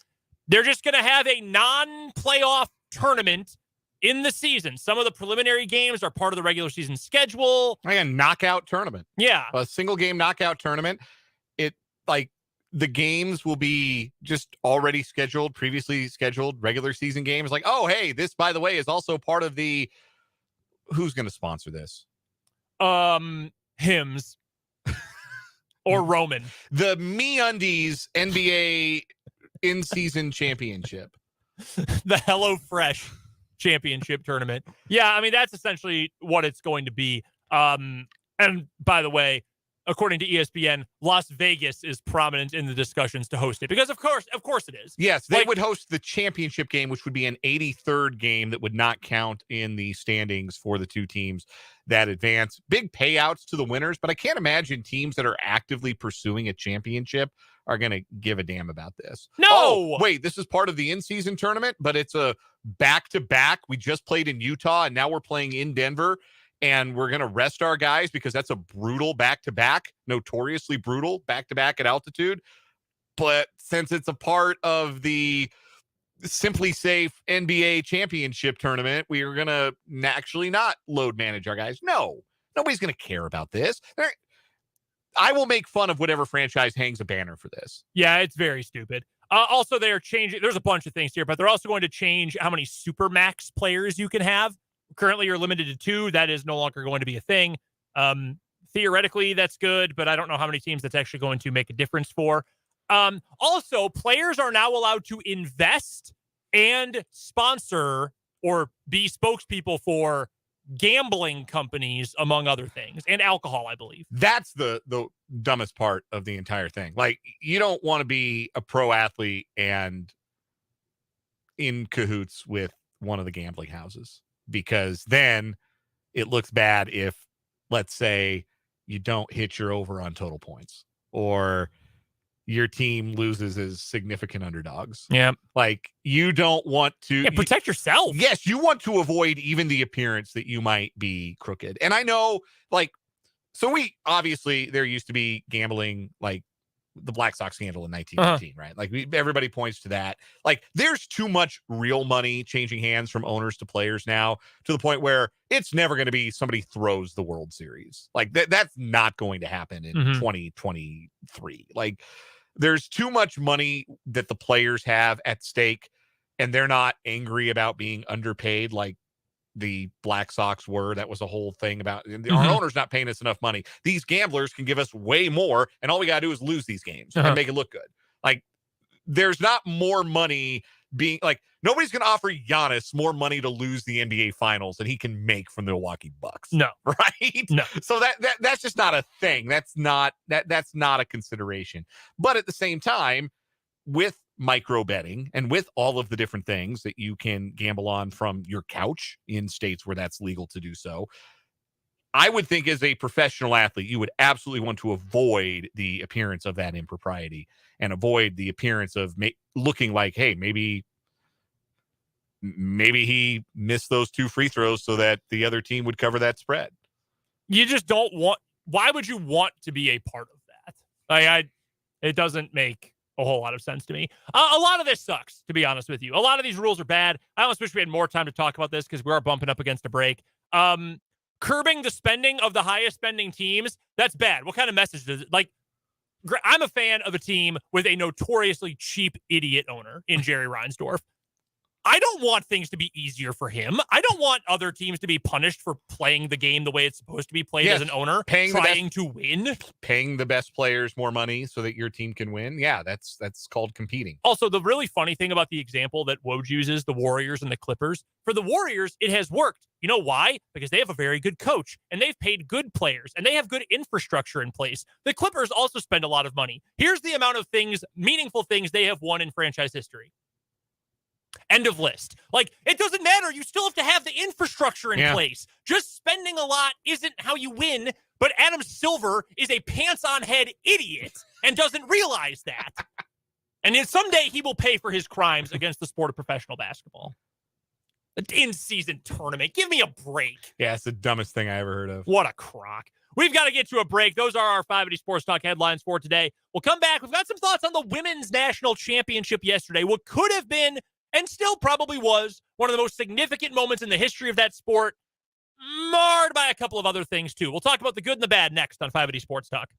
They're just going to have a non-playoff tournament in the season. Some of the preliminary games are part of the regular season schedule. Like a knockout tournament. Yeah. A single game knockout tournament. The games will be just already scheduled, previously scheduled regular season games. Like, oh, hey, this, by the way, is also part of the, who's going to sponsor this? Hims or Roman. The MeUndies NBA in-season championship. The HelloFresh championship tournament. Yeah, I mean, that's essentially what it's going to be. And by the way, according to ESPN, Las Vegas is prominent in the discussions to host it because, of course it is. Yes, they would host the championship game, which would be an 83rd game that would not count in the standings for the two teams that advance. Big payouts to the winners, but I can't imagine teams that are actively pursuing a championship are going to give a damn about this. No! Oh, wait, this is part of the in-season tournament, but it's a back-to-back. We just played in Utah, and now we're playing in Denver. And we're going to rest our guys because that's a brutal back-to-back, notoriously brutal back-to-back at altitude. But since it's a part of the Simply Safe NBA championship tournament, we are going to actually not load manage our guys. No, nobody's going to care about this. I will make fun of whatever franchise hangs a banner for this. Yeah, it's very stupid. Also, they're changing. There's a bunch of things here, but they're also going to change how many Supermax players you can have. Currently, you're limited to 2. That is no longer going to be a thing. Theoretically, that's good, but I don't know how many teams that's actually going to make a difference for. Also, players are now allowed to invest and sponsor or be spokespeople for gambling companies, among other things, and alcohol, I believe. That's the dumbest part of the entire thing. Like, you don't want to be a pro athlete and in cahoots with one of the gambling houses, because then it looks bad if, let's say, you don't hit your over on total points or your team loses as significant underdogs. Yeah. Like, you don't want to protect yourself. Yes. You want to avoid even the appearance that you might be crooked. And I know, like, so we obviously, there used to be gambling, like, the Black Sox scandal in 1919, right? Like everybody points to that. Like there's too much real money changing hands from owners to players now to the point where it's never going to be somebody throws the World Series. Like that's not going to happen in 2023. Like there's too much money that the players have at stake, and they're not angry about being underpaid like the Black Sox were. That was a whole thing about our owners not paying us enough money. These gamblers can give us way more, and all we got to do is lose these games and make it look good. Like there's not more money being like nobody's going to offer Giannis more money to lose the NBA Finals than he can make from the Milwaukee Bucks. No, right? No. So that's just not a thing. That's not a consideration. But at the same time, with micro betting and with all of the different things that you can gamble on from your couch in states where that's legal to do so, I would think as a professional athlete, you would absolutely want to avoid the appearance of that impropriety and avoid the appearance of looking like, hey, maybe he missed those 2 free throws so that the other team would cover that spread. You just don't want. Why would you want to be a part of that? Like it doesn't make a whole lot of sense to me. A lot of this sucks, to be honest with you. A lot of these rules are bad. I almost wish we had more time to talk about this because we are bumping up against a break. Curbing the spending of the highest spending teams, that's bad. What kind of message does it, like, I'm a fan of a team with a notoriously cheap idiot owner in Jerry Reinsdorf. I don't want things to be easier for him. I don't want other teams to be punished for playing the game the way it's supposed to be played as an owner, trying to win. Paying the best players more money so that your team can win. Yeah, that's called competing. Also, the really funny thing about the example that Woj uses, the Warriors and the Clippers, for the Warriors, it has worked. You know why? Because they have a very good coach, and they've paid good players, and they have good infrastructure in place. The Clippers also spend a lot of money. Here's the amount of meaningful things they have won in franchise history. End of list. Like, it doesn't matter. You still have to have the infrastructure in place. Just spending a lot isn't how you win, but Adam Silver is a pants-on-head idiot and doesn't realize that. And then someday he will pay for his crimes against the sport of professional basketball. An in-season tournament. Give me a break. Yeah, it's the dumbest thing I ever heard of. What a crock. We've got to get to a break. Those are our 580 Sports Talk headlines for today. We'll come back. We've got some thoughts on the women's national championship yesterday. What could have been and still probably was one of the most significant moments in the history of that sport, marred by a couple of other things, too. We'll talk about the good and the bad next on 580 Sports Talk.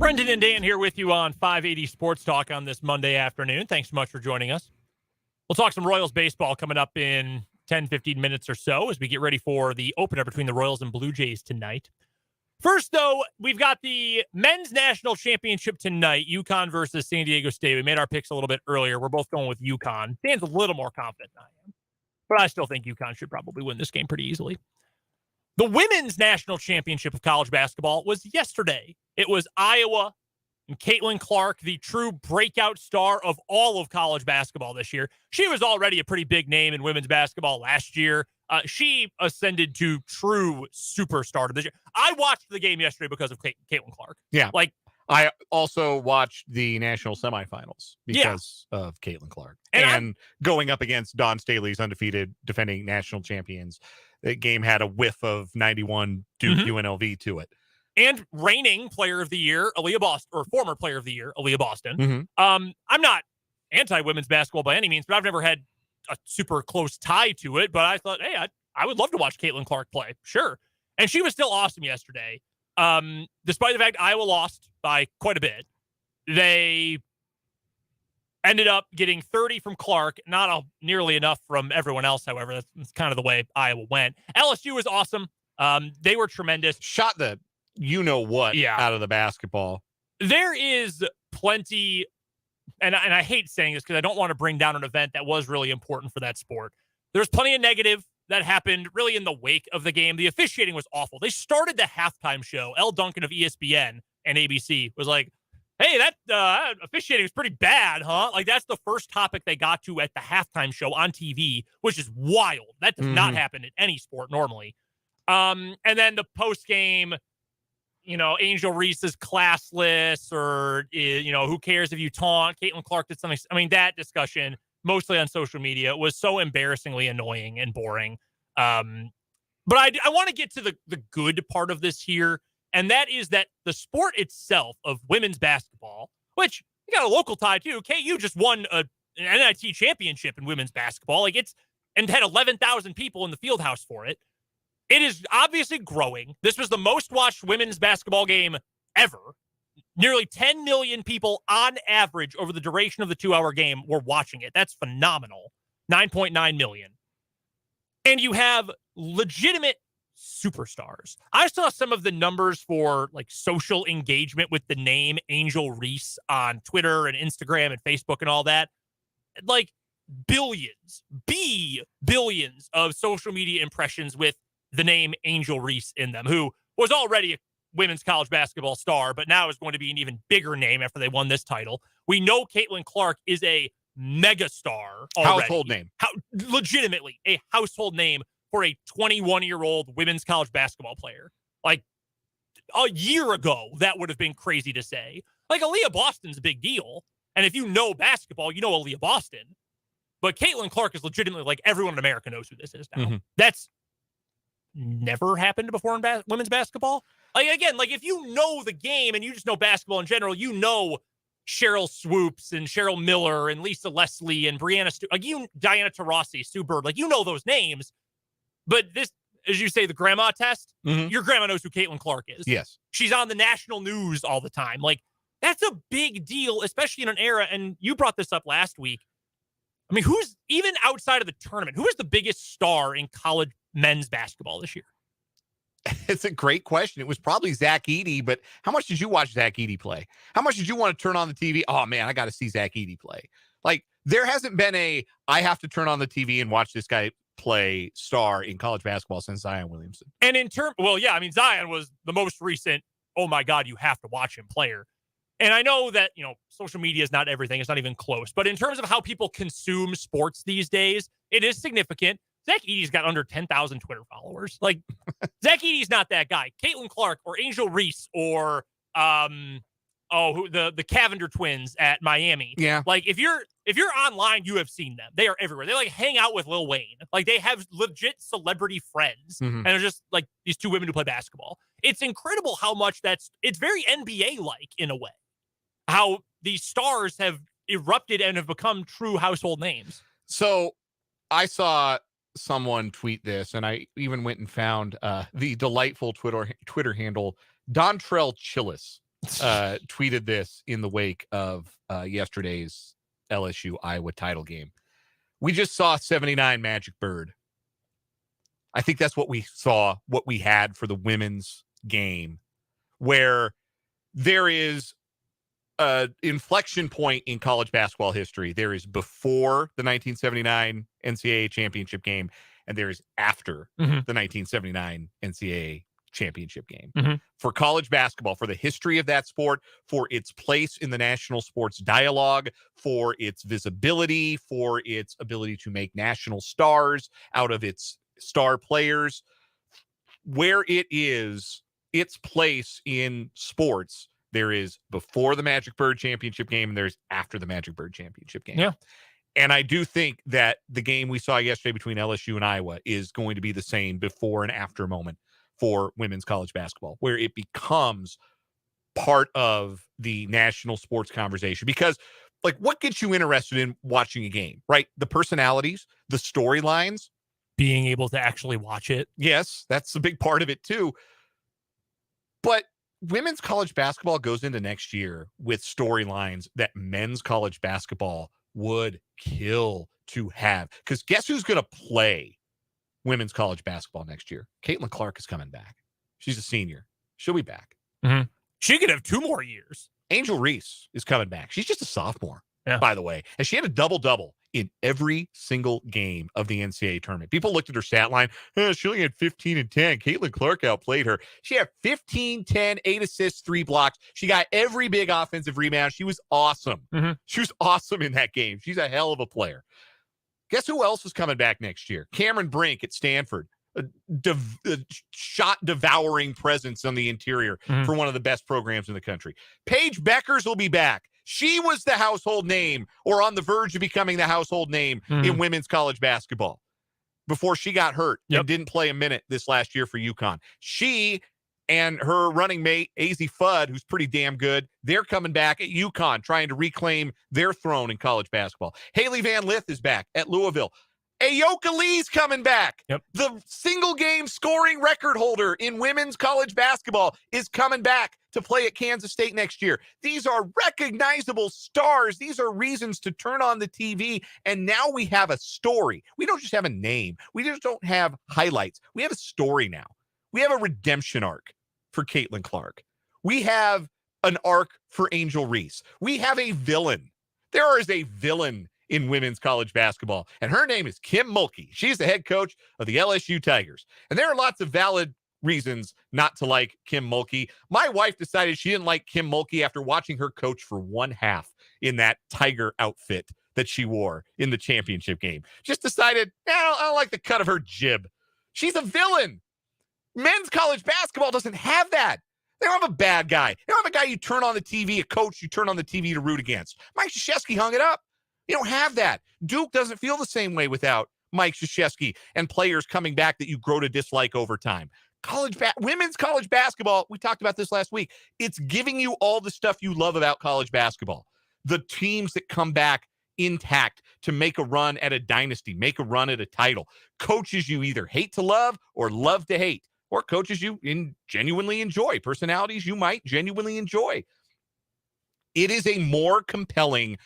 Brendan and Dan here with you on 580 Sports Talk on this Monday afternoon. Thanks so much for joining us. We'll talk some Royals baseball coming up in 10, 15 minutes or so as we get ready for the opener between the Royals and Blue Jays tonight. First, though, we've got the men's national championship tonight, UConn versus San Diego State. We made our picks a little bit earlier. We're both going with UConn. Dan's a little more confident than I am, but I still think UConn should probably win this game pretty easily. The women's national championship of college basketball was yesterday. It was Iowa and Caitlin Clark, the true breakout star of all of college basketball this year. She was already a pretty big name in women's basketball last year. She ascended to true superstar this year. I watched the game yesterday because of Caitlin Clark. Yeah. Like, I also watched the national semifinals because of Caitlin Clark. And going up against Dawn Staley's undefeated defending national champions. The game had a whiff of 91 Duke UNLV to it. And reigning player of the year, Aaliyah Boston, or former player of the year, Aaliyah Boston. Mm-hmm. I'm not anti-women's basketball by any means, but I've never had a super close tie to it. But I thought, hey, I would love to watch Caitlin Clark play. Sure. And she was still awesome yesterday. Despite the fact Iowa lost by quite a bit, they ended up getting 30 from Clark, not nearly enough from everyone else, however. That's kind of the way Iowa went. LSU was awesome. They were tremendous. Shot the you-know-what out of the basketball. There is plenty, and I hate saying this because I don't want to bring down an event that was really important for that sport. There's plenty of negative that happened really in the wake of the game. The officiating was awful. They started the halftime show. Elle Duncan of ESPN and ABC was like, hey, that officiating was pretty bad, huh? Like, that's the first topic they got to at the halftime show on TV, which is wild. That does not happen in any sport normally. And then the post-game, Angel Reese is classless, or, who cares if you taunt? Caitlin Clark did something. I mean, that discussion, mostly on social media, was so embarrassingly annoying and boring. But I want to get to the good part of this here. And that is that the sport itself of women's basketball, which you got a local tie too. KU just won an NIT championship in women's basketball. And had 11,000 people in the field house for it. It is obviously growing. This was the most watched women's basketball game ever. Nearly 10 million people on average over the duration of the 2-hour game were watching it. That's phenomenal. 9.9 million. And you have legitimate superstars. I saw some of the numbers for social engagement with the name Angel Reese on Twitter and Instagram and Facebook and all that. Billions of social media impressions with the name Angel Reese in them, who was already a women's college basketball star, but now is going to be an even bigger name after they won this title. We know Caitlin Clark is a megastar already. Household name. Legitimately a household name for a 21-year-old women's college basketball player. A year ago, that would have been crazy to say. Aaliyah Boston's a big deal. And if you know basketball, you know Aaliyah Boston. But Caitlin Clark is legitimately everyone in America knows who this is now. Mm-hmm. That's never happened before in women's basketball. If you know the game and you just know basketball in general, you know Cheryl Swoops and Cheryl Miller and Lisa Leslie and Brianna Diana Taurasi, Sue Bird. You know those names. But this, as you say, the grandma test, your grandma knows who Caitlin Clark is. Yes. She's on the national news all the time. That's a big deal, especially in an era, and you brought this up last week. I mean, who's, even outside of the tournament, who is the biggest star in college men's basketball this year? It's a great question. It was probably Zach Edey, but how much did you watch Zach Edey play? How much did you want to turn on the TV? Oh, man, I got to see Zach Edey play. There hasn't been I have to turn on the TV and watch this guy play star in college basketball since Zion Williamson. And Zion was the most recent, oh my God, you have to watch him player. And I know that, social media is not everything. It's not even close. But in terms of how people consume sports these days, it is significant. Zach Edey's got under 10,000 Twitter followers. Zach Edey's not that guy. Caitlin Clark or Angel Reese or the Cavender twins at Miami. Yeah. If you're online, you have seen them. They are everywhere. They hang out with Lil Wayne. They have legit celebrity friends. Mm-hmm. And they're just these two women who play basketball. It's incredible how much it's very NBA-like in a way. How these stars have erupted and have become true household names. So I saw someone tweet this, and I even went and found the delightful Twitter handle Dontrell Chillis tweeted this in the wake of yesterday's LSU Iowa title game. We just saw 79 Magic Bird. I think that's what we saw, what we had for the women's game, where there is an inflection point in college basketball history. There is before the 1979 NCAA championship game, and there is after the 1979 NCAA championship game. For college basketball, for the history of that sport, for its place in the national sports dialogue, for its visibility, for its ability to make national stars out of its star players, where it is, its place in sports, there is before the Magic Bird championship game and there's after the Magic Bird championship game. Yeah. And I do think that the game we saw yesterday between LSU and Iowa is going to be the same before and after moment for women's college basketball, where it becomes part of the national sports conversation. Because, like, what gets you interested in watching a game, right? The personalities, the storylines. Being able to actually watch it. Yes, that's a big part of it too. But women's college basketball goes into next year with storylines that men's college basketball would kill to have. Because guess who's going to play women's college basketball next year? Caitlin Clark is coming back. She's a senior. She'll be back. She could have 2 more years. Angel Reese is coming back. She's just a sophomore, Yeah. by the way. And she had a double-double in every single game of the NCAA tournament. People looked at her stat line. She only had 15 and 10. Caitlin Clark outplayed her. She had 15, 10, 8 assists, 3 blocks. She got every big offensive rebound. She was awesome. She was awesome in that game. She's a hell of a player. Guess who else is coming back next year? Cameron Brink at Stanford. A shot-devouring presence on the interior for one of the best programs in the country. Paige Beckers will be back. She was the household name, or on the verge of becoming the household name in women's college basketball before she got hurt and didn't play a minute this last year for UConn. She and her running mate, AZ Fudd, who's pretty damn good, they're coming back at UConn, trying to reclaim their throne in college basketball. Haley Van Lith is back at Louisville. Ayoka Lee's coming back. The single game scoring record holder in women's college basketball is coming back to play at Kansas State next year. These are recognizable stars. These are reasons to turn on the TV. And now we have a story. We don't just have a name. We just don't have highlights. We have a story now. We have a redemption arc for Caitlin Clark. We have an arc for Angel Reese. We have a villain. There is a villain in women's college basketball, and her name is Kim Mulkey. She's the head coach of the LSU Tigers. And there are lots of valid reasons not to like Kim Mulkey. My wife decided she didn't like Kim Mulkey after watching her coach for 1/2 in that Tiger outfit that she wore in the championship game. Just decided, I don't like the cut of her jib. She's a villain. Men's college basketball doesn't have that. They don't have a bad guy. They don't have a guy you turn on the TV, a coach you turn on the TV to root against. Mike Krzyzewski hung it up. You don't have that. Duke doesn't feel the same way without Mike Krzyzewski and players coming back that you grow to dislike over time. Women's college basketball, we talked about this last week. It's giving you all the stuff you love about college basketball. The teams that come back intact to make a run at a dynasty, make a run at a title. Coaches you either hate to love or love to hate, or coaches you genuinely enjoy, personalities you might genuinely enjoy. It is a more compelling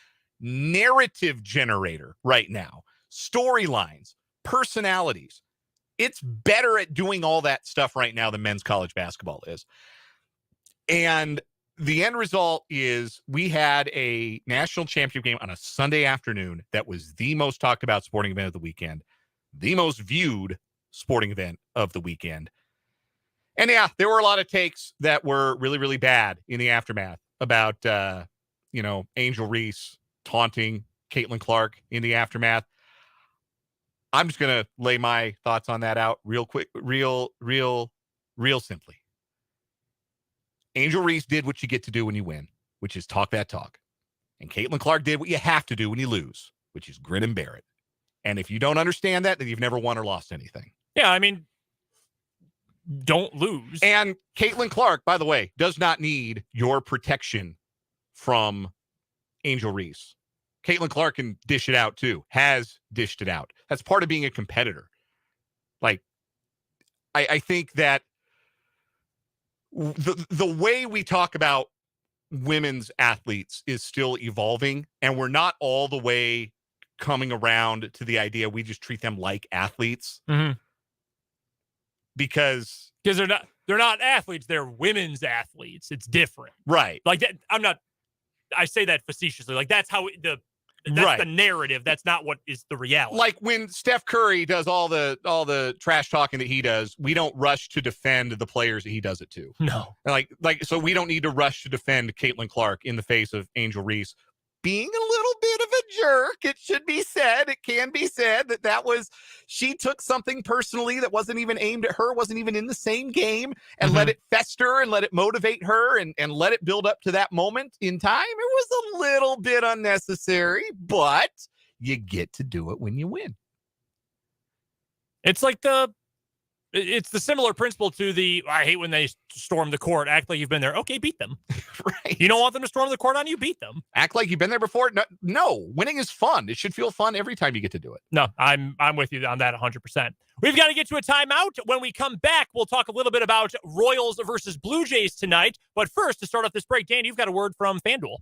narrative generator right now. Storylines, personalities. It's better at doing all that stuff right now than men's college basketball is. And the end result is we had a national championship game on a Sunday afternoon that was the most talked about sporting event of the weekend, the most viewed sporting event of the weekend. And yeah, there were a lot of takes that were really, really bad in the aftermath about, Angel Reese taunting Caitlin Clark in the aftermath. I'm just going to lay my thoughts on that out real quick, real simply. Angel Reese did what you get to do when you win, which is talk that talk. And Caitlin Clark did what you have to do when you lose, which is grin and bear it. And if you don't understand that, then you've never won or lost anything. Yeah, I mean, don't lose. And Caitlin Clark, by the way, does not need your protection from Angel Reese. Caitlin Clark can dish it out too, has dished it out. That's part of being a competitor. Like, I think that the way we talk about women's athletes is still evolving, and we're not all the way coming around to the idea we just treat them like athletes. Mm-hmm. Because they're not athletes, they're women's athletes. It's different. Right. Like that, I say that facetiously. Like that's how the narrative. That's not what is the reality. Like when Steph Curry does all the trash talking that he does, we don't rush to defend the players that he does it to. No. So we don't need to rush to defend Caitlin Clark in the face of Angel Reese being a little bit of a jerk. It should be said, it can be said she took something personally that wasn't even aimed at her, wasn't even in the same game, and let it fester and let it motivate her and let it build up to that moment in time. It was a little bit unnecessary, but you get to do it when you win. It's like it's the similar principle to I hate when they storm the court. Act like you've been there. Okay, beat them. Right. You don't want them to storm the court on you? Beat them. Act like you've been there before? No, winning is fun. It should feel fun every time you get to do it. No, I'm with you on that 100%. We've got to get to a timeout. When we come back, we'll talk a little bit about Royals versus Blue Jays tonight. But first, to start off this break, Dan, you've got a word from FanDuel.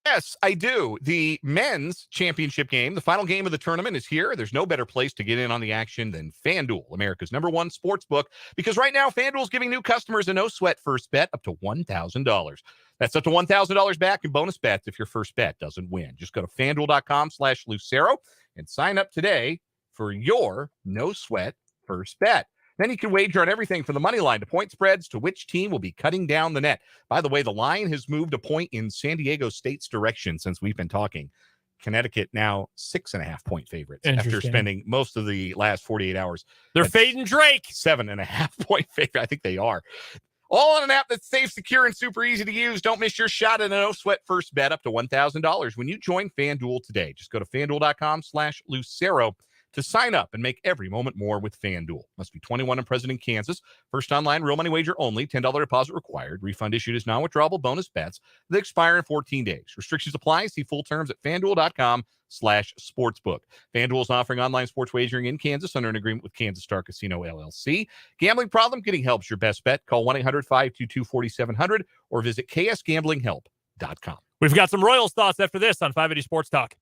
Yes, I do. The men's championship game, the final game of the tournament, is here. There's no better place to get in on the action than FanDuel, America's #1 sports book, because right now FanDuel is giving new customers a no-sweat first bet up to $1,000. That's up to $1,000 back in bonus bets if your first bet doesn't win. Just go to FanDuel.com/Lucero and sign up today for your no-sweat first bet. Then you can wager on everything from the money line to point spreads to which team will be cutting down the net. By the way, the line has moved a point in San Diego State's direction since we've been talking. Connecticut now 6.5-point favorites after spending most of the last 48 hours. They're fading Drake. 7.5-point favorite. I think they are. All on an app that's safe, secure, and super easy to use. Don't miss your shot at a no-sweat first bet up to $1,000 when you join FanDuel today. Just go to FanDuel.com/Lucero to sign up and make every moment more with FanDuel. Must be 21 and present in Kansas. First online real money wager only. $10 deposit required. Refund issued as non-withdrawable bonus bets that expire in 14 days. Restrictions apply. See full terms at FanDuel.com/sportsbook. FanDuel is offering online sports wagering in Kansas under an agreement with Kansas Star Casino LLC. Gambling problem? Getting help's your best bet. Call 1-800-522-4700 or visit ksgamblinghelp.com. We've got some Royals thoughts after this on 580 Sports Talk.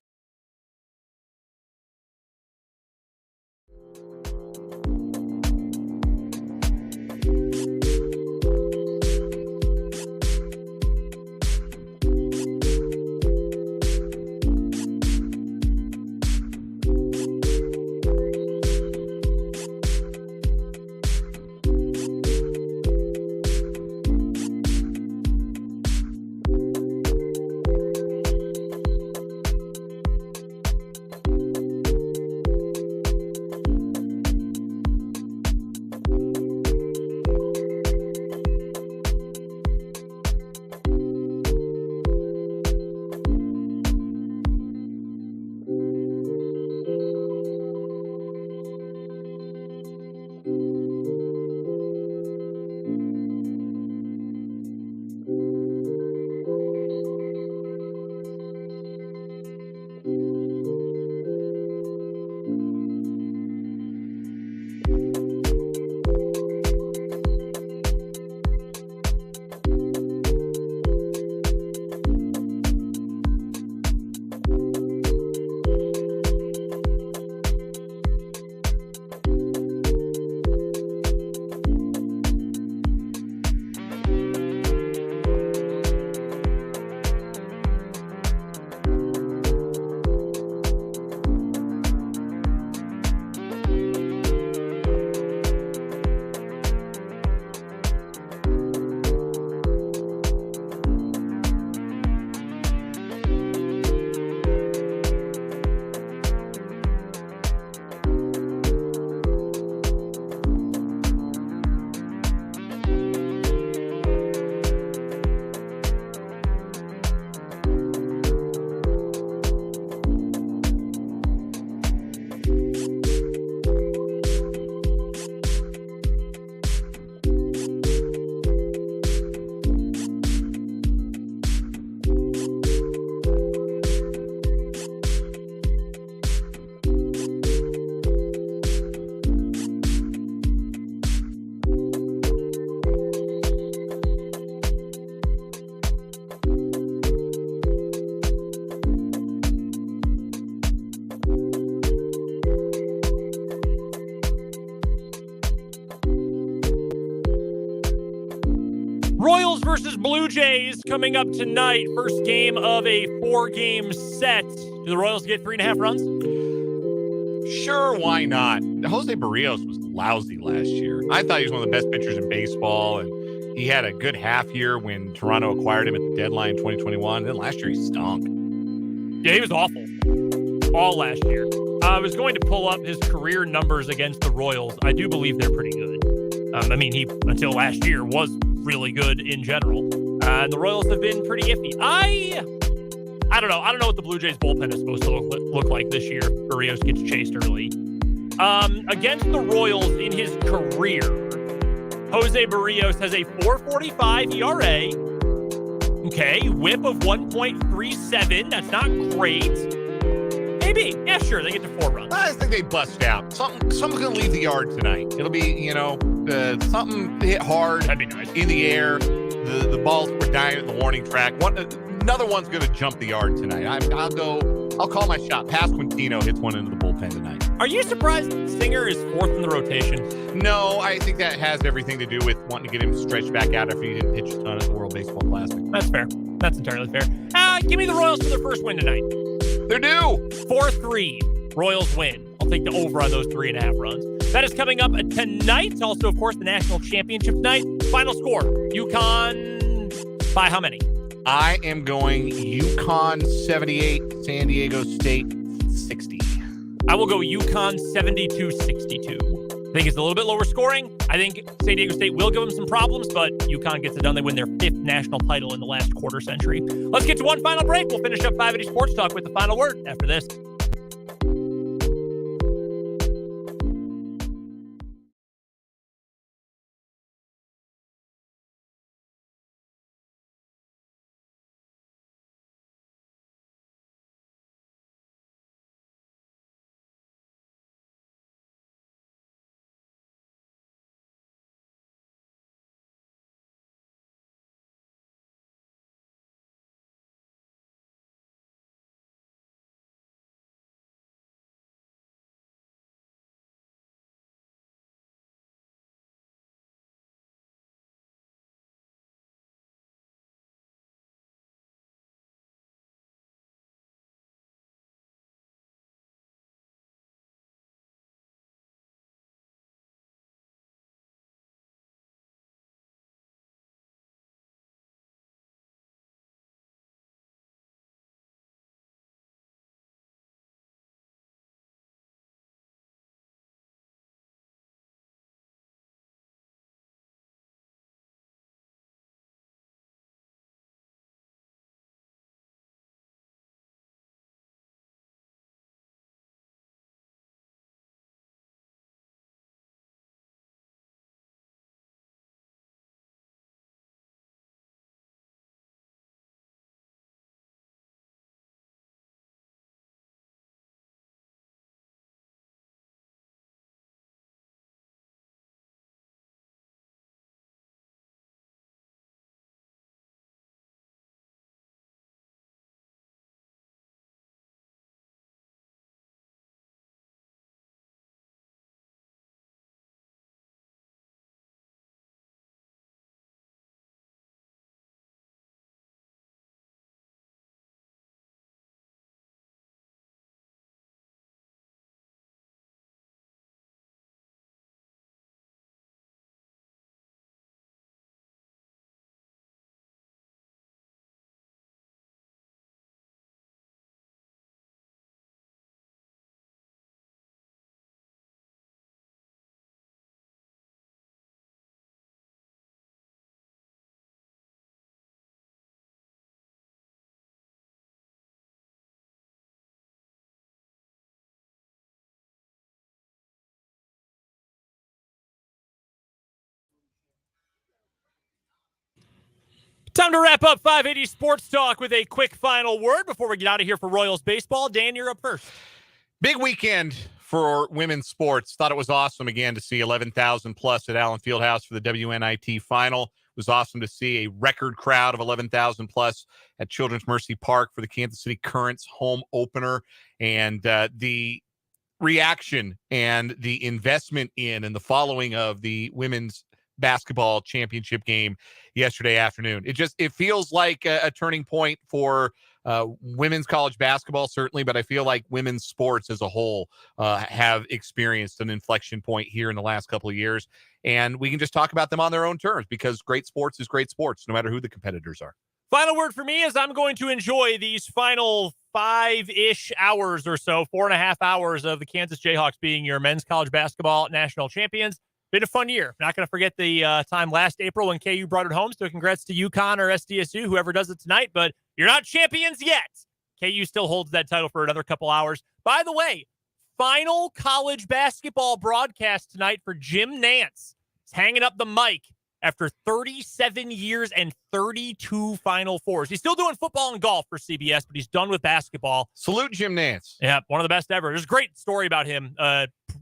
Royals versus Blue Jays coming up tonight. First game of a 4-game set. Do the Royals get 3.5 runs? Sure, why not? Jose Barrios was lousy last year. I thought he was one of the best pitchers in baseball, and he had a good half year when Toronto acquired him at the deadline in 2021. Then last year he stunk. Yeah, he was awful all last year. I was going to pull up his career numbers against the Royals. I do believe they're pretty good. He, until last year, was really good in general. And the Royals have been pretty iffy. I don't know. I don't know what the Blue Jays bullpen is supposed to look like this year. Barrios gets chased early. Against the Royals in his career, Jose Barrios has a 4.45 ERA. Okay, whip of 1.37. That's not great. Maybe. Yeah, sure. They get to 4 runs. I think they bust out. Someone's going to leave the yard tonight. It'll be, something hit hard. That'd be nice. In the air. The balls were dying at the warning track. Another one's going to jump the yard tonight. I'll call my shot. Pasquantino hits one into the bullpen tonight. Are you surprised Singer is 4th in the rotation? No, I think that has everything to do with wanting to get him stretched back out after he didn't pitch a ton at the World Baseball Classic. That's fair. That's entirely fair. Give me the Royals for their first win tonight. They're due. 4-3. Royals win. I'll take the over on those 3.5 runs. That is coming up tonight. Also, of course, the national championship night. Final score. UConn by how many? I am going UConn 78, San Diego State 60. I will go UConn 72-62. I think it's a little bit lower scoring. I think San Diego State will give them some problems, but UConn gets it done. They win their 5th national title in the last quarter century. Let's get to one final break. We'll finish up 580 Sports Talk with the final word after this. Time to wrap up 580 Sports Talk with a quick final word before we get out of here for Royals baseball. Dan, you're up first. Big weekend for women's sports. Thought it was awesome again to see 11,000 plus at Allen Fieldhouse for the WNIT final. It was awesome to see a record crowd of 11,000 plus at Children's Mercy Park for the Kansas City Currents home opener. And the reaction and the investment in and the following of the women's basketball championship game yesterday afternoon. It feels like a turning point for women's college basketball, certainly, but I feel like women's sports as a whole have experienced an inflection point here in the last couple of years. And we can just talk about them on their own terms because great sports is great sports, no matter who the competitors are. Final word for me is I'm going to enjoy these final 5-ish hours or so, 4.5 hours of the Kansas Jayhawks being your men's college basketball national champions. Been a fun year. Not going to forget the time last April when KU brought it home. So congrats to UConn or SDSU, whoever does it tonight. But you're not champions yet. KU still holds that title for another couple hours. By the way, final college basketball broadcast tonight for Jim Nantz. He's hanging up the mic after 37 years and 32 Final Fours. He's still doing football and golf for CBS, but he's done with basketball. Salute Jim Nantz. Yeah, one of the best ever. There's a great story about him,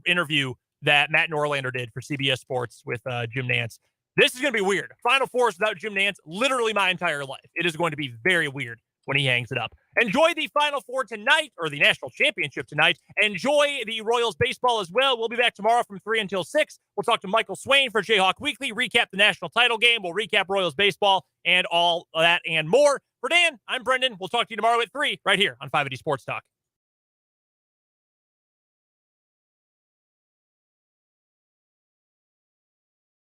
interview that Matt Norlander did for CBS Sports with Jim Nantz. This is going to be weird. Final Fours without Jim Nantz, literally my entire life. It is going to be very weird when he hangs it up. Enjoy the Final Four tonight, or the National Championship tonight. Enjoy the Royals baseball as well. We'll be back tomorrow from 3 until 6. We'll talk to Michael Swain for Jayhawk Weekly, recap the national title game. We'll recap Royals baseball and all that and more. For Dan, I'm Brendan. We'll talk to you tomorrow at 3 right here on 580 Sports Talk.